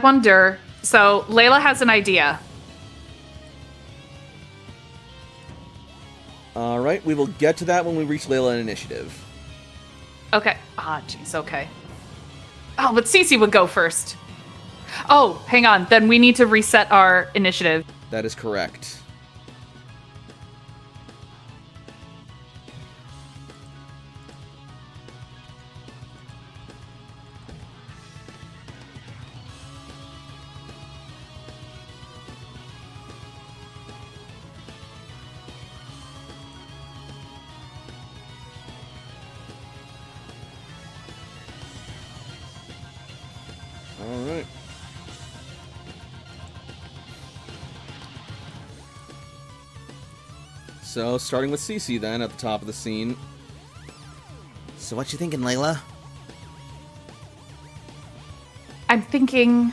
wonder. So Layla has an idea. All right, we will get to that when we reach Layla in initiative. Okay. Ah, jeez. Okay. Oh, but Cece would go first. Oh, hang on. Then we need to reset our initiative. That is correct. Alright. So, starting with Cece then, at the top of the scene. So what you thinking, Layla? I'm thinking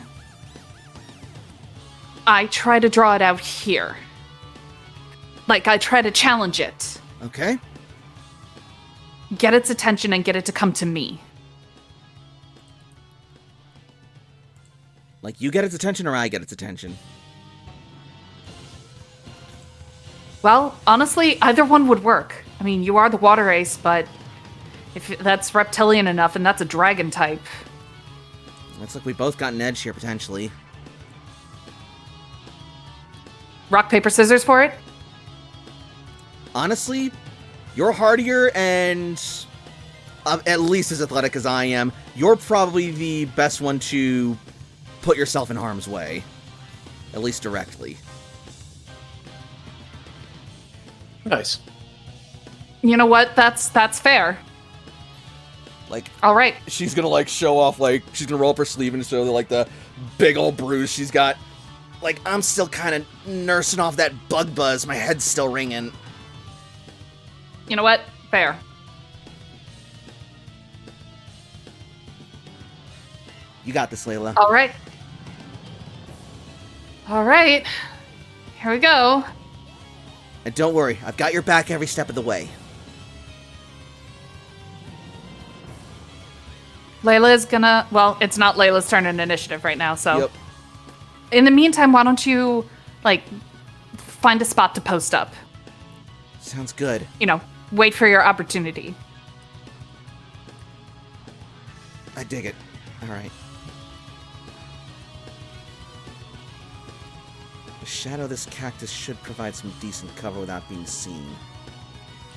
I try to draw it out here. Like, I try to challenge it. Okay. Get its attention and get it to come to me. Like you get its attention or I get its attention? Well, honestly, either one would work. I mean, you are the water ace, but if that's reptilian enough and that's a dragon type. Looks like we both got an edge here, potentially. Rock, paper, scissors for it? Honestly, you're hardier and at least as athletic as I am. You're probably the best one to put yourself in harm's way. At least directly. Nice. You know what? That's fair. Like, All right. she's gonna, like, show off, like, she's gonna roll up her sleeve and show, like, the big old bruise she's got. Like, I'm still kind of nursing off that bug buzz. My head's still ringing. You know what? Fair. You got this, Layla. All right. All right. Here we go. And don't worry, I've got your back every step of the way. Layla is gonna... Well, it's not Layla's turn in initiative right now, so... Yep. In the meantime, why don't you, like, find a spot to post up? Sounds good. You know, wait for your opportunity. I dig it. Alright. The shadow of this cactus should provide some decent cover without being seen.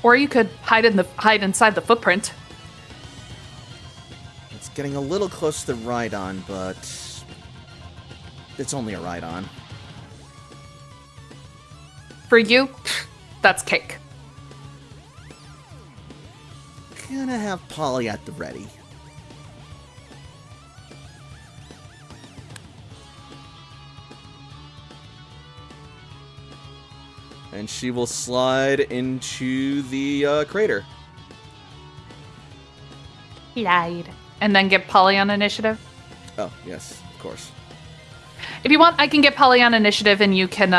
Or you could hide inside the footprint. It's getting a little close to the Rhydon, but it's only a Rhydon. For you, that's cake. Gonna have Polly at the ready. And she will slide into the crater. Slide. And then get Polly on initiative. Oh, yes, of course. If you want, I can get Polly on initiative, and you can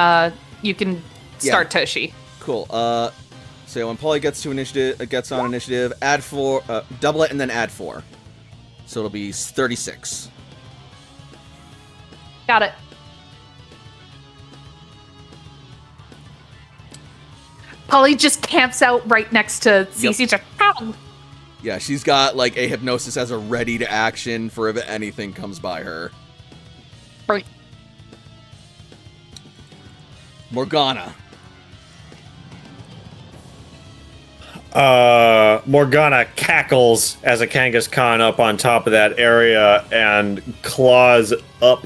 start Toshi. Cool. So when Polly gets on initiative, add 4, double it, and then add 4. So it'll be 36. Got it. Polly just camps out right next to Cece. Just, "Ow." Yeah, she's got like a hypnosis as a ready to action for if anything comes by her. Right. Morgana. Morgana cackles as a Kangaskhan up on top of that area and claws up,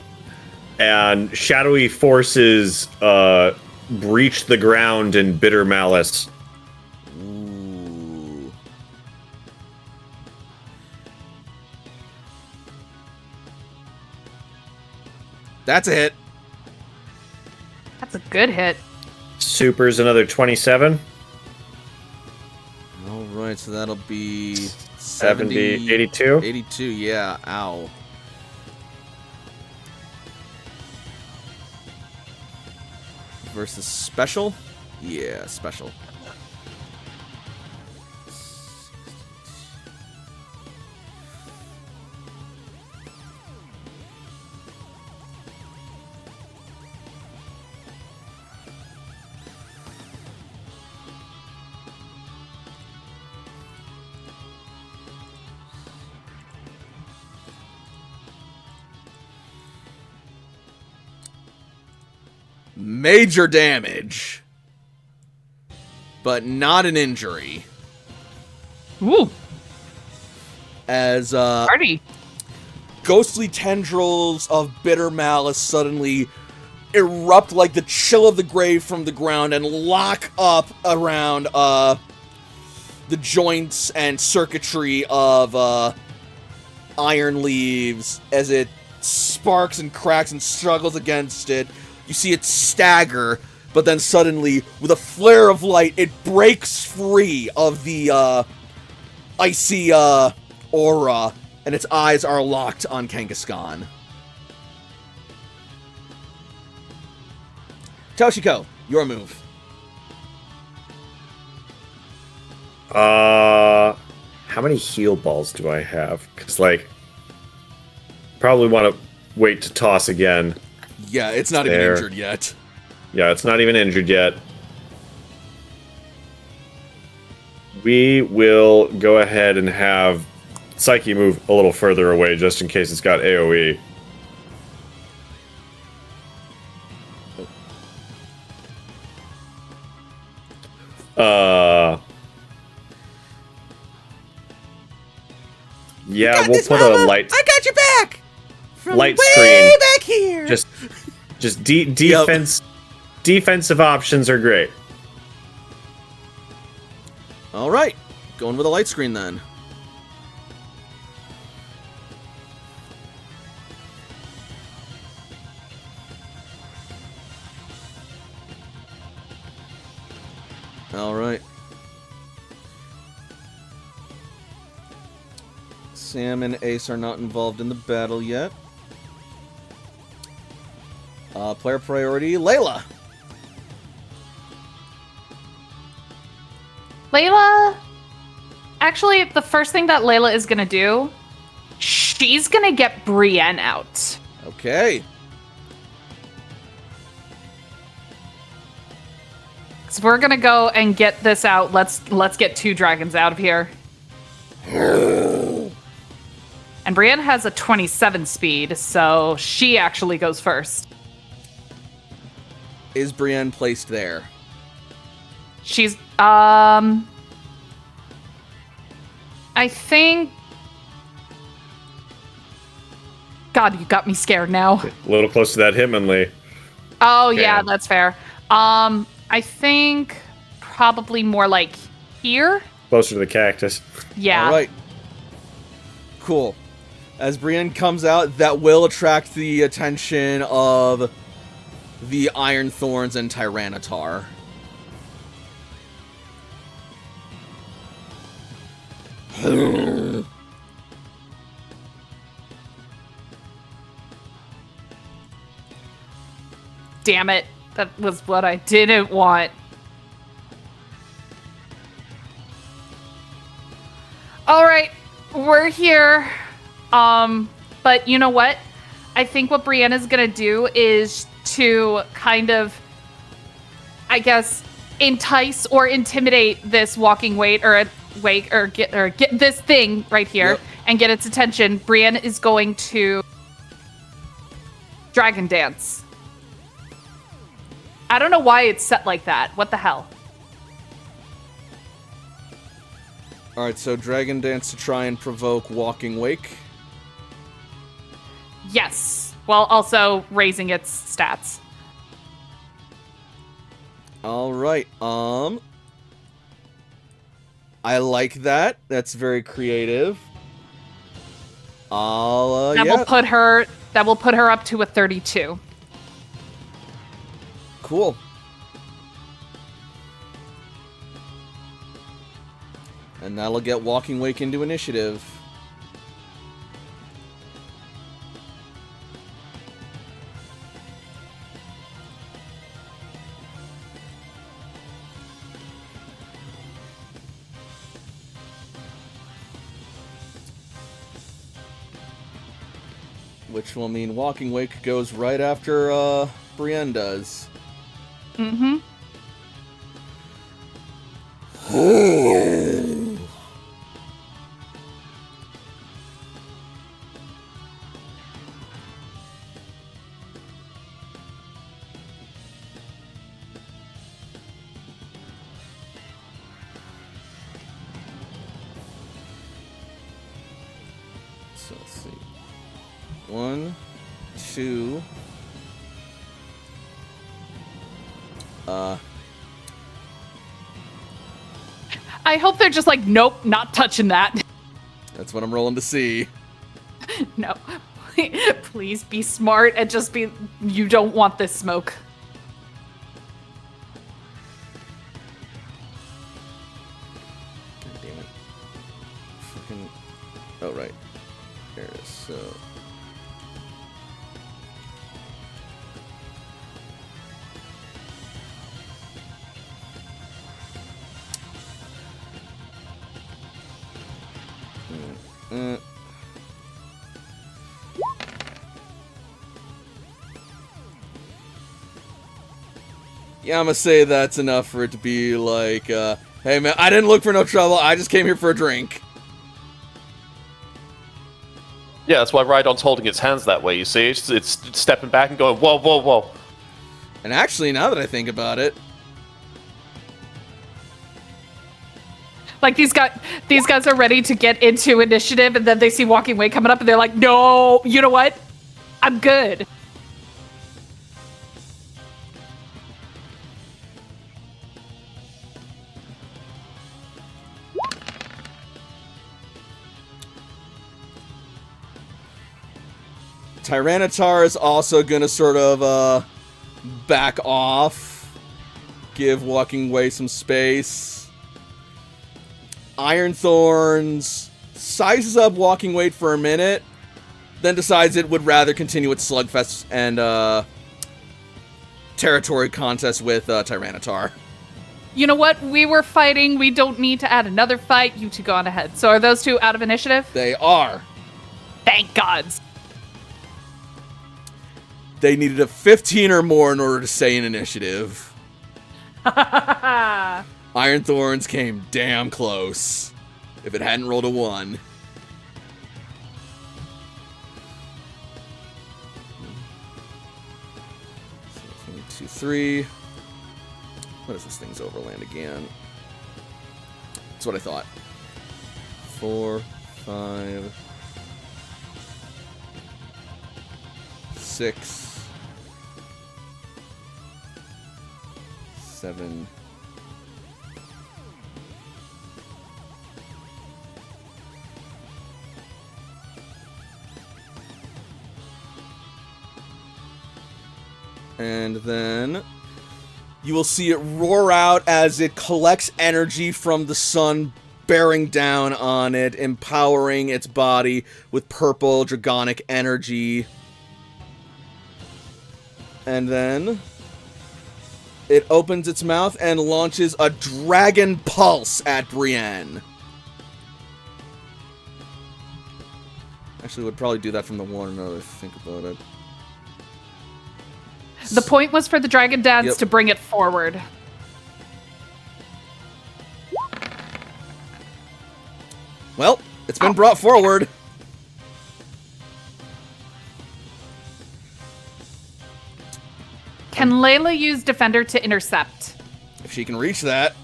and shadowy forces breach the ground in bitter malice. Ooh. That's a hit. That's a good hit. Super's another 27. All right, so that'll be 70, 82. 82, yeah. Ow. Versus special? Yeah, special. Major damage, but not an injury. Ooh. As Party. ghostly tendrils of bitter malice suddenly erupt like the chill of the grave from the ground and lock up around the joints and circuitry of Iron Leaves as it sparks and cracks and struggles against it. You see it stagger, but then suddenly, with a flare of light, it breaks free of the icy aura, and its eyes are locked on Kangaskhan. Toshiko, your move. How many heal balls do I have? Because, like, probably want to wait to toss again. Yeah, it's not even injured yet. Yeah, it's not even injured yet. We will go ahead and have Psyche move a little further away just in case it's got AoE. Yeah, we'll put a light. I got your back. From Light way screen. back here. Just defense. Defensive options are great. All right, going with a light screen then. All right. Sam and Ace are not involved in the battle yet. Player priority, Layla. Layla, actually, the first thing that Layla is gonna do, she's gonna get Brienne out. Okay. So we're gonna go and get this out. Let's get 2 dragons out of here. And Brienne has a 27 speed, so she actually goes first. Is Brienne placed there? She's I think. God, you got me scared now. A little close to that Hitmonlee. Oh yeah, Yeah. that's fair. I think probably more like here. Closer to the cactus. Yeah. All right. Cool. As Brienne comes out, that will attract the attention of the Iron Thorns and Tyranitar. Damn it. That was what I didn't want. All right, we're here. But you know what? I think what Brianna's gonna do is to kind of, I guess, entice or intimidate this walking wake or get this thing right here. Yep. And get its attention. Brianna is going to dragon dance. I don't know why it's set like that. What the hell? Alright, so Dragon Dance to try and provoke Walking Wake. Yes. While also raising its stats. Alright, I like that. That's very creative. That yeah. will put her up to a 32. Cool. And that'll get Walking Wake into initiative. Which will mean Walking Wake goes right after Brienne does. Mm-hmm. So let's see. 1, 2. I hope they're just like, nope, not touching that. That's what I'm rolling to see. No. Please be smart and just be, you don't want this smoke. God damn it. Fucking. Oh, right. There it is. So. Yeah, I'm gonna say that's enough for it to be like, hey man, I didn't look for no trouble, I just came here for a drink. Yeah, that's why Rhydon's holding its hands that way, you see? It's stepping back and going, whoa, whoa, whoa. And actually, now that I think about it, Like these guys are ready to get into initiative, and then they see Walking Way coming up, and they're like, "No, you know what? I'm good." Tyranitar is also gonna sort of back off, give Walking Way some space. Ironthorns sizes up Walking Way for a minute, then decides it would rather continue its slugfest and territory contest with Tyranitar. You know what? We were fighting. We don't need to add another fight. You two go on ahead. So are those two out of initiative? They are. Thank gods. They needed a 15 or more in order to stay in initiative. Ironthorns came damn close. If it hadn't rolled a 1. 1, 2, 3. What is this thing's overland again? That's what I thought. 4, 5, 6, 7. And then you will see it roar out as it collects energy from the sun bearing down on it, empowering its body with purple dragonic energy. And then it opens its mouth and launches a dragon pulse at Brienne. Actually, would probably do that from the one now that I think about it. The point was for the dragon dance Yep. to bring it forward. Well, it's been brought forward. Can Layla use Defender to intercept? If she can reach that.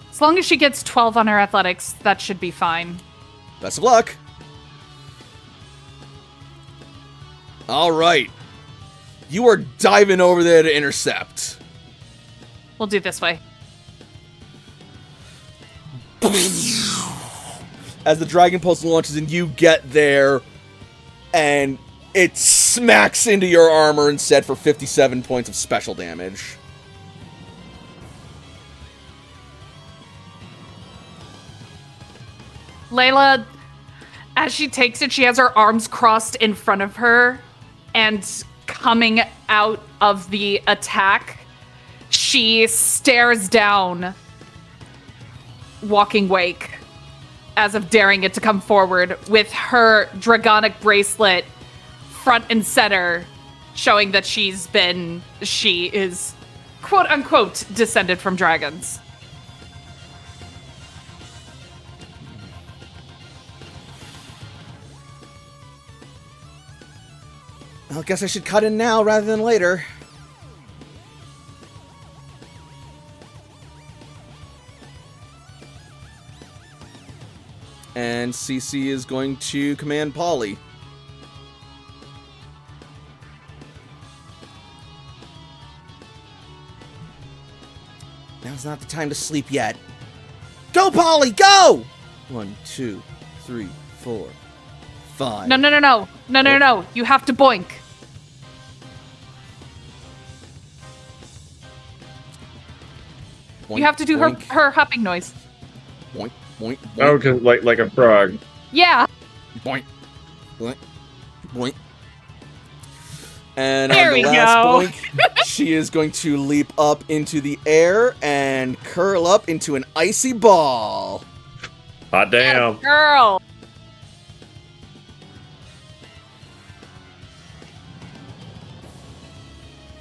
As long as she gets 12 on her athletics, that should be fine. Best of luck. All right. You are diving over there to intercept. We'll do it this way. As the Dragon Pulse launches and you get there, and it smacks into your armor instead for 57 points of special damage. Layla, as she takes it, she has her arms crossed in front of her, and coming out of the attack, she stares down Walking Wake as if daring it to come forward with her dragonic bracelet front and center, showing that she is quote unquote descended from dragons. I guess I should cut in now rather than later. And CC is going to command Polly. Now's not the time to sleep yet. Go, Polly, go! 1, 2, 3, 4, 5. No. You have to boink. Boink, You have to do boink, her hopping noise. Boink, boink, boink. Oh, 'cause like a frog. Yeah. Boink, boink, boink. And There on the we last go. boink, she is going to leap up into the air and curl up into an icy ball. Hot damn. Girl.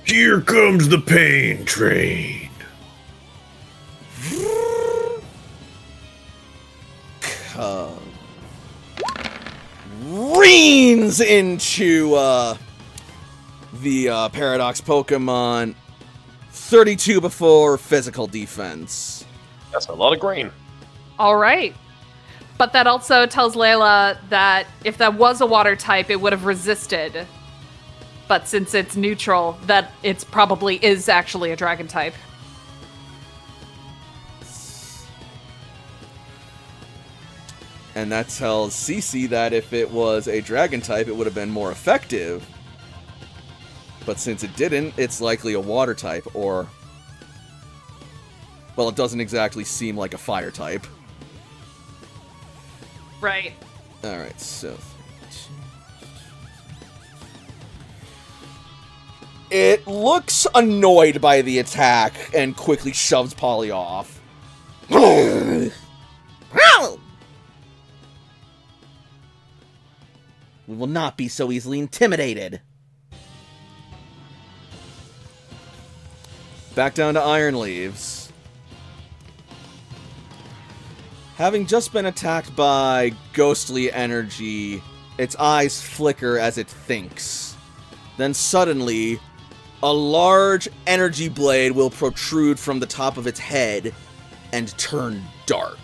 Here comes the pain train. Reens into the Paradox Pokemon. 32 before physical defense. That's a lot of green. All right. But that also tells Layla that if that was a water type, it would have resisted. But since it's neutral, that it's probably is actually a dragon type. And that tells Cece that if it was a dragon type, it would have been more effective. But since it didn't, it's likely a water type, or... Well, it doesn't exactly seem like a fire type. Right. Alright, so... It looks annoyed by the attack and quickly shoves Polly off. We will not be so easily intimidated. Back down to Iron Leaves. Having just been attacked by ghostly energy, its eyes flicker as it thinks. Then suddenly, a large energy blade will protrude from the top of its head and turn dark.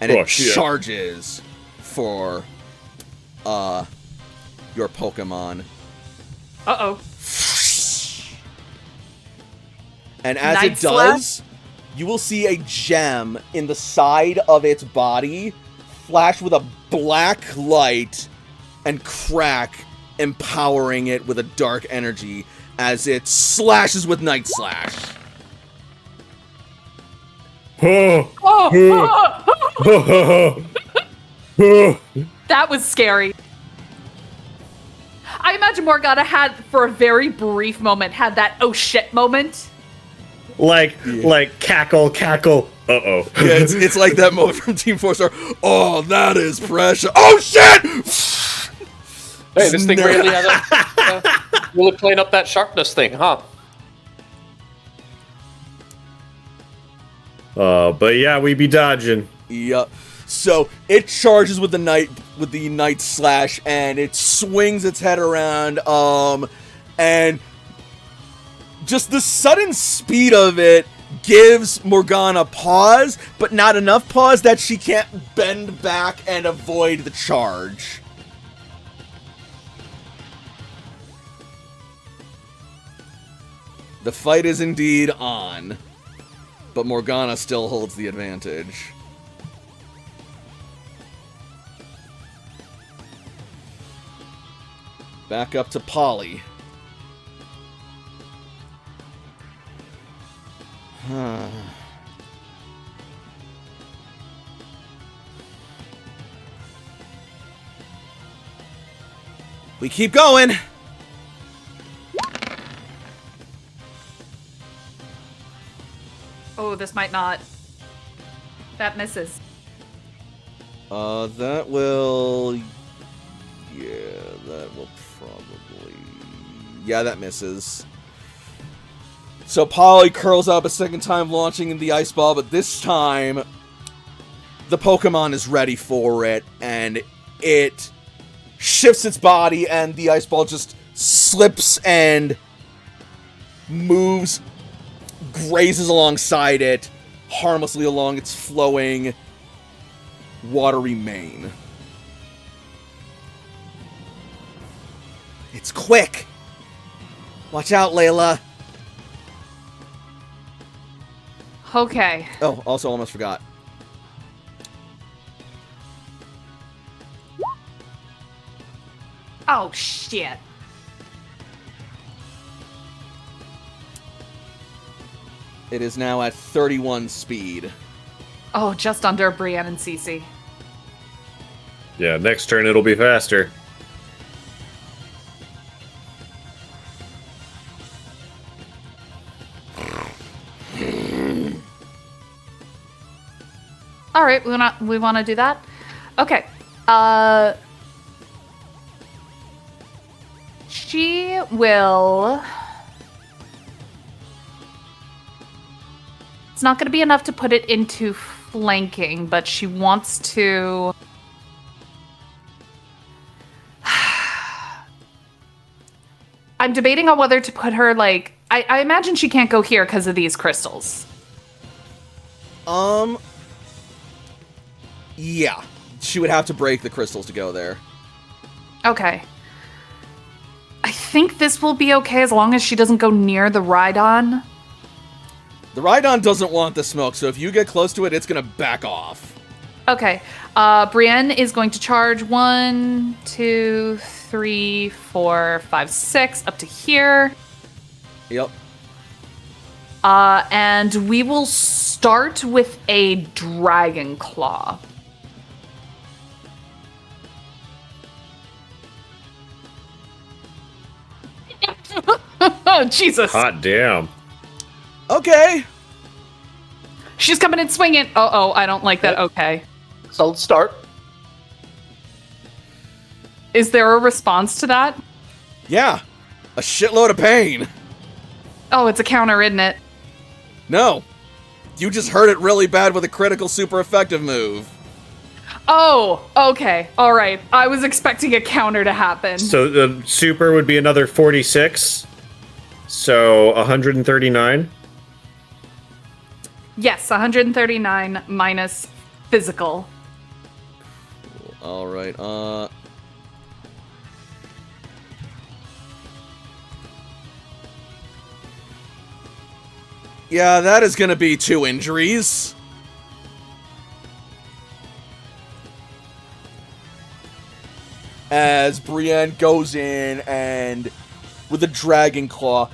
And it shit. charges for your Pokemon. Uh-oh. And as Night it does, you will see a gem in the side of its body flash with a black light and crack, empowering it with a dark energy as it slashes with Night Slash. That was scary. I imagine Morgana had, for a very brief moment, had that oh shit moment. like cackle. Uh-oh. Yeah, it's like that moment from Team 4-Star. Oh, that is pressure. Oh, shit! Hey, this thing really had really playing up that sharpness thing, huh? But yeah, we be dodging. Yep. So it charges with the night slash, and it swings its head around, and just the sudden speed of it gives Morgana pause, but not enough pause that she can't bend back and avoid the charge. The fight is indeed on, but Morgana still holds the advantage. Back up to Polly. We keep going. Oh, this might not. That misses. That will... Yeah, that will probably... Yeah, that misses. So Polly curls up a second time, launching the ice ball, but this time the Pokemon is ready for it, and it shifts its body, and the ice ball just slips and moves, grazes alongside it, harmlessly along its flowing, watery mane. It's quick! Watch out, Layla! Okay. Oh, also almost forgot. Oh, shit. It is now at 31 speed. Oh, just under Brienne and Cece. Yeah, next turn it'll be faster. All right, we want to do that. Okay. She will. It's not going to be enough to put it into flanking, but she wants to. I'm debating on whether to put her like. I imagine she can't go here because of these crystals. Yeah. She would have to break the crystals to go there. Okay. I think this will be okay as long as she doesn't go near the Rhydon. The Rhydon doesn't want the smoke, so if you get close to it, it's gonna back off. Okay. Brienne is going to charge 1, 2, 3, 4, 5, 6 up to here. Yep. And we will start with a Dragon Claw. Oh, Jesus. Hot damn. Okay. She's coming in swinging. Uh-oh, I don't like that. Okay. Solid start. Is there a response to that? Yeah. A shitload of pain. Oh, it's a counter, isn't it? No. You just hurt it really bad with a critical super effective move. Oh, okay. All right. I was expecting a counter to happen. So the super would be another 46. So 139. Yes, 139 minus physical. All right. Yeah, that is gonna be 2 injuries. As Brienne goes in and, with a Dragon Claw,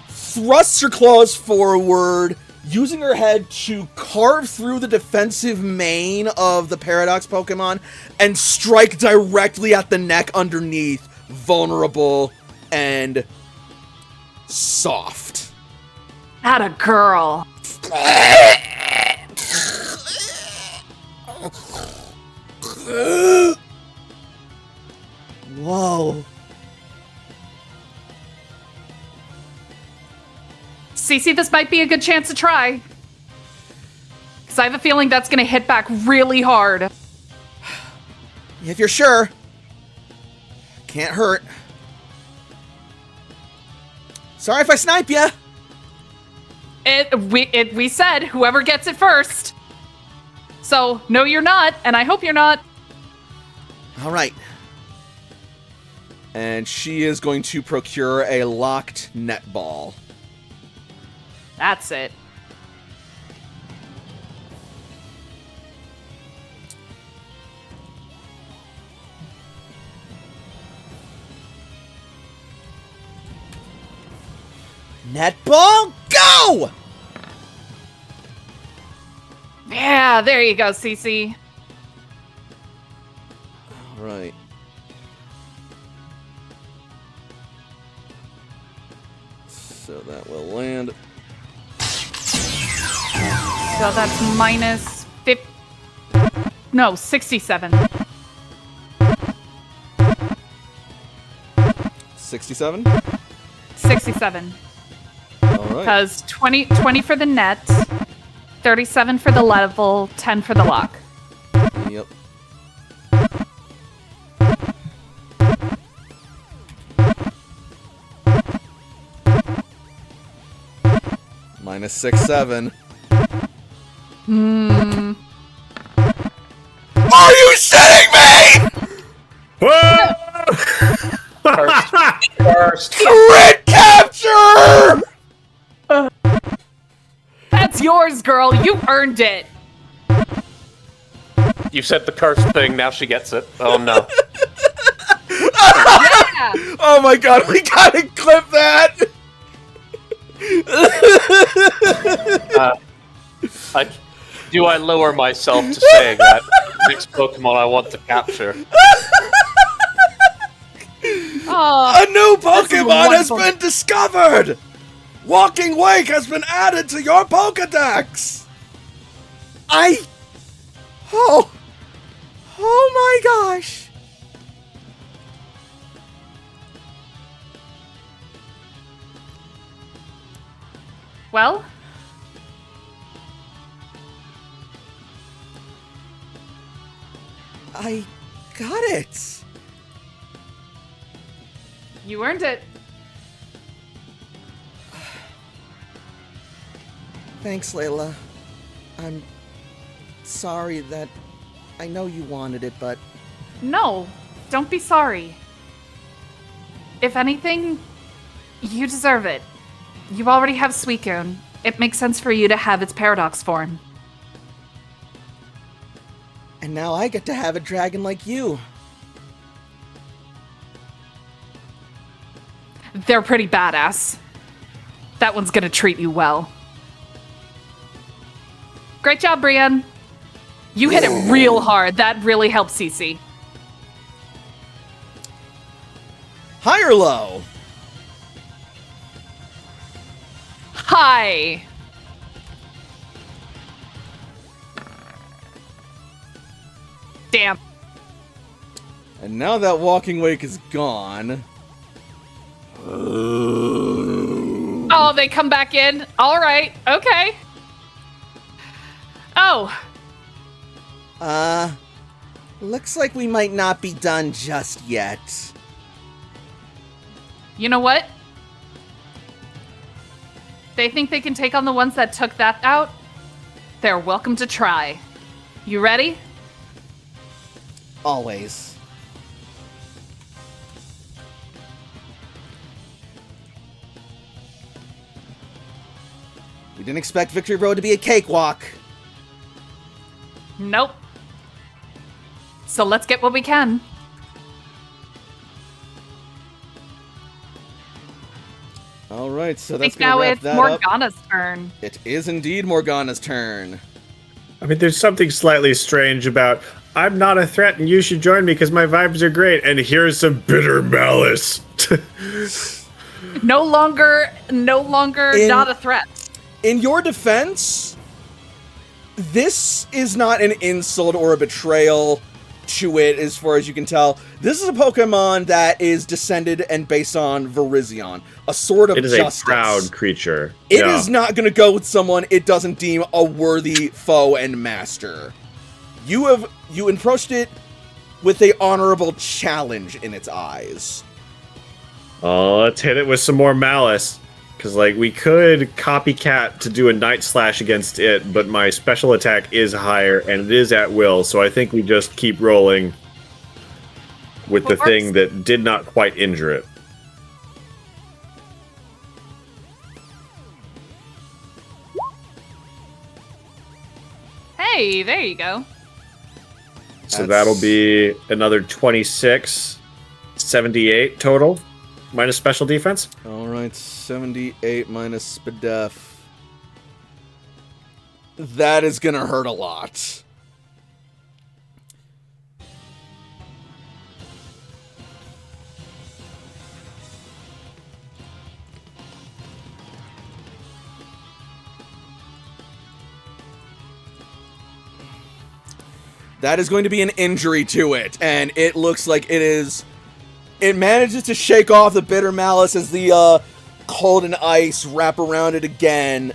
thrusts her claws forward, using her head to carve through the defensive mane of the Paradox Pokemon and strike directly at the neck underneath, vulnerable and soft. Atta girl. Whoa. Cece, this might be a good chance to try. Because I have a feeling that's going to hit back really hard. If you're sure. Can't hurt. Sorry if I snipe ya. We said whoever gets it first. So, no you're not, and I hope you're not. All right. And she is going to procure a locked netball. That's it. Netball, go! Yeah, there you go, Cece. All right. So that will land. So that's minus 67. 67? 67. All right. Because 20 for the net, 37 for the level, 10 for the lock. Yep. Minus 6-7. Are you shitting me? First. Crit capture! That's yours, girl. You earned it. You said the cursed thing, now she gets it. Oh no. Yeah. Oh my god, we gotta clip that! I lower myself to saying that next Pokemon I want to capture? Oh, A new That's Pokemon has wonderful. been discovered! Walking Wake has been added to your Pokedex! Oh my gosh! well, I got it! you earned it. Thanks, Layla. I'm sorry that I know you wanted it, but No, don't be sorry. If anything, you deserve it. You already have Suicune. It makes sense for you to have its paradox form. and now I get to have a dragon like you. They're pretty badass. That one's gonna treat you well. Great job, Brienne. You hit it real hard. That really helped Cece. High or low? Hi. Damn. And now that Walking Wake is gone... Oh, they come back in? All right. Okay. Oh. Looks like we might not be done just yet. You know what? They think they can take on the ones that took that out? They're welcome to try. You ready? Always. We didn't expect Victory Road to be a cakewalk. Nope. So let's get what we can. All right, so I that's think gonna now wrap it's that up. Morgana's turn. It is indeed Morgana's turn. I mean, there's something slightly strange about I'm not a threat and you should join me because my vibes are great. And here's some bitter malice. No longer not a threat. In your defense, this is not an insult or a betrayal to it, as far as you can tell. This is a Pokemon that is descended and based on Virizion, a sword of It is justice. a proud creature. It is not going to go with someone it doesn't deem a worthy foe and master. You approached it with a honorable challenge in its eyes. Oh, let's hit it with some more malice. Because, like, we could copycat to do a Night Slash against it, but my special attack is higher, and it is at will, so I think we just keep rolling with the thing that did not quite injure it. Hey, there you go. So that'll be another 26, 78 total, minus special defense. All right, 78 minus Spadef. That is going to hurt a lot. That is going to be an injury to it, and it looks like it is... It manages to shake off the bitter malice as the cold and ice wrap around it again,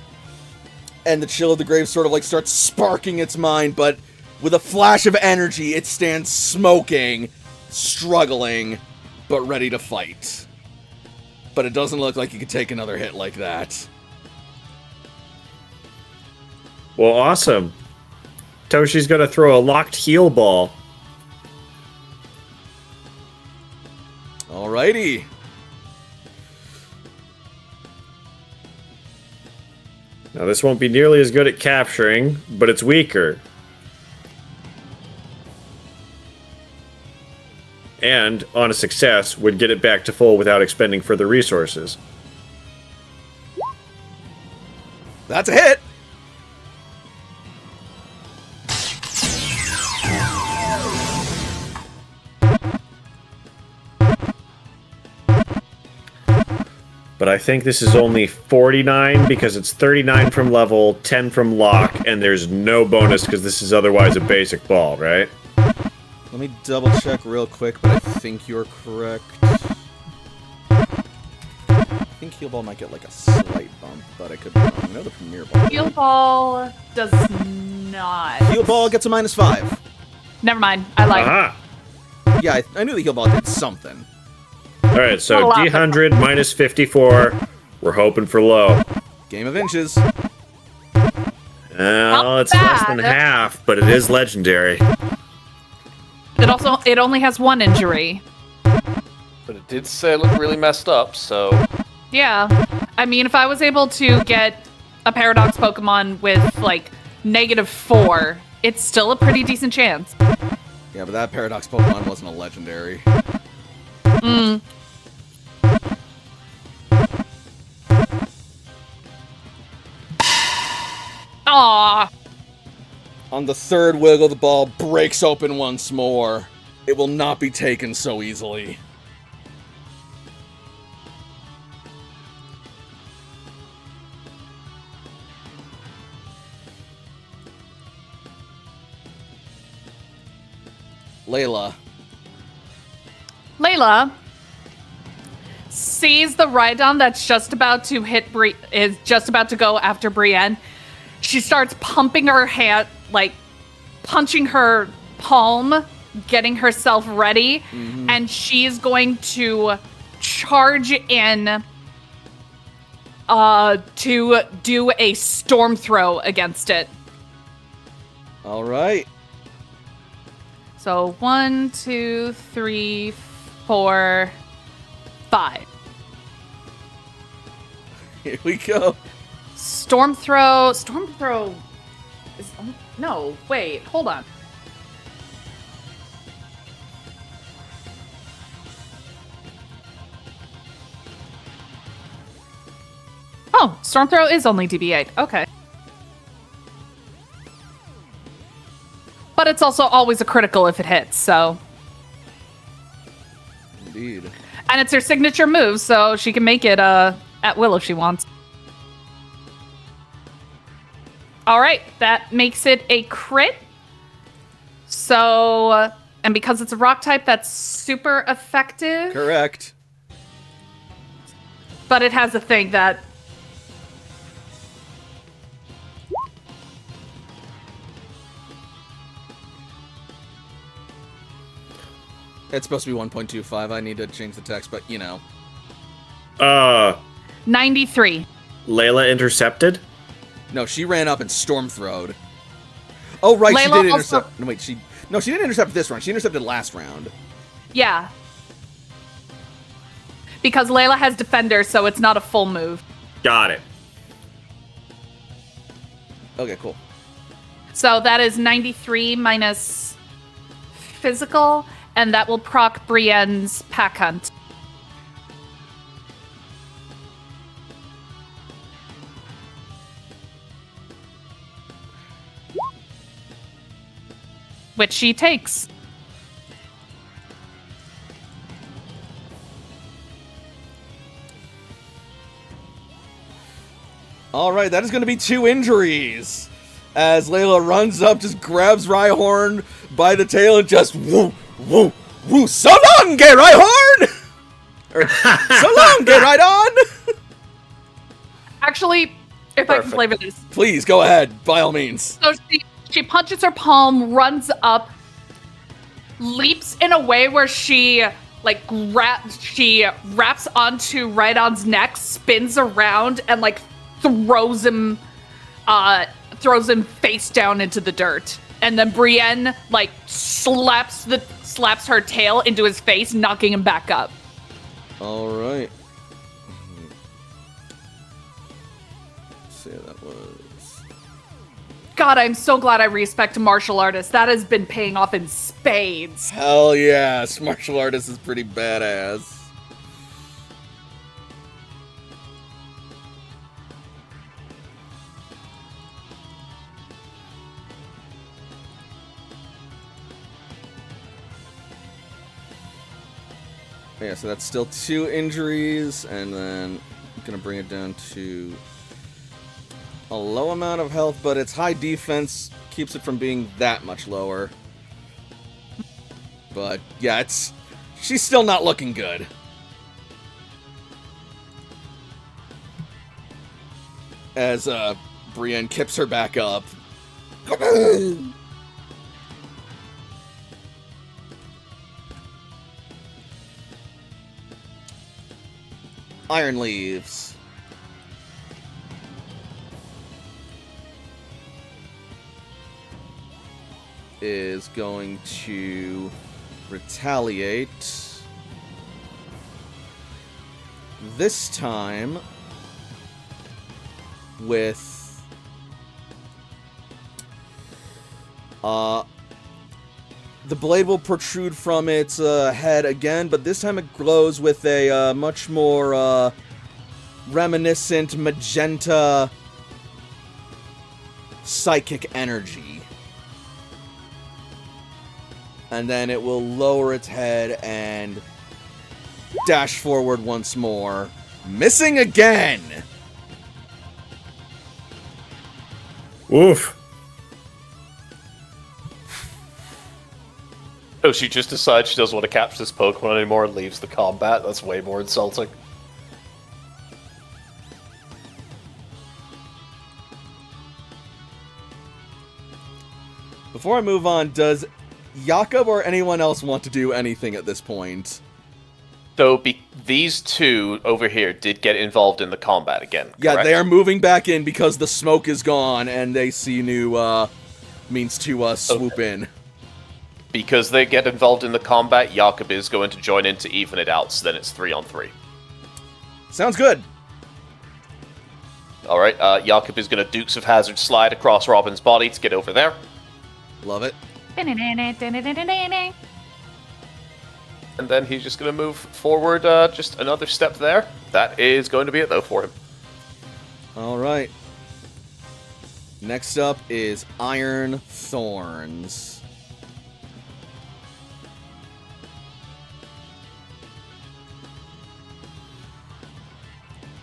and the chill of the grave sort of like starts sparking its mind, but with a flash of energy, it stands smoking, struggling, but ready to fight. But it doesn't look like you could take another hit like that. Well, awesome. Toshi's gonna throw a locked heal ball. Alrighty. Now, this won't be nearly as good at capturing, but it's weaker. And, on a success, would get it back to full without expending further resources. That's a hit! But I think this is only 49 because it's 39 from level, 10 from lock, and there's no bonus because this is otherwise a basic ball, right? Let me double check real quick, but I think you're correct. I think Heal Ball might get like a slight bump, but I could be wrong. I know the Premier Ball. Heal Ball does not. Heal Ball gets a -5. Never mind. I like it. Aha! Yeah, I knew the Heal Ball did something. Alright, so D100 minus 54. We're hoping for low. Game of inches. Well, it's less than half, but it is legendary. It only has one injury. But it did say it looked really messed up, so... Yeah. I mean, if I was able to get a Paradox Pokemon with, like, -4, it's still a pretty decent chance. Yeah, but that Paradox Pokemon wasn't a legendary. Aww. On the third wiggle, the ball breaks open once more. It will not be taken so easily. Layla sees the Rhydon that's just about to is just about to go after Brienne. She starts pumping her hand, like punching her palm, getting herself ready, and she's going to charge in to do a storm throw against it. All right. So 1, 2, 3, 4, 5. Here we go. Storm throw is no, wait, hold on. Storm Throw is only DB8. Okay. But it's also always a critical if it hits, so. Indeed. And it's her signature move, so she can make it at will if she wants. All right, that makes it a crit. So, and because it's a rock type, that's super effective. Correct. But it has a thing that. It's supposed to be 1.25. I need to change the text, but you know. 93. Layla intercepted? No, she ran up and storm throwed. Oh, right, she Layla did also- intercept. No, wait, she didn't intercept this round. She intercepted last round. Yeah. Because Layla has Defender, so it's not a full move. Got it. Okay, cool. So that is 93 minus physical, and that will proc Brienne's Pack Hunt. Which she takes. All right, that is going to be 2 injuries. As Layla runs up, just grabs Rhyhorn by the tail and just woo, woo, woo. So long, gay Rhyhorn! Or, so long, gay Rhydon! Actually, if I can Perfect. flavor this. Please, go ahead, by all means. So she punches her palm, runs up, leaps in a way where she wraps onto Rhydon's neck, spins around, and throws him face down into the dirt. And then Brienne slaps her tail into his face, knocking him back up. All right. Let's see how that was. God, I'm so glad I respect martial artists. That has been paying off in spades. Hell yes, martial artist is pretty badass. Yeah, so that's still 2 injuries, and then I'm gonna bring it down to a low amount of health, but its high defense keeps it from being that much lower. But yeah, she's still not looking good. As Brienne kips her back up. Iron Leaves. Is going to retaliate. This time with the blade will protrude from its head again, but this time it glows with a much more reminiscent magenta psychic energy. And then it will lower its head and dash forward once more. Missing again! Oof. Oh, she just decides she doesn't want to capture this Pokemon anymore and leaves the combat? That's way more insulting. Before I move on, does Jakob or anyone else want to do anything at this point? So these two over here did get involved in the combat again. Yeah, correct? they are moving back in because the smoke is gone and they see new means to swoop in. Because they get involved in the combat, Jakob is going to join in to even it out, so then it's 3-on-3. Sounds good. Alright, Jakob is going to Dukes of Hazzard slide across Robin's body to get over there. Love it. And then he's just going to move forward just another step there. That is going to be it, though, for him. All right. Next up is Iron Thorns.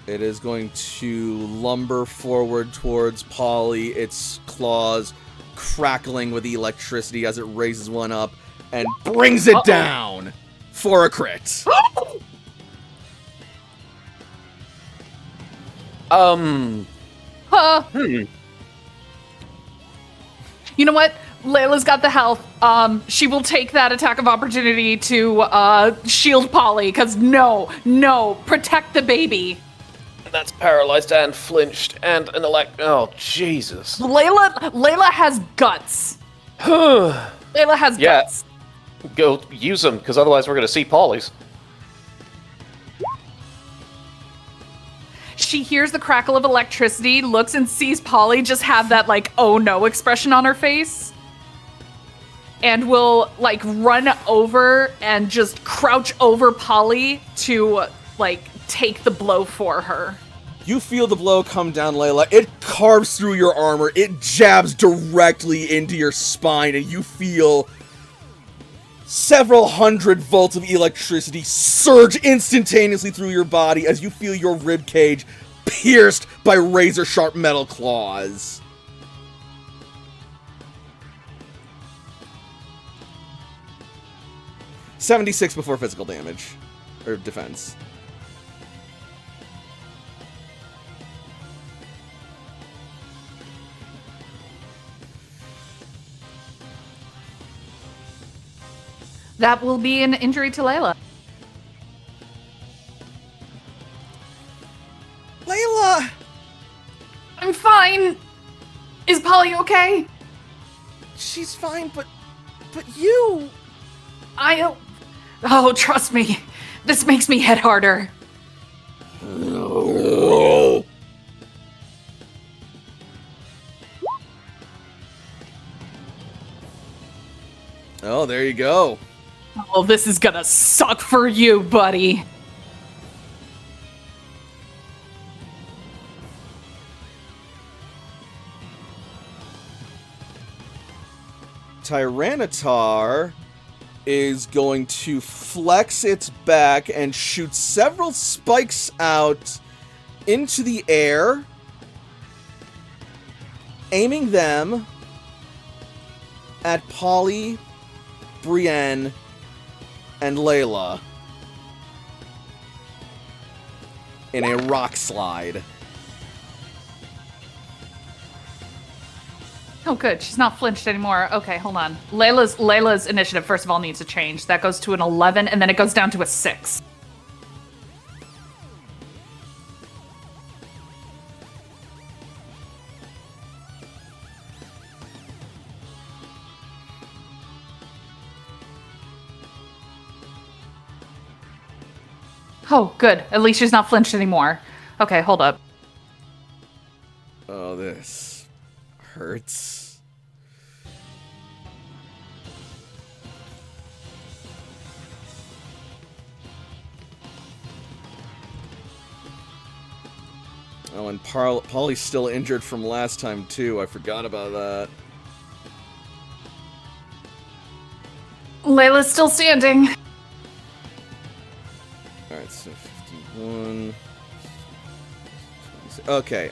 It is going to lumber forward towards Polly, its claws crackling with electricity as it raises one up and brings it down for a crit. Huh. You know what? Layla's got the health. She will take that attack of opportunity to shield Polly, because no, protect the baby. That's paralyzed and flinched and an Oh, Jesus. Layla has guts. Layla has Yeah. guts. Go use them, because otherwise we're going to see Polly's. She hears the crackle of electricity, looks and sees Polly just have that, like, oh no expression on her face. And will, like, run over and just crouch over Polly to, like, take the blow for her. You feel the blow come down, Layla. It carves through your armor. It jabs directly into your spine, and you feel several hundred volts of electricity surge instantaneously through your body as you feel your rib cage pierced by razor-sharp metal claws. $76 before physical damage. Or defense. That will be an injury to Layla. Layla! I'm fine. Is Polly okay? She's fine, but you... Oh, trust me. This makes me hit harder. Oh, there you go. Oh, this is gonna suck for you, buddy. Tyranitar is going to flex its back and shoot several spikes out into the air, aiming them at Polly, Brienne, and Layla in a rock slide. Oh, good. She's not flinched anymore. Okay, hold on. Layla's initiative, first of all, needs to change. That goes to an 11, and then it goes down to a 6. Oh, good. At least she's not flinched anymore. Okay, hold up. Oh, this hurts. Oh, and Polly's still injured from last time, too. I forgot about that. Layla's still standing. Alright, so 51... Okay,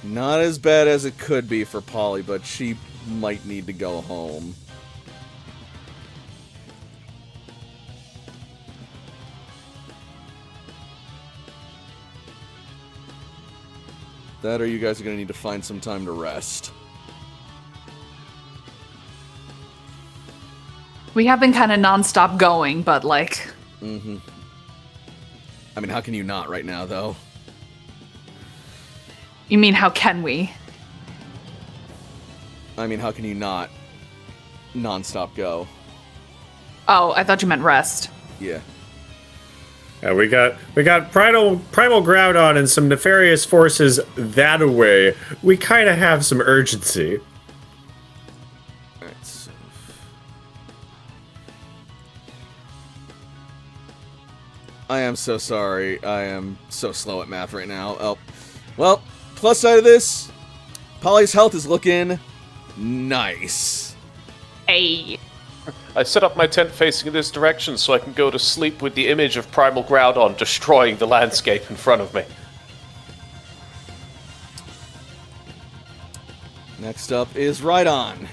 not as bad as it could be for Polly, but she might need to go home. That or you guys are going to need to find some time to rest. We have been kind of non-stop going, but like... Mm-hmm. I mean, how can you not right now, though? You mean, how can we? I mean, how can you not non-stop go? Oh, I thought you meant rest. Yeah. Yeah, we got primal Groudon and some nefarious forces that away. We kind of have some urgency. Alright, so... I am so sorry. I am so slow at math right now. Oh. Well, plus side of this, Polly's health is looking nice. Hey. I set up my tent facing in this direction so I can go to sleep with the image of Primal Groudon destroying the landscape in front of me. Next up is Rhydon.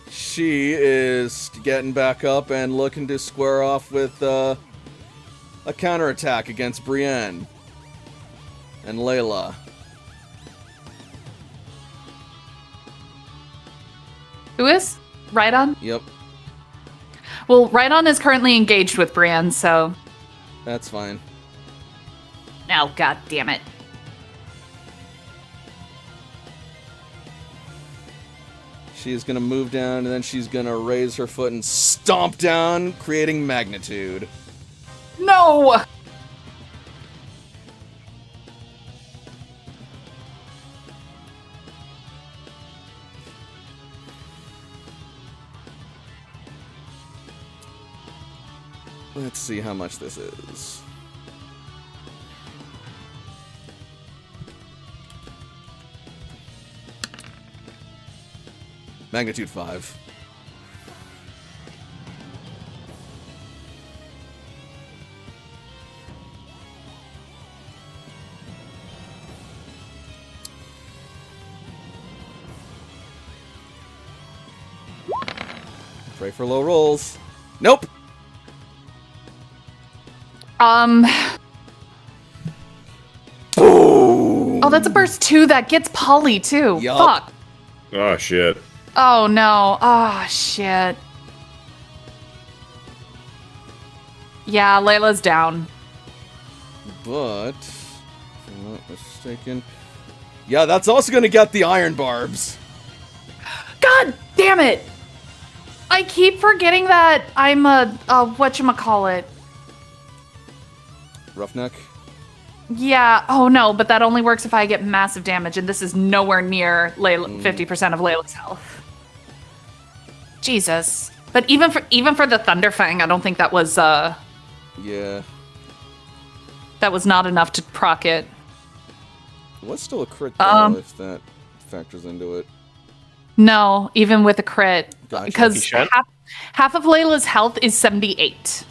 She is getting back up and looking to square off with a counterattack against Brienne and Layla. Who is? Rhydon? Yep, Well, Rhydon is currently engaged with Brienne, so... that's fine. Oh, god damn it. She's gonna move down, and then she's gonna raise her foot and stomp down, creating magnitude. No! Let's see how much this is. Magnitude 5. Pray for low rolls. Nope. Oh, that's a burst 2 that gets Polly, too. Yup. Fuck. Oh shit. Oh, no. Oh, shit. Yeah, Layla's down. But, if I'm not mistaken... Yeah, that's also gonna get the iron barbs. God damn it! I keep forgetting that I'm a whatchamacallit. Roughneck. Yeah, oh no, but that only works if I get massive damage, and this is nowhere near 50% of Layla's health. Jesus. But even for the Thunderfang, I don't think that was Yeah. that was not enough to proc it. What's still a crit, though, if that factors into it? No, even with a crit. Gotcha. Because half of Layla's health is 78.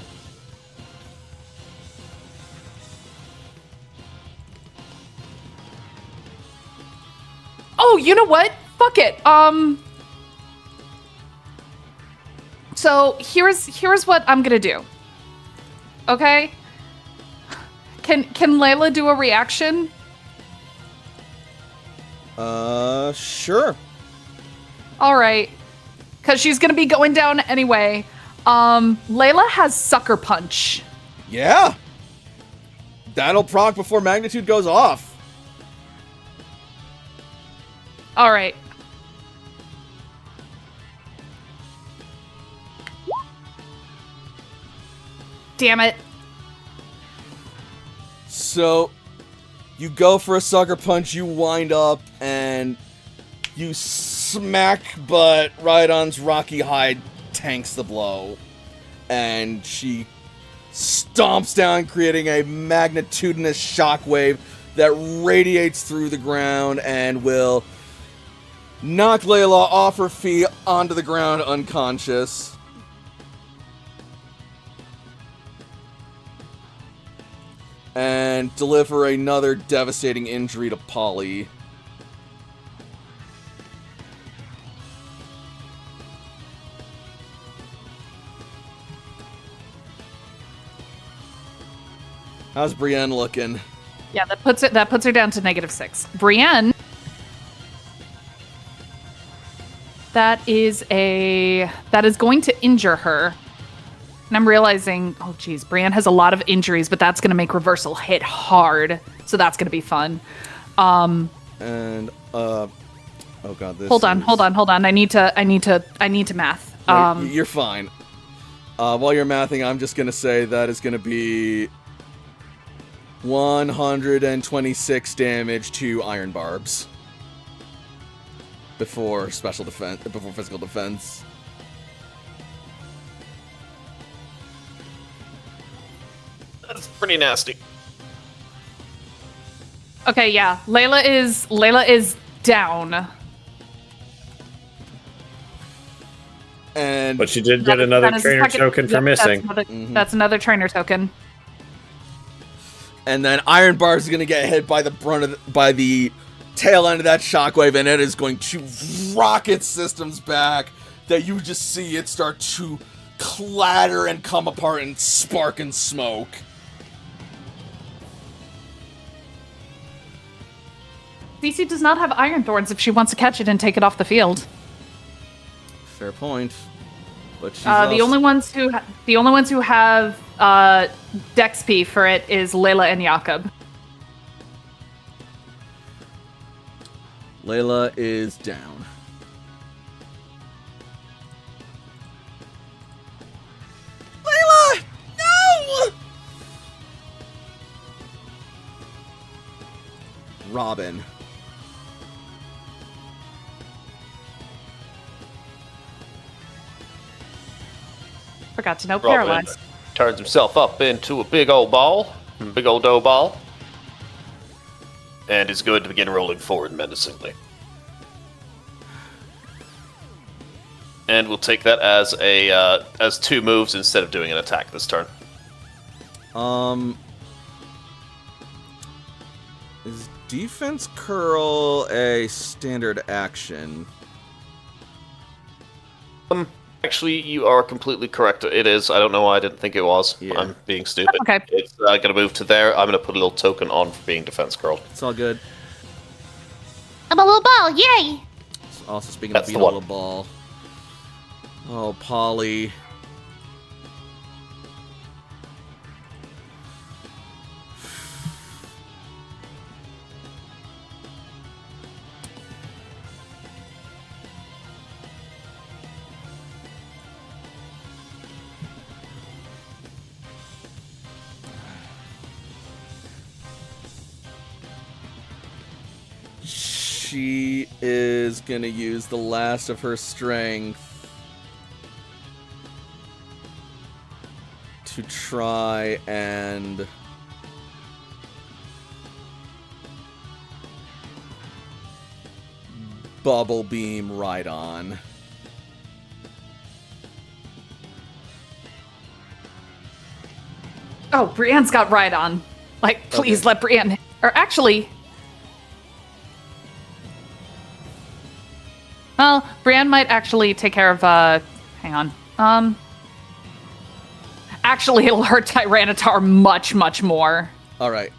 Oh, you know what? Fuck it. So here's what I'm gonna do. Okay? Can Layla do a reaction? Sure. Alright. Cause she's gonna be going down anyway. Layla has Sucker Punch. Yeah. That'll proc before magnitude goes off. Alright. Damn it. So, you go for a sucker punch, you wind up, and you smack, but Rhydon's rocky hide tanks the blow. And she stomps down, creating a magnitudinous shockwave that radiates through the ground and will knock Layla off her feet onto the ground unconscious. And deliver another devastating injury to Polly. How's Brienne looking? Yeah, that puts her down to -6. Brienne. That is going to injure her. And I'm realizing, oh geez, Brienne has a lot of injuries, but that's going to make reversal hit hard. So that's going to be fun. Oh god, this Hold on. I need to math. No, you're fine. While you're mathing, I'm just gonna say that is gonna be 126 damage to iron barbs before special defense, before physical defense. That's pretty nasty. Okay, yeah. Layla is down. And But she did get another That is a trainer second- token for yep, missing. That's another trainer token. and then Iron Bar is gonna get hit by by the tail end of that shockwave, and it is going to rock its systems back. That you just see it start to clatter and come apart and spark and smoke. DC does not have Iron Thorns if she wants to catch it and take it off the field. Fair point. But she's The only ones who have Dex P for it is Layla and Jakob. Layla is down. Layla! No! Robin. Forgot to note Robin paralyzed. turns himself up into a big old ball, big old dough ball, and is going to begin rolling forward menacingly. And we'll take that as as 2 moves instead of doing an attack this turn. Is defense curl a standard action? Actually, you are completely correct. It is. I don't know why I didn't think it was. Yeah. I'm being stupid. Okay. It's going to move to there. I'm going to put a little token on for being defense curled. It's all good. I'm a little ball, yay! Also, speaking That's of the being a one. little ball. Oh, Polly. She is gonna use the last of her strength to try and bubble beam right on. Oh, Brienne's got right on. Like, please let Brienne. Or actually. Well, Brienne might actually take care of, hang on. Actually, it'll hurt Tyranitar much, much more. Alright.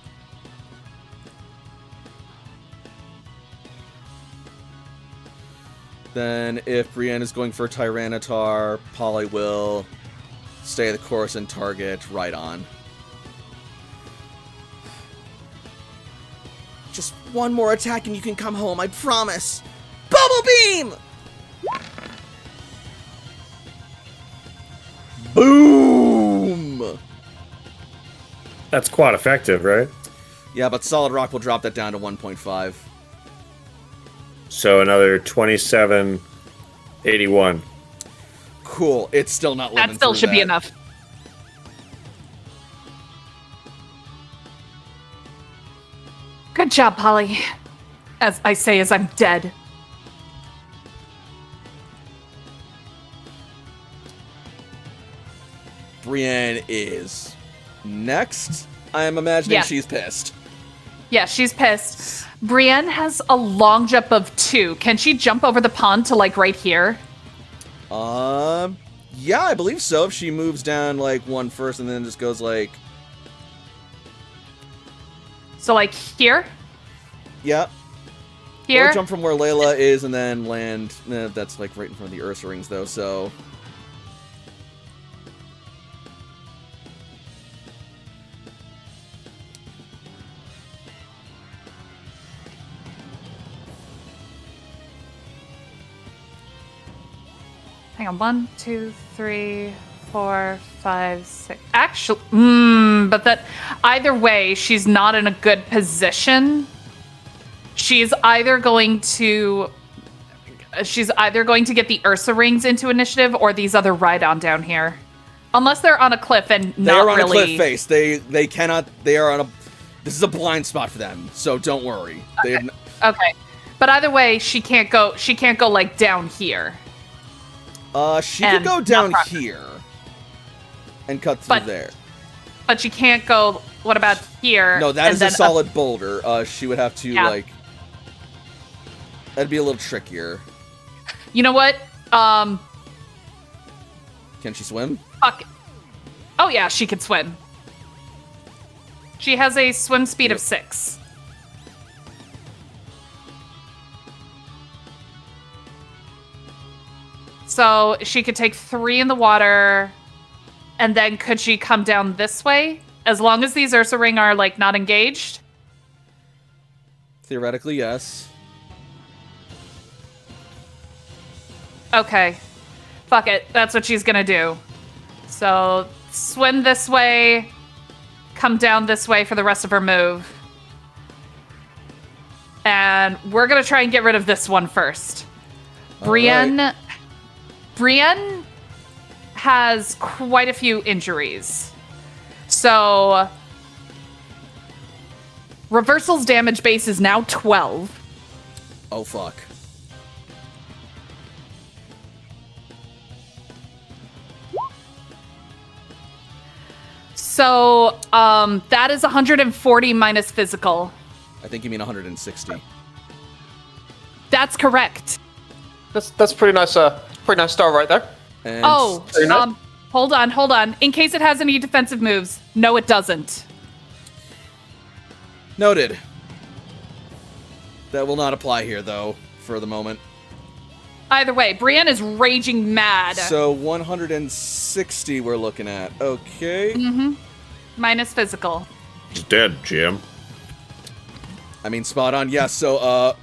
Then, if Brienne is going for Tyranitar, Polly will stay the course and target right on. Just one more attack and you can come home, I promise! Bubble Beam! Boom! That's quite effective, right? Yeah, but Solid Rock will drop that down to 1.5. So another 2781. Cool. It's still not living That still through should be that. enough. Good job, Polly. As I say, as I'm dead. Brienne is next. I am imagining Yeah. she's pissed. Yeah, she's pissed. Brienne has a long jump of 2. Can she jump over the pond to, like, right here? Yeah, I believe so. If she moves down, like, one first and then just goes, like... So, like, here? Yeah. Here? Or jump from where Layla is and then land... that's, like, right in front of the Ursa Rings, though, so... Hang on, 1, 2, 3, 4, 5, 6. Actually, but that either way, she's not in a good position. She's either going to get the Ursa Rings into initiative or these other Rhydon down here, unless they're on a cliff and They not are on really. a cliff face. They cannot... They are on a... This is a blind spot for them, so don't worry. They have Okay. But either way, she can't go like down here. she could And go not down progress. here and cut through But- there. But she can't go. What about here? No, that and is a then up- solid boulder. She would have to Yeah. like. That'd be a little trickier. You know what? Can she swim? Fuck. Oh yeah, she could swim. She has a swim speed of 6. So she could take 3 in the water, and then could she come down this way? As long as these Ursa Ring are like not engaged. Theoretically, yes. Okay. Fuck it. That's what she's gonna do. So swim this way, come down this way for the rest of her move. And we're gonna try and get rid of this one first. Brienne has quite a few injuries. So Reversal's damage base is now 12. Oh fuck. So that is 140 minus physical. I think you mean 160. That's correct. That's pretty nice. Pretty nice star right there. And Oh, hold on. In case it has any defensive moves, no, it doesn't. noted. That will not apply here, though, for the moment. Either way, Brienne is raging mad. So 160 we're looking at. Okay. Minus physical. He's dead, Jim. I mean, spot on. Yeah, so,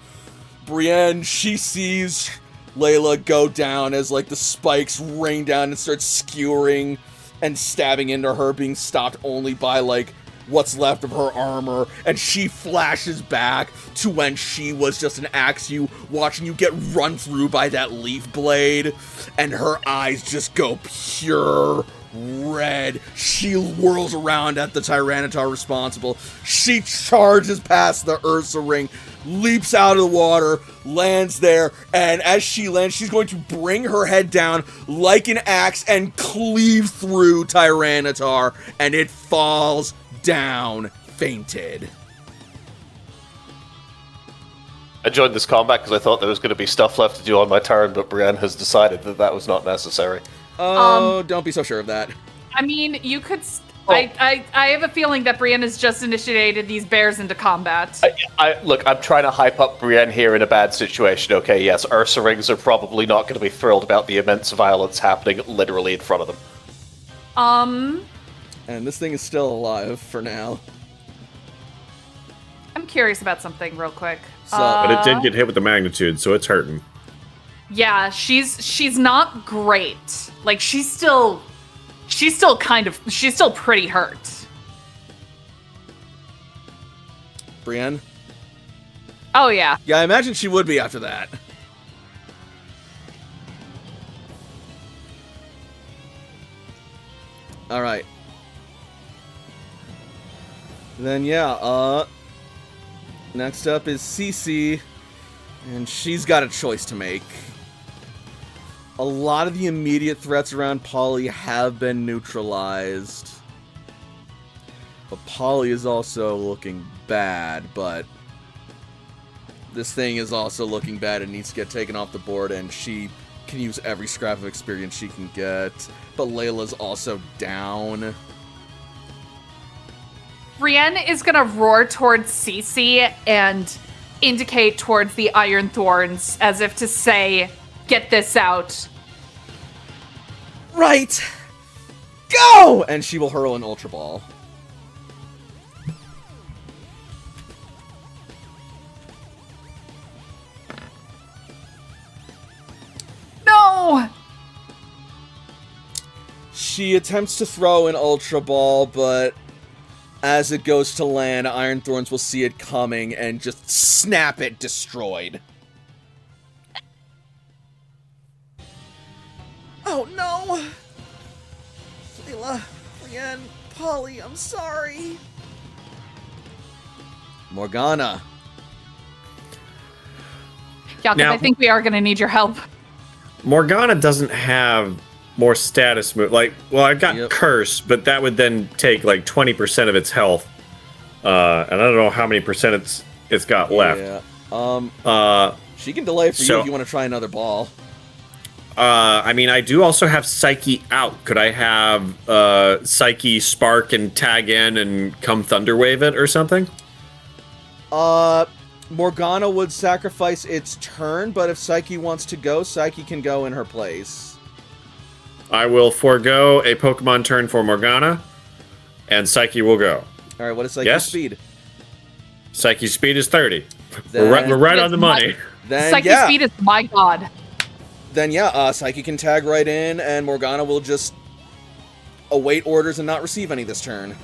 Brienne, she sees Layla go down as, like, the spikes rain down and start skewering and stabbing into her, being stopped only by, like, what's left of her armor, and she flashes back to when she was just an Axew, watching you get run through by that leaf blade, and her eyes just go pure red. She whirls around at the Tyranitar responsible. She charges past the Ursa Ring, leaps out of the water, lands there, and as she lands, she's going to bring her head down like an axe and cleave through Tyranitar, and it falls down fainted. I joined this combat because I thought there was going to be stuff left to do on my turn, but Brienne has decided that that was not necessary. Oh, don't be so sure of that. I mean, you could. I have a feeling that Brienne has just initiated these bears into combat. Look, I'm trying to hype up Brienne here in a bad situation. Okay, yes, Ursa Rings are probably not going to be thrilled about the immense violence happening literally in front of them. And this thing is still alive for now. I'm curious about something real quick. So, But it did get hit with the magnitude, so it's hurting. Yeah, she's not great. Like she's still pretty hurt. Brienne? Oh yeah. Yeah, I imagine she would be after that. Alright. Then yeah, next up is Cece, and she's got a choice to make. A lot of the immediate threats around Polly have been neutralized. But Polly is also looking bad, but this thing is also looking bad and needs to get taken off the board, and she can use every scrap of experience she can get. But Layla's also down. Brienne is gonna roar towards Cece and indicate towards the Iron Thorns as if to say, "Get this out." Right! Go! And she will hurl an Ultra Ball. No! She attempts to throw an Ultra Ball, but as it goes to land, Iron Thorns will see it coming and just snap it destroyed. Oh no! Layla, Brienne, Polly, I'm sorry. Morgana. Yeah, because Now- I think we are going to need your help. Morgana doesn't have more status move. Like, well, I've got Yep. Curse, but that would then take like 20% of its health. And I don't know how many percent it's got left. Yeah. She can delay for you so- if you want to try another ball. I mean, I do also have Psyche out. Could I have Psyche spark and tag in and come Thunderwave it or something? Morgana would sacrifice its turn, but if Psyche wants to go, Psyche can go in her place. I will forego a Pokemon turn for Morgana, and Psyche will go. All right, what is Psyche's Yes? speed? Psyche's speed is 30. Then- We're right on the money. Then Psychic yeah, speed is my god. then yeah, Psyche can tag right in, and Morgana will just await orders and not receive any this turn.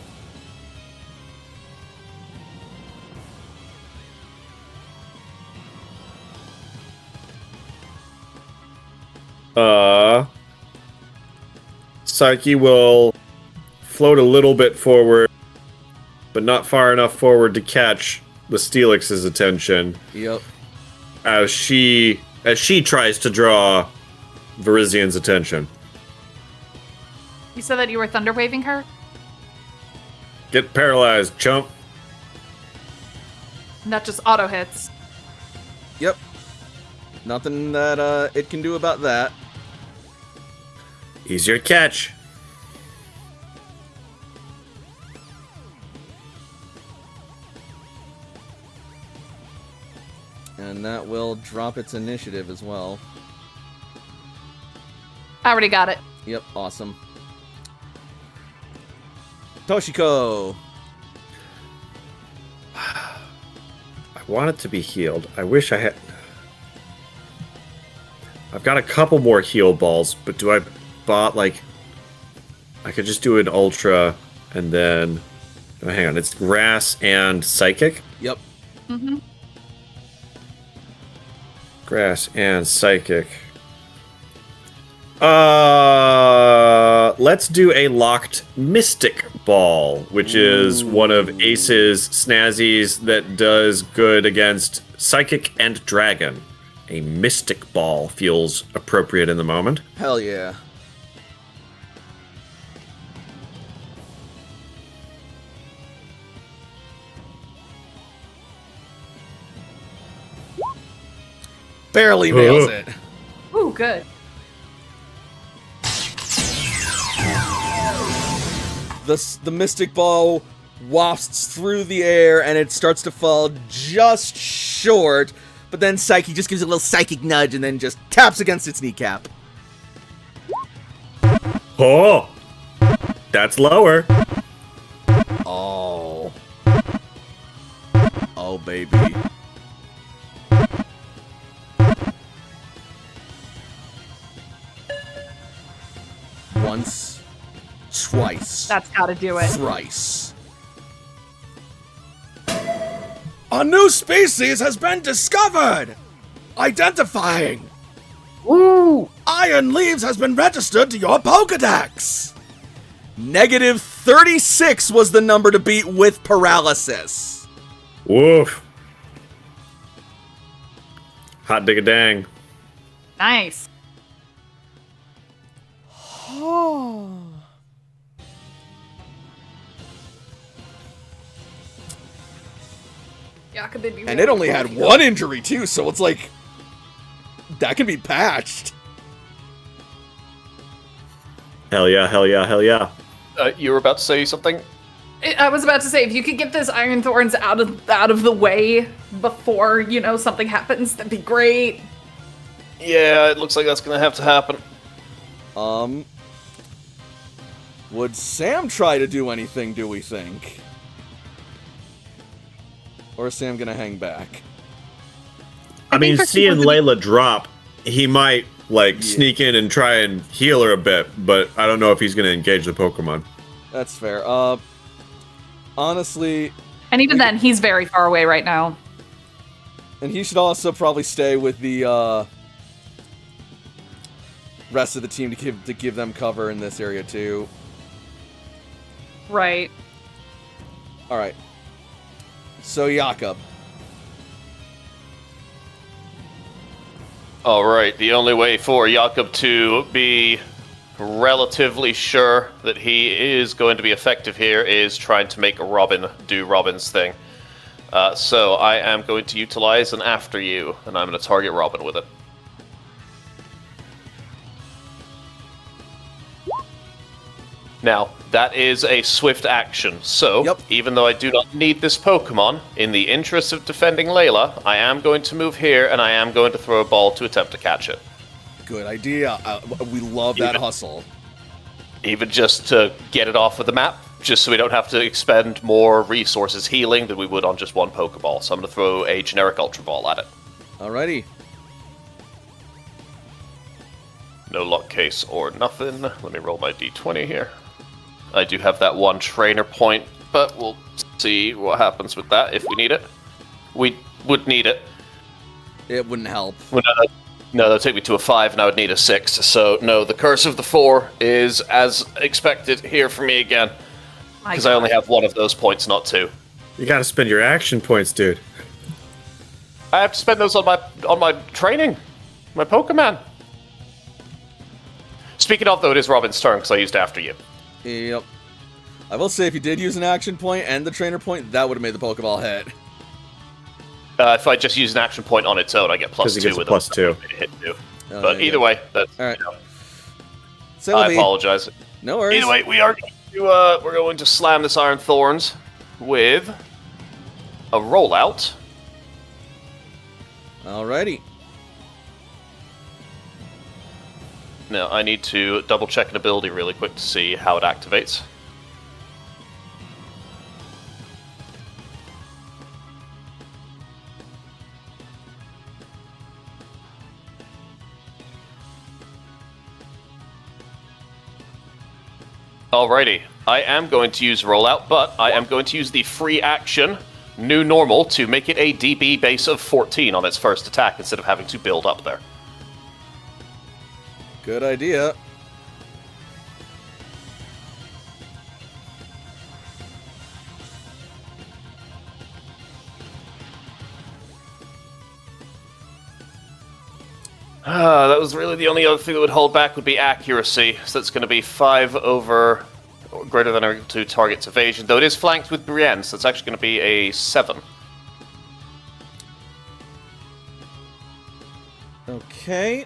Psyche will float a little bit forward, but not far enough forward to catch the Steelix's attention Yep. as she tries to draw Virizian's attention. You said that you were thunder waving her? Get paralyzed, chump. Not just auto hits. Yep. Nothing that it can do about that. Easier to catch. And that will drop its initiative as well. I already got it. Yep, awesome. Toshiko. I want it to be healed. I wish I had... I've got a couple more heal balls, but do I bought like... I could just do an ultra and then... Oh, hang on, it's grass and psychic? Yep. Mm-hmm. Grass and psychic. Let's do a locked mystic ball, which is one of Ace's snazzies that does good against psychic and dragon. A mystic ball feels appropriate in the moment. Hell yeah. Barely nails it. Ooh, good. The mystic ball wafts through the air and it starts to fall just short, but then Psyche just gives it a little psychic nudge and then just taps against its kneecap. Oh! That's lower. Oh. Oh, baby. Once. Twice. That's gotta do it. Thrice. A new species has been discovered! Identifying! Ooh! Iron Leaves has been registered to your Pokedex! Negative 36 was the number to beat with paralysis. Woof. Hot digga dang. Nice. And it only had one injury too, so it's like that can be patched. Hell yeah, hell yeah, hell yeah. You were about to say something? I was about to say, if you could get those Iron Thorns out of the way before, something happens, that'd be great. Yeah, it looks like that's gonna have to happen. Would Sam try to do anything, do we think? Or is Sam gonna hang back? I mean, think seeing Hercule Layla drop, he might, sneak in and try and heal her a bit, but I don't know if he's going to engage the Pokemon. That's fair. Honestly, And even then, he's very far away right now. and he should also probably stay with the rest of the team to give them cover in this area too. Right. All right. So, Jakob. Alright, the only way for Jakob to be relatively sure that he is going to be effective here is trying to make Robin do Robin's thing. So I am going to utilize an After You, and I'm going to target Robin with it. Now, that is a swift action, so even though I do not need this Pokemon, in the interest of defending Layla, I am going to move here, and I am going to throw a ball to attempt to catch it. Good idea. We love that hustle. Even just to get it off of the map, just so we don't have to expend more resources healing than we would on just one Pokeball. So I'm going to throw a generic Ultra Ball at it. Alrighty. No luck case or nothing. Let me roll my d20 here. I do have that one trainer point, but we'll see what happens with that if we need it. We would need it. It wouldn't help. Well, no, that would take me to a 5, and I would need a 6. So, no, the Curse of the 4 is, as expected, here for me again. Because I only have one of those points, not 2. You gotta spend your action points, dude. I have to spend those on my training. My Pokemon. Speaking of, though, it is Robin's turn, because I used After You. Yep. I will say, if you did use an action point and the trainer point, that would have made the Pokeball hit. If I just use an action point on its own, I get plus 2 with plus it. 2. Hit 2. But either way, that's... All right. You know, So I apologize. No worries. Either way, we're going to slam this Iron Thorns with a rollout. Alrighty. Now, I need to double check an ability really quick to see how it activates. Alrighty, I am going to use rollout, but I am going to use the free action, New Normal, to make it a DB base of 14 on its first attack instead of having to build up there. Good idea. That was really the only other thing that would hold back would be accuracy. So that's going to be 5 over greater than or equal to target's evasion. Though it is flanked with Brienne, so it's actually going to be a 7. Okay.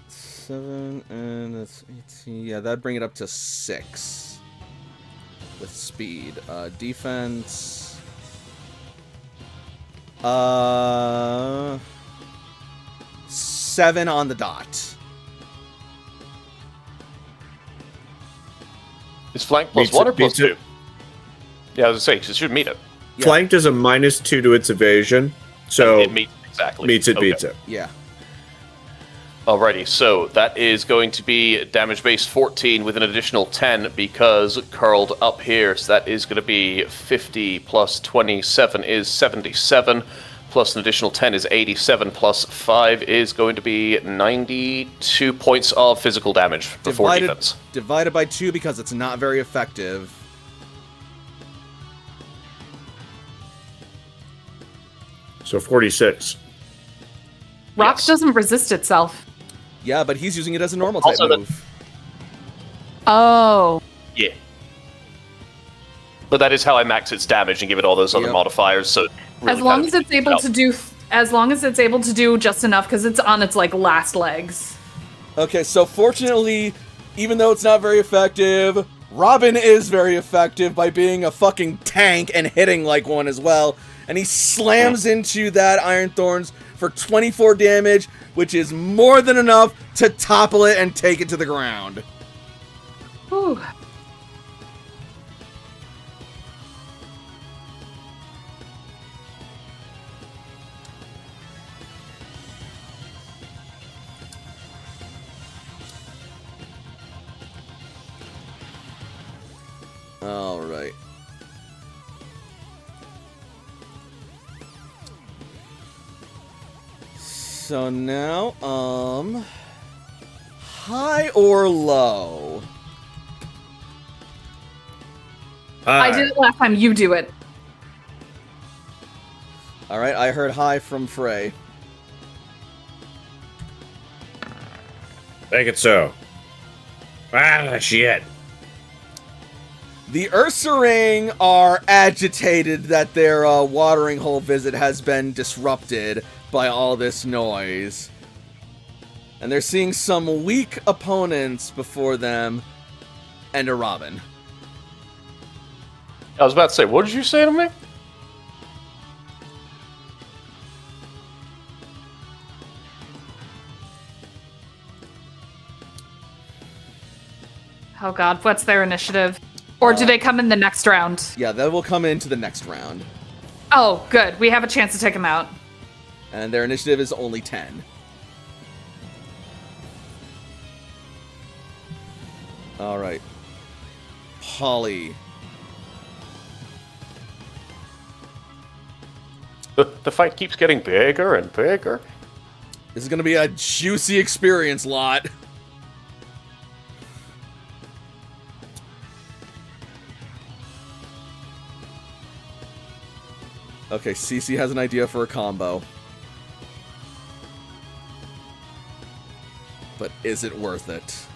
Seven and that's 18. Yeah, that'd bring it up to 6 with speed. Defense. 7 on the dot. Is flank plus 1 or plus 2? Yeah, I was going to say, 'cause it should meet it. Yeah. Flanked is a -2 to its evasion, so it meets exactly. Beats it. Yeah. Alrighty, so that is going to be damage base 14 with an additional 10 because curled up here. So that is going to be 50 plus 27 is 77, plus an additional 10 is 87, plus 5 is going to be 92 points of physical damage before defense. Divided by 2 because it's not very effective. So 46. Rock doesn't resist itself. Yeah, but he's using it as a normal type move. Oh. Yeah. But that is how I max its damage and give it all those other modifiers. So really as long as it's able to do, just enough, because it's on its last legs. Okay, so fortunately, even though it's not very effective, Robin is very effective by being a fucking tank and hitting like one as well. And he slams into that Iron Thorns for 24 damage, which is more than enough to topple it and take it to the ground. Whew. All right. So now, high or low? I did it last time. You do it. All right, I heard hi from Frey. Make it so. Ah, shit. The Ursaring are agitated that their watering hole visit has been disrupted by all this noise. And they're seeing some weak opponents before them and a Robin. I was about to say, what did you say to me? Oh god, what's their initiative? Or do they come in the next round? Yeah, that will come into the next round. Oh, good. We have a chance to take them out. And their initiative is only 10. Alright. Polly. The fight keeps getting bigger and bigger. This is gonna be a juicy experience, lot. Okay, Cece has an idea for a combo. But is it worth it?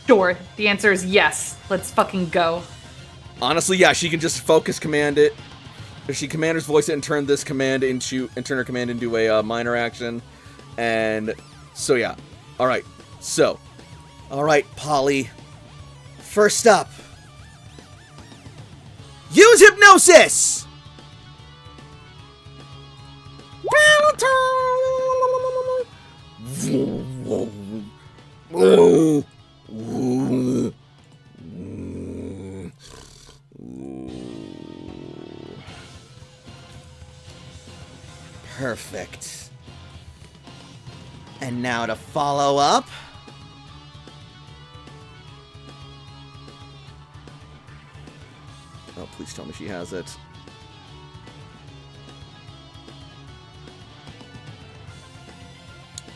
Sure. The answer is yes. Let's fucking go. Honestly, yeah, she can just focus command it. If she commander's voice it and turn this command into turn her command into a minor action. And so yeah. Alright. So. Alright, Polly. First up. Use hypnosis! Perfect. And now to follow up. Oh, please tell me she has it.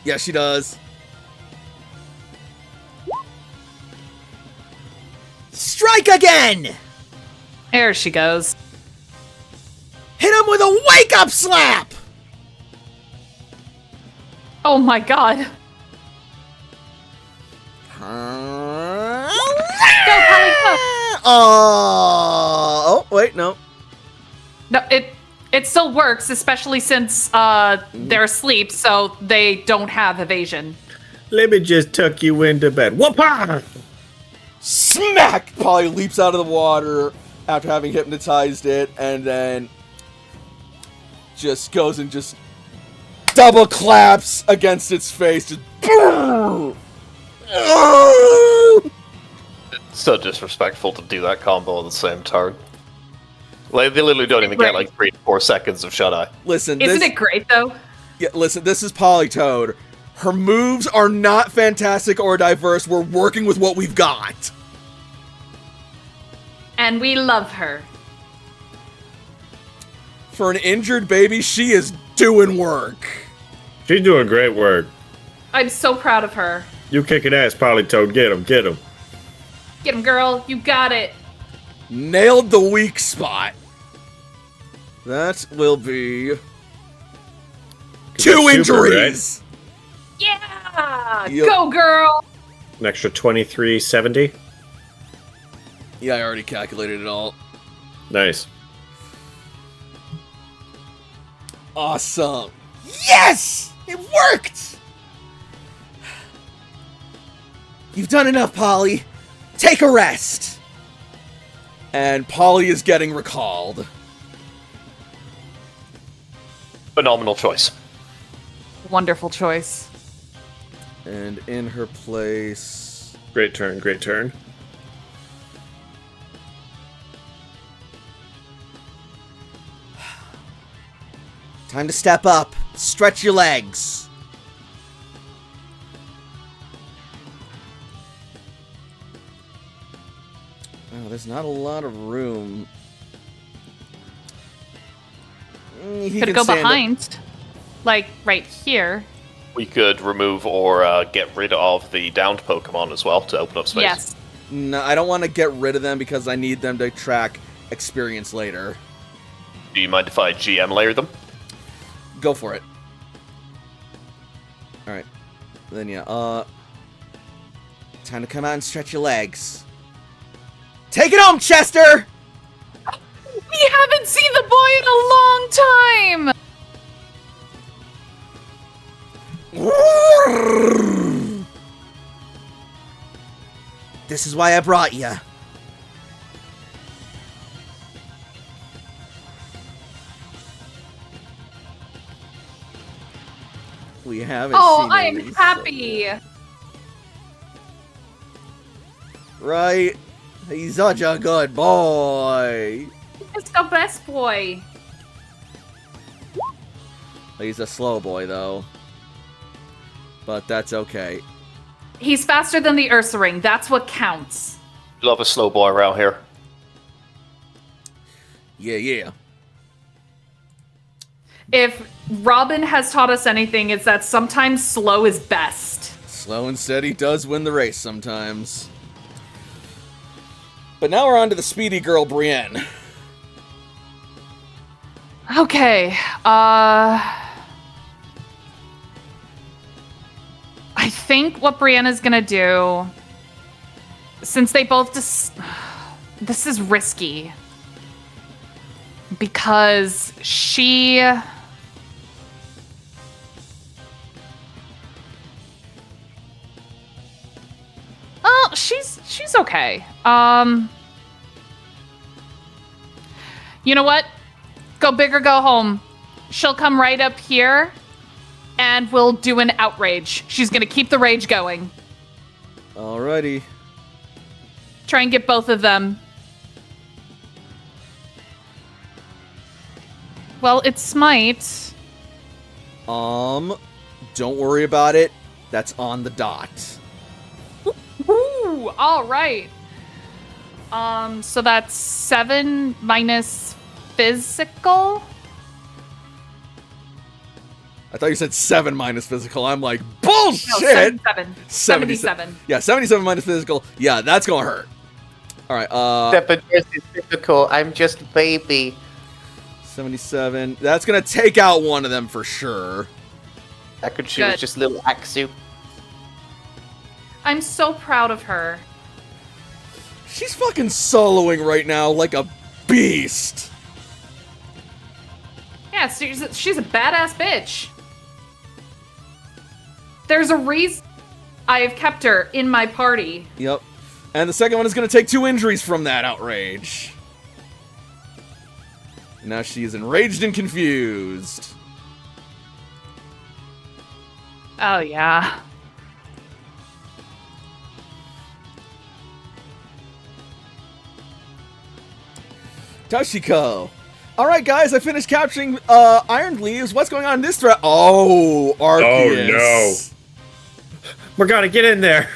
Yeah, she does. Strike again! There she goes. Hit him with a wake-up slap! Oh my god. Go, Polly, go! Oh, wait, no. No, it still works, especially since they're asleep, so they don't have evasion. Let me just tuck you into bed. Whoop-ah! Smack! Polly leaps out of the water after having hypnotized it, and then just goes and just double claps against its face. Just It's so disrespectful to do that combo at the same turn. Like, they literally don't even get like 3 to 4 seconds of shut eye. Listen, Isn't it great, though? Yeah, listen, this is Polytoad. Her moves are not fantastic or diverse. We're working with what we've got. And we love her. For an injured baby, she is doing work. She's doing great work. I'm so proud of her. You kicking ass, Polytoad. Get him, get him. Get him, girl. You got it. Nailed the weak spot. That will be 2 injuries. Yeah! Yep. Go, girl! An extra 2370. Yeah, I already calculated it all. Nice. Awesome. Yes! It worked! You've done enough, Polly. Take a rest. And Polly is getting recalled. Phenomenal choice. Wonderful choice. And in her place... Great turn, great turn. Time to step up. Stretch your legs. Oh, there's not a lot of room. He Could can go stand up. behind. Like, right here. We could remove or get rid of the downed Pokemon as well to open up space. Yes. No, I don't want to get rid of them because I need them to track experience later. Do you mind if I GM layer them? Go for it. Alright. Then yeah, time to come out and stretch your legs. Take it home, Chester! We haven't seen the boy in a long time! This is why I brought you. We haven't Oh, seen I am Elisa. happy! Right? He's such a good boy. It's the best boy. He's a slow boy, though. But that's okay. He's faster than the Ursaring. That's what counts. Love a slow boy around here. Yeah, yeah. If Robin has taught us anything, it's that sometimes slow is best. Slow and steady does win the race sometimes. But now we're on to the speedy girl, Brienne. Okay, I think what Brianna's gonna do, since they both this is risky. Because she... Oh, she's okay. You know what? Go big or go home. She'll come right up here, and we'll do an outrage. She's gonna keep the rage going. Alrighty. Try and get both of them. Well, it's Smite. Don't worry about it. That's on the dot. Woo! All right. So that's 7 minus physical. I thought you said 7 minus physical. I'm like, bullshit! No, 77. 77. Yeah, 77 minus physical. Yeah, that's gonna hurt. Alright, 7 versus physical. I'm just a baby. 77. That's gonna take out one of them for sure. That could she was Good. just little Aksu. I'm so proud of her. She's fucking soloing right now like a beast. Yeah, she's a badass bitch. There's a reason I have kept her in my party. Yep. And the second one is gonna take 2 injuries from that outrage. Now she is enraged and confused. Oh, yeah. Toshiko. Alright, guys, I finished capturing Iron Leaves. What's going on in this threat? Oh, Arceus. Oh, no. Morgana, get in there.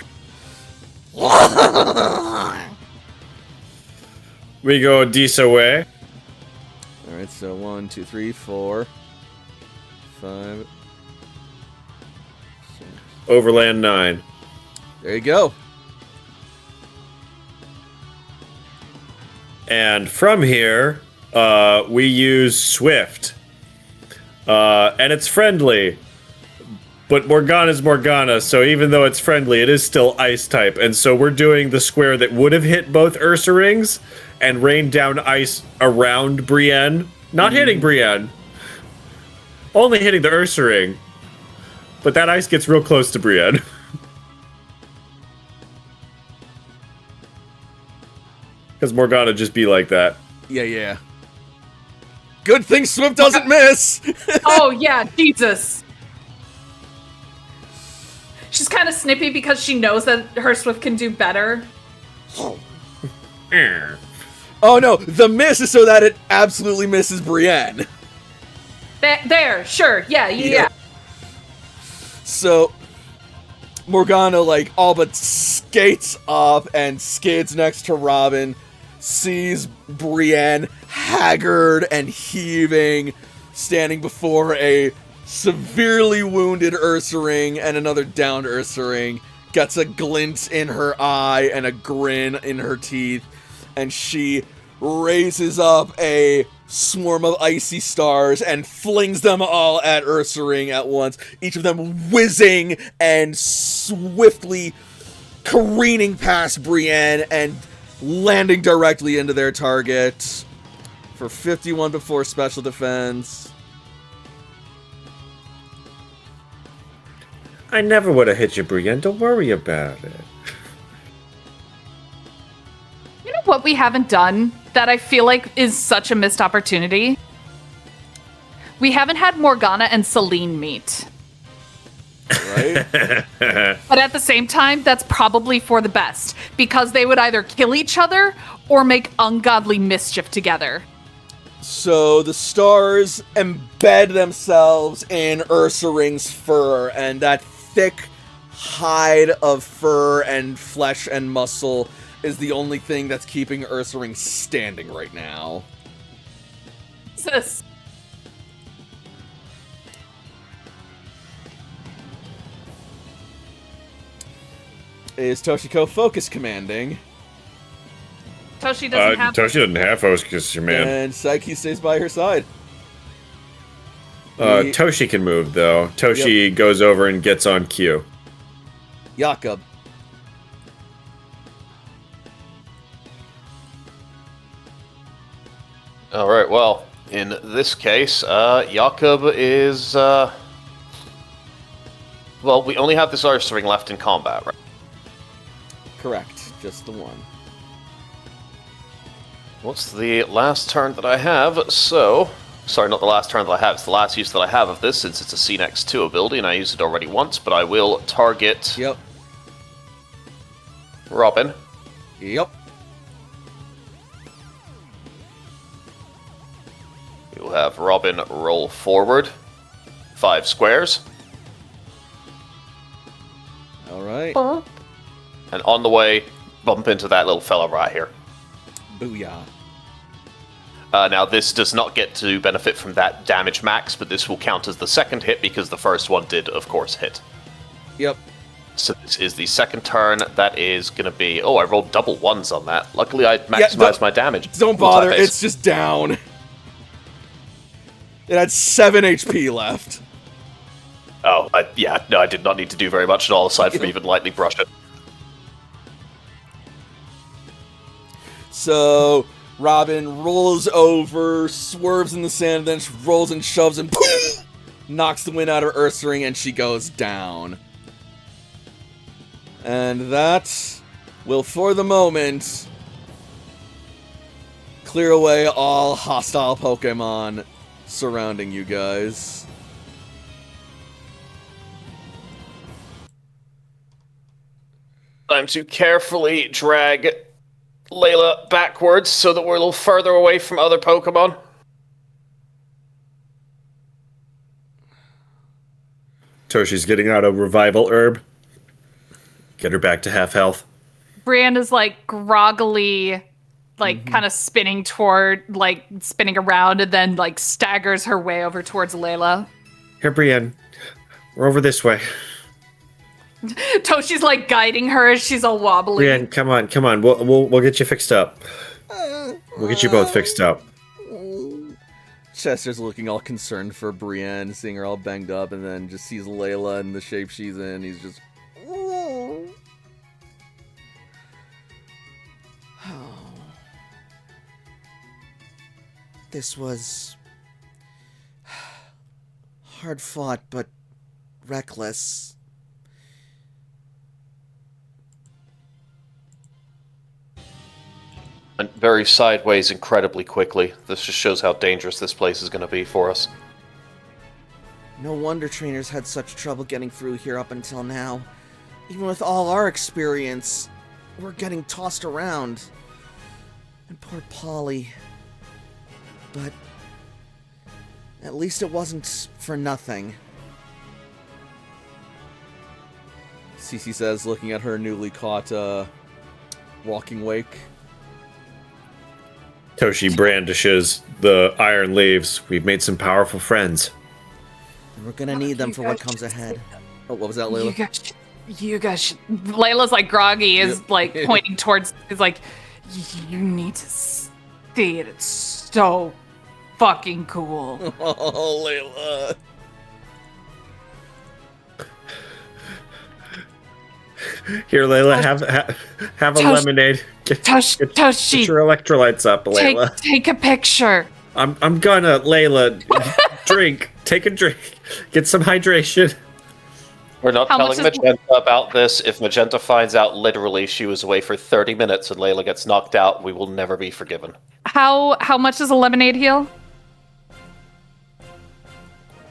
We go Disa way. Alright, so 1, 2, 3, 4, 5. Overland 9. There you go. And from here, we use Swift. And it's friendly. But Morgana's Morgana, so even though it's friendly, it is still ice type. And so we're doing the square that would have hit both Ursa rings and rained down ice around Brienne. Not hitting Brienne. Only hitting the Ursa ring. But that ice gets real close to Brienne. Because Morgana just be like that. Yeah, yeah. Good thing Swift doesn't miss! Oh, yeah, Jesus. She's kind of snippy because she knows that her Swift can do better. Oh no, the miss is so that it absolutely misses Brienne. There, sure, yeah. So, Morgana, like, all but skates up and skids next to Robin, sees Brienne haggard and heaving, standing before a severely wounded Ursa ring and another downed Ursa ring, gets a glint in her eye and a grin in her teeth, and she raises up a swarm of icy stars and flings them all at Ursaring at once, each of them whizzing and swiftly careening past Brienne and landing directly into their target for 51 before special defense. I never would have hit you, Brienne. Don't worry about it. You know what we haven't done that I feel like is such a missed opportunity? We haven't had Morgana and Celine meet. Right? But at the same time, that's probably for the best, because they would either kill each other or make ungodly mischief together. So the stars embed themselves in Ursaring's fur, and that thick hide of fur and flesh and muscle is the only thing that's keeping Ursaring standing right now. Jesus. Is Toshiko focus commanding? Toshi doesn't have... Toshi doesn't have focus, man. And Psyche stays by her side. Toshi can move, though. Toshi goes over and gets on Q. Jakob. Alright, well, in this case, Jakob is, well, we only have this Ursaring left in combat, right? Correct. Just the one. What's the last turn that I have? So, sorry, not the last turn that I have. It's the last use that I have of this, since it's a C-Next-2 ability, and I used it already once, but I will target... Yep. Robin. Yep. You'll have Robin roll forward 5 squares. Alright. And on the way, bump into that little fella right here. Booyah. Now, this does not get to benefit from that damage max, but this will count as the second hit because the first one did, of course, hit. Yep. So this is the second turn. That is going to be... Oh, I rolled double ones on that. Luckily, I maximized my damage. Don't bother. It's just down. It had 7 HP left. Oh, no, I did not need to do very much at all, aside from even lightly brush it. So, Robin rolls over, swerves in the sand, then rolls and shoves and knocks the wind out of Ursaring, and she goes down. And that will, for the moment, clear away all hostile Pokemon surrounding you guys. Time to carefully drag Layla backwards so that we're a little further away from other Pokemon. Toshi's getting out a revival herb. Get her back to half health. Brienne is like groggily, like kind of spinning around, and then like staggers her way over towards Layla. Here, Brienne. We're over this way. Toshi's like guiding her as she's all wobbly. Brienne, come on. We'll get you fixed up. We'll get you both fixed up. Chester's looking all concerned for Brienne, seeing her all banged up, and then just sees Layla in the shape she's in. He's just... This was hard fought, but reckless. And very sideways incredibly quickly. This just shows how dangerous this place is going to be for us. No wonder trainers had such trouble getting through here up until now. Even with all our experience, we're getting tossed around. And poor Polly. But at least it wasn't for nothing. Cece says, looking at her newly caught walking wake. Toshi brandishes the iron leaves. We've made some powerful friends. And we're gonna need them for what comes ahead. Oh, what was that, Layla? you guys should... Layla's like groggy, is like pointing towards, is like, you need to see it. It's so fucking cool. Oh, Layla. Here, Layla, have a lemonade. Get Toshi, your electrolytes up, Layla. take a picture. I'm gonna, Layla, drink. Take a drink. Get some hydration. We're not How telling much is- Magenta about this. If Magenta finds out literally she was away for 30 minutes and Layla gets knocked out, we will never be forgiven. How much does a lemonade heal?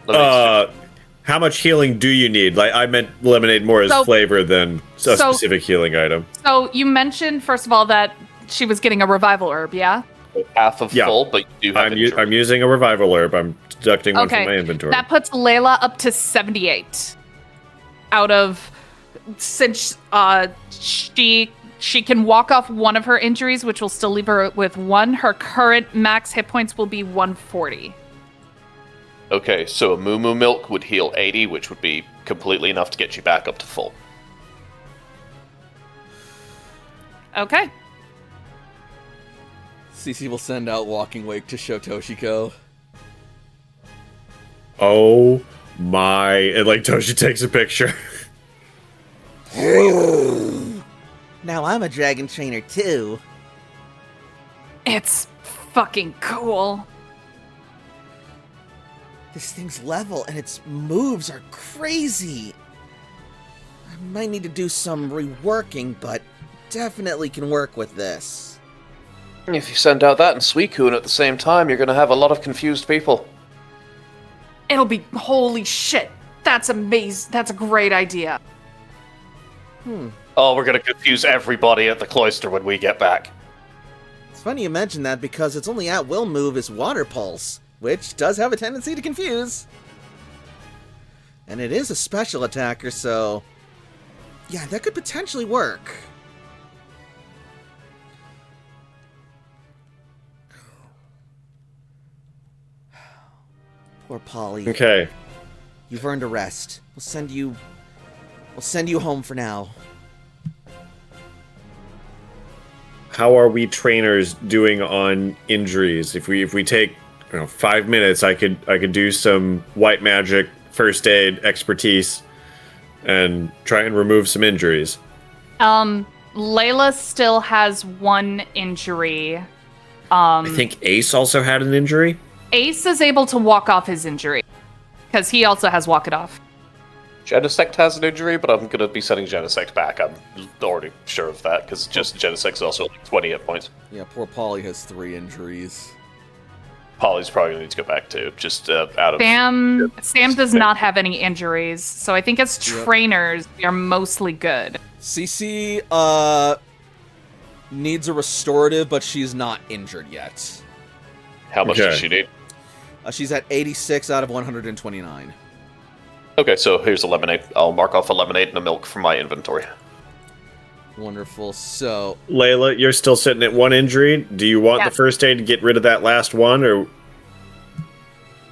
How much healing do you need? Like, I meant lemonade more as flavor than a specific healing item. So you mentioned, first of all, that she was getting a revival herb, yeah? Half of full, but you do have I'm using a revival herb. I'm deducting one from my inventory. That puts Layla up to 78. Out of, since she can walk off one of her injuries, which will still leave her with 1. Her current max hit points will be 140. Okay, so a Moo Moo Milk would heal 80, which would be completely enough to get you back up to full. Okay. Cece will send out Walking Wake to show Toshiko. Oh my. And like Toshi takes a picture. Now I'm a dragon trainer too. It's fucking cool. This thing's level and its moves are crazy. I might need to do some reworking, but definitely can work with this. If you send out that and Suicune at the same time, you're going to have a lot of confused people. It'll be, holy shit. That's amazing. That's a great idea. Oh, we're going to confuse everybody at the cloister when we get back. It's funny you mention that because its only at-will move is Water Pulse, which does have a tendency to confuse. And it is a special attacker, so... yeah, that could potentially work. Poor Polly. Okay. You've earned a rest. We'll send you home for now. How are we trainers doing on injuries? If we take 5 minutes, I could do some white magic, first aid, expertise, and try and remove some injuries. Layla still has 1 injury. I think Ace also had an injury. Ace is able to walk off his injury because he also has walk it off. Genesect has an injury, but I'm going to be sending Genesect back. I'm already sure of that, because just Genesect is also like 20 hit points. Yeah, poor Polly has 3 injuries. Polly's probably going to need to go back too, just out of... Sam does not have any injuries, so I think as trainers, we are mostly good. Cece needs a restorative, but she's not injured yet. How much does she need? She's at 86 out of 129. Okay, so here's a lemonade. I'll mark off a lemonade and a milk from my inventory. Wonderful. So, Layla, you're still sitting at 1 injury. Do you want the first aid to get rid of that last one, or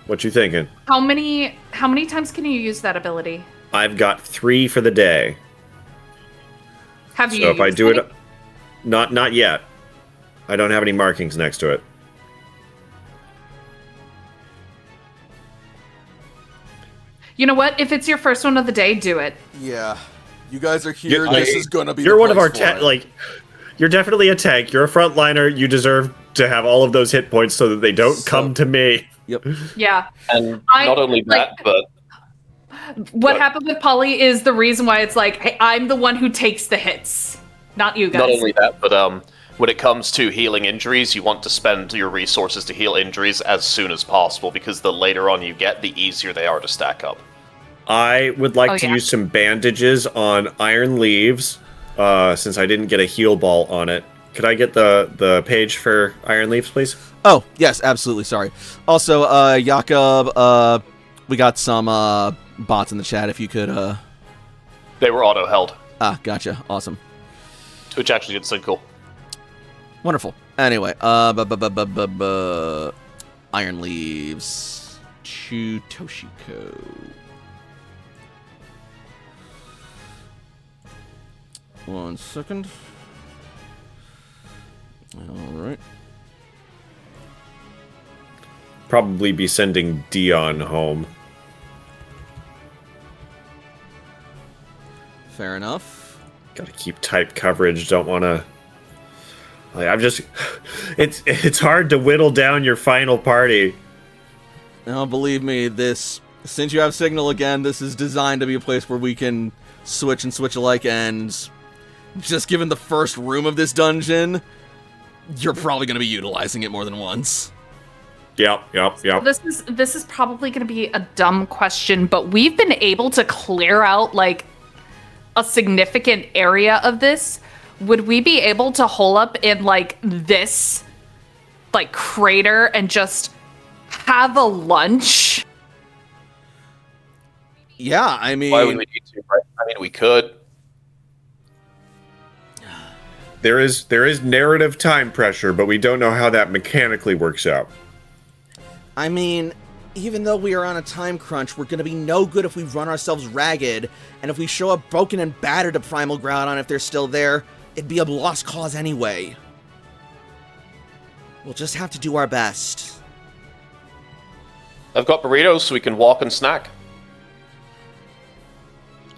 what you thinking? How many times can you use that ability? I've got 3 for the day. Have you? So if I used do any? it, not yet. I don't have any markings next to it. You know what? If it's your first one of the day, do it. yeah. You guys are here. This is going to be You're the one of our place for it. you're definitely a tank. You're a frontliner. You deserve to have all of those hit points so that they don't come to me. Yep. Yeah. And not only that, but... What happened with Polly is the reason why it's like, hey, I'm the one who takes the hits, not you guys. Not only that, but when it comes to healing injuries, you want to spend your resources to heal injuries as soon as possible, because the later on you get, the easier they are to stack up. I would like to yeah. use some bandages on Iron Leaves, since I didn't get a heal ball on it. Could I get the page for Iron Leaves, please? Oh, yes, absolutely. Sorry. Also, Jakob, we got some bots in the chat if you could... They were auto-held, Ah, gotcha. Awesome. which actually did seem cool. Wonderful. Anyway, Iron Leaves to Toshiko. 1 second. Alright. Probably be sending Dion home. Fair enough. Gotta keep tight coverage. Don't want to. Like, I'm just. It's hard to whittle down your final party. Now, believe me, since you have Signal again, this is designed to be a place where we can switch and switch alike, and just given the first room of this dungeon, you're probably going to be utilizing it more than once. Yep. This is probably going to be a dumb question, but we've been able to clear out like a significant area of this. Would we be able to hole up in like this like crater and just have a lunch? Yeah, I mean, Why would we need to? Right? I mean, we could. There is narrative time pressure, but we don't know how that mechanically works out. I mean, even though we are on a time crunch, we're gonna be no good if we run ourselves ragged, and if we show up broken and battered to Primal Groudon if they're still there, it'd be a lost cause anyway. We'll just have to do our best. I've got burritos so we can walk and snack.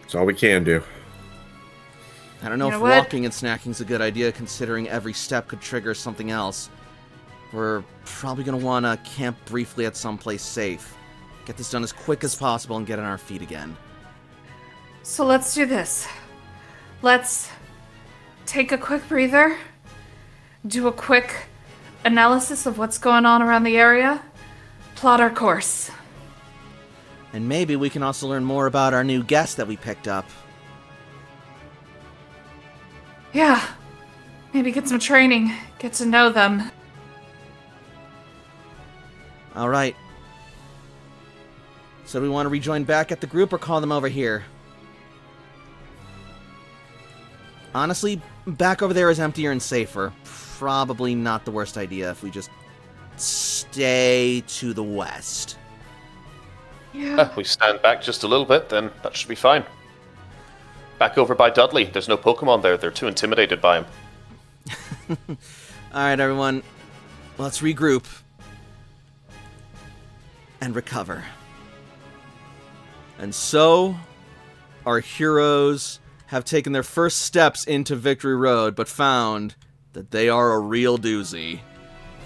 That's all we can do. I don't know if walking and snacking is a good idea, considering every step could trigger something else. We're probably going to want to camp briefly at someplace safe. Get this done as quick as possible and get on our feet again. So let's do this. Let's take a quick breather, do a quick analysis of what's going on around the area, plot our course. And maybe we can also learn more about our new guest that we picked up. Yeah, maybe get some training, get to know them. Alright. So do we want to rejoin back at the group or call them over here? Honestly, back over there is emptier and safer. Probably not the worst idea if we just stay to the west. Yeah. We stand back just a little bit, then that should be fine. Back over by Dudley. There's no Pokemon there. They're too intimidated by him. Alright, everyone. Let's regroup. And recover. And so, our heroes have taken their first steps into Victory Road, but found that they are a real doozy.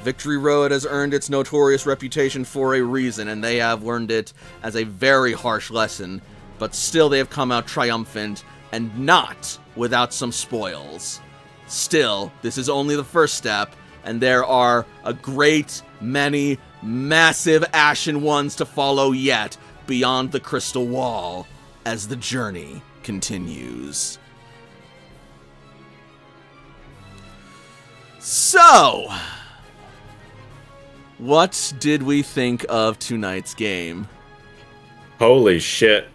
Victory Road has earned its notorious reputation for a reason, and they have learned it as a very harsh lesson, but still they have come out triumphant, and not without some spoils. Still, this is only the first step, and there are a great many massive ashen ones to follow yet beyond the crystal wall as the journey continues. So, what did we think of tonight's game? Holy shit.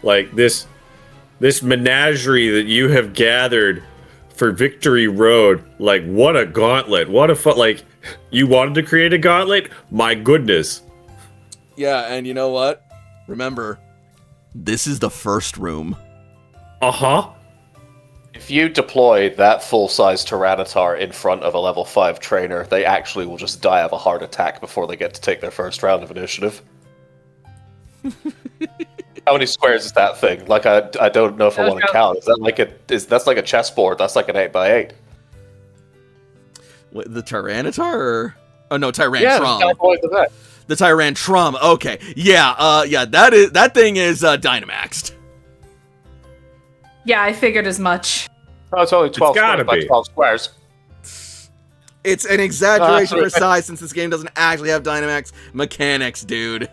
Like, this menagerie that you have gathered for Victory Road, like, what a gauntlet. What a like, you wanted to create a gauntlet? My goodness. Yeah, and you know what? Remember, this is the first room. Uh-huh. If you deploy that full-size Tyranitar in front of a level 5 trainer, they actually will just die of a heart attack before they get to take their first round of initiative. How many squares is that thing? Like, I don't know if I want to count. Is that like that's like a chessboard? That's like an 8x8. What, the Tyranitar or... Oh no, Tyrantrum. Yeah, the Tyrantrum. Okay. Yeah, that thing is Dynamaxed. Yeah, I figured as much. Oh, it's only 12 gotta squares by be. 12 squares. It's an exaggeration for size since this game doesn't actually have Dynamax mechanics, dude.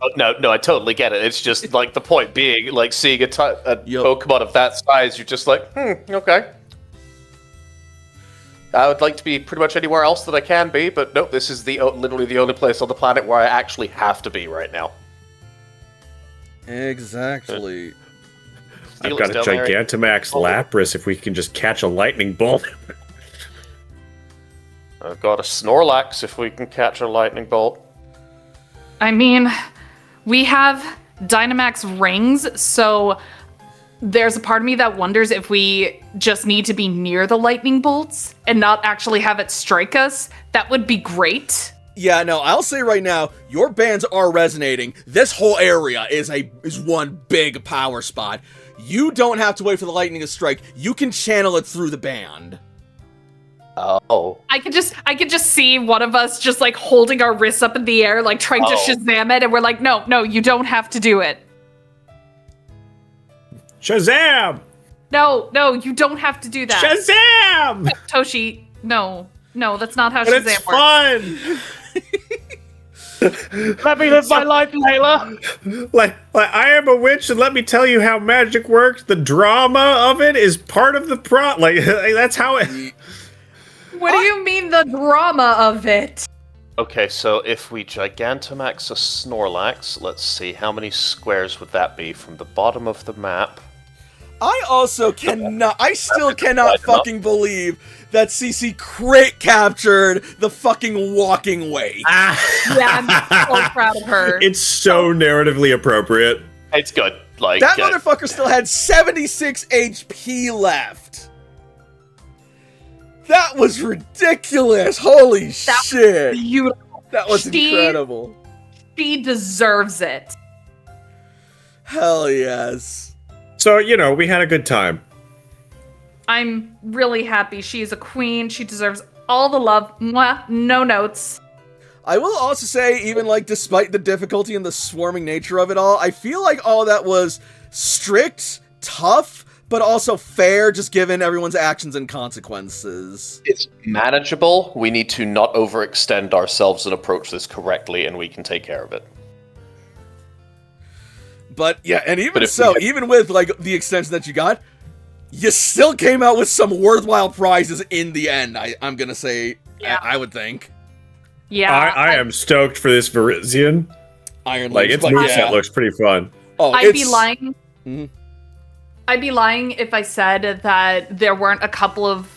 Oh, no, I totally get it. It's just like the point being, like seeing a Pokemon of that size, you're just like, okay. I would like to be pretty much anywhere else that I can be, but nope, this is literally the only place on the planet where I actually have to be right now. Exactly. I've got a Gigantamax Lapras if we can just catch a lightning bolt. I've got a Snorlax if we can catch a lightning bolt. I mean, we have Dynamax rings, so there's a part of me that wonders if we just need to be near the lightning bolts and not actually have it strike us. That would be great. Yeah, no, I'll say right now, your bands are resonating. This whole area is one big power spot. You don't have to wait for the lightning to strike. You can channel it through the band. Oh. I could just see one of us just like holding our wrists up in the air, like trying to Shazam it, and we're like, no, you don't have to do it. Shazam! No, you don't have to do that. Shazam! Toshi, no, that's not how But Shazam it's works. fun! Let me live my life, Layla. Like I am a witch, and let me tell you how magic works. The drama of it is part of the like that's how it. What do you mean the drama of it? Okay, so if we Gigantamax a Snorlax, let's see, how many squares would that be from the bottom of the map? I still cannot fucking believe that CC crit captured the fucking walking way. Yeah, I'm so proud of her. It's so narratively appropriate. It's good. Like That motherfucker still had 76 HP left. That was ridiculous. Holy shit. Beautiful. That was incredible. She deserves it. Hell yes. So, we had a good time. I'm really happy. She is a queen. She deserves all the love. Mwah, no notes. I will also say, even despite the difficulty and the swarming nature of it all, I feel like all that was strict, tough, but also fair, just given everyone's actions and consequences. It's manageable. We need to not overextend ourselves and approach this correctly, and we can take care of it. But yeah, and even with the extension that you got, you still came out with some worthwhile prizes in the end. I'm gonna say, yeah. I would think. Yeah, I am stoked for this Virizion. Iron its moveset looks pretty fun. Oh, I'd be lying. Mm-hmm. I'd be lying if I said that there weren't a couple of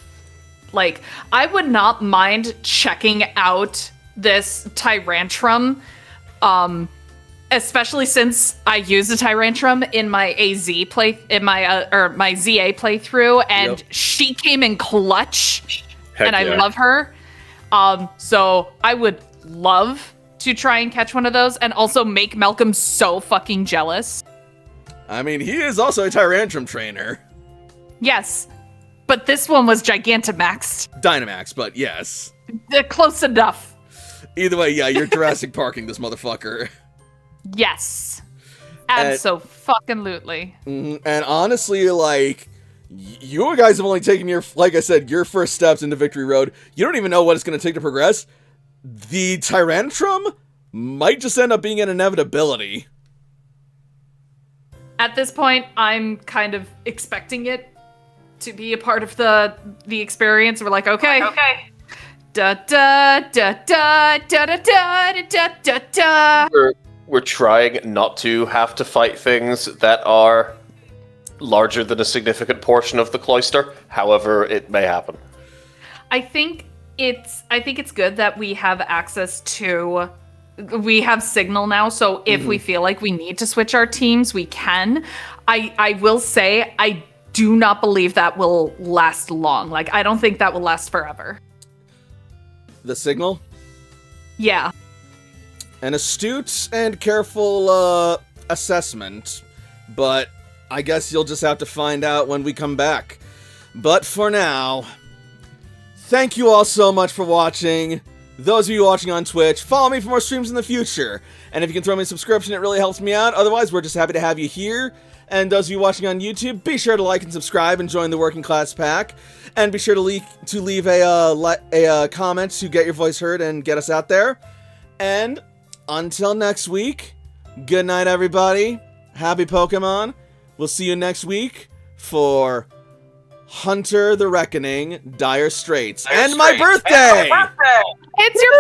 I would not mind checking out this Tyrantrum, especially since I used a Tyrantrum in my my ZA playthrough, and she came in clutch, and I love her. So I would love to try and catch one of those, and also make Malcolm so fucking jealous. I mean, he is also a Tyrantrum trainer. Yes, but this one was Gigantamaxed. Dynamax, but yes. Close enough. Either way, yeah, you're Jurassic Parking this motherfucker. Yes. Abso-fucking-lutely. And honestly, you guys have only taken your first steps into Victory Road. You don't even know what it's going to take to progress. The Tyrantrum might just end up being an inevitability. At this point, I'm kind of expecting it to be a part of the experience. We're like, okay. Da da da da da da da da da da. We're trying not to have to fight things that are larger than a significant portion of the cloister. However, it may happen. I think it's good that we have access to. We have Signal now, so if we feel like we need to switch our teams, we can. I will say, I do not believe that will last long. I don't think that will last forever. The Signal? Yeah. An astute and careful assessment, but I guess you'll just have to find out when we come back. But for now, thank you all so much for watching. Those of you watching on Twitch, follow me for more streams in the future. And if you can throw me a subscription, it really helps me out. Otherwise, we're just happy to have you here. And those of you watching on YouTube, be sure to like and subscribe and join the Working Class Pack. And be sure to leave a comment to get your voice heard and get us out there. And until next week, good night, everybody. Happy Pokemon. We'll see you next week for Hunter the Reckoning, Dire Straits. And my birthday! It's your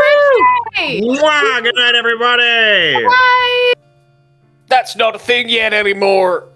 birthday! Wow, good night, everybody! Bye! That's not a thing yet anymore.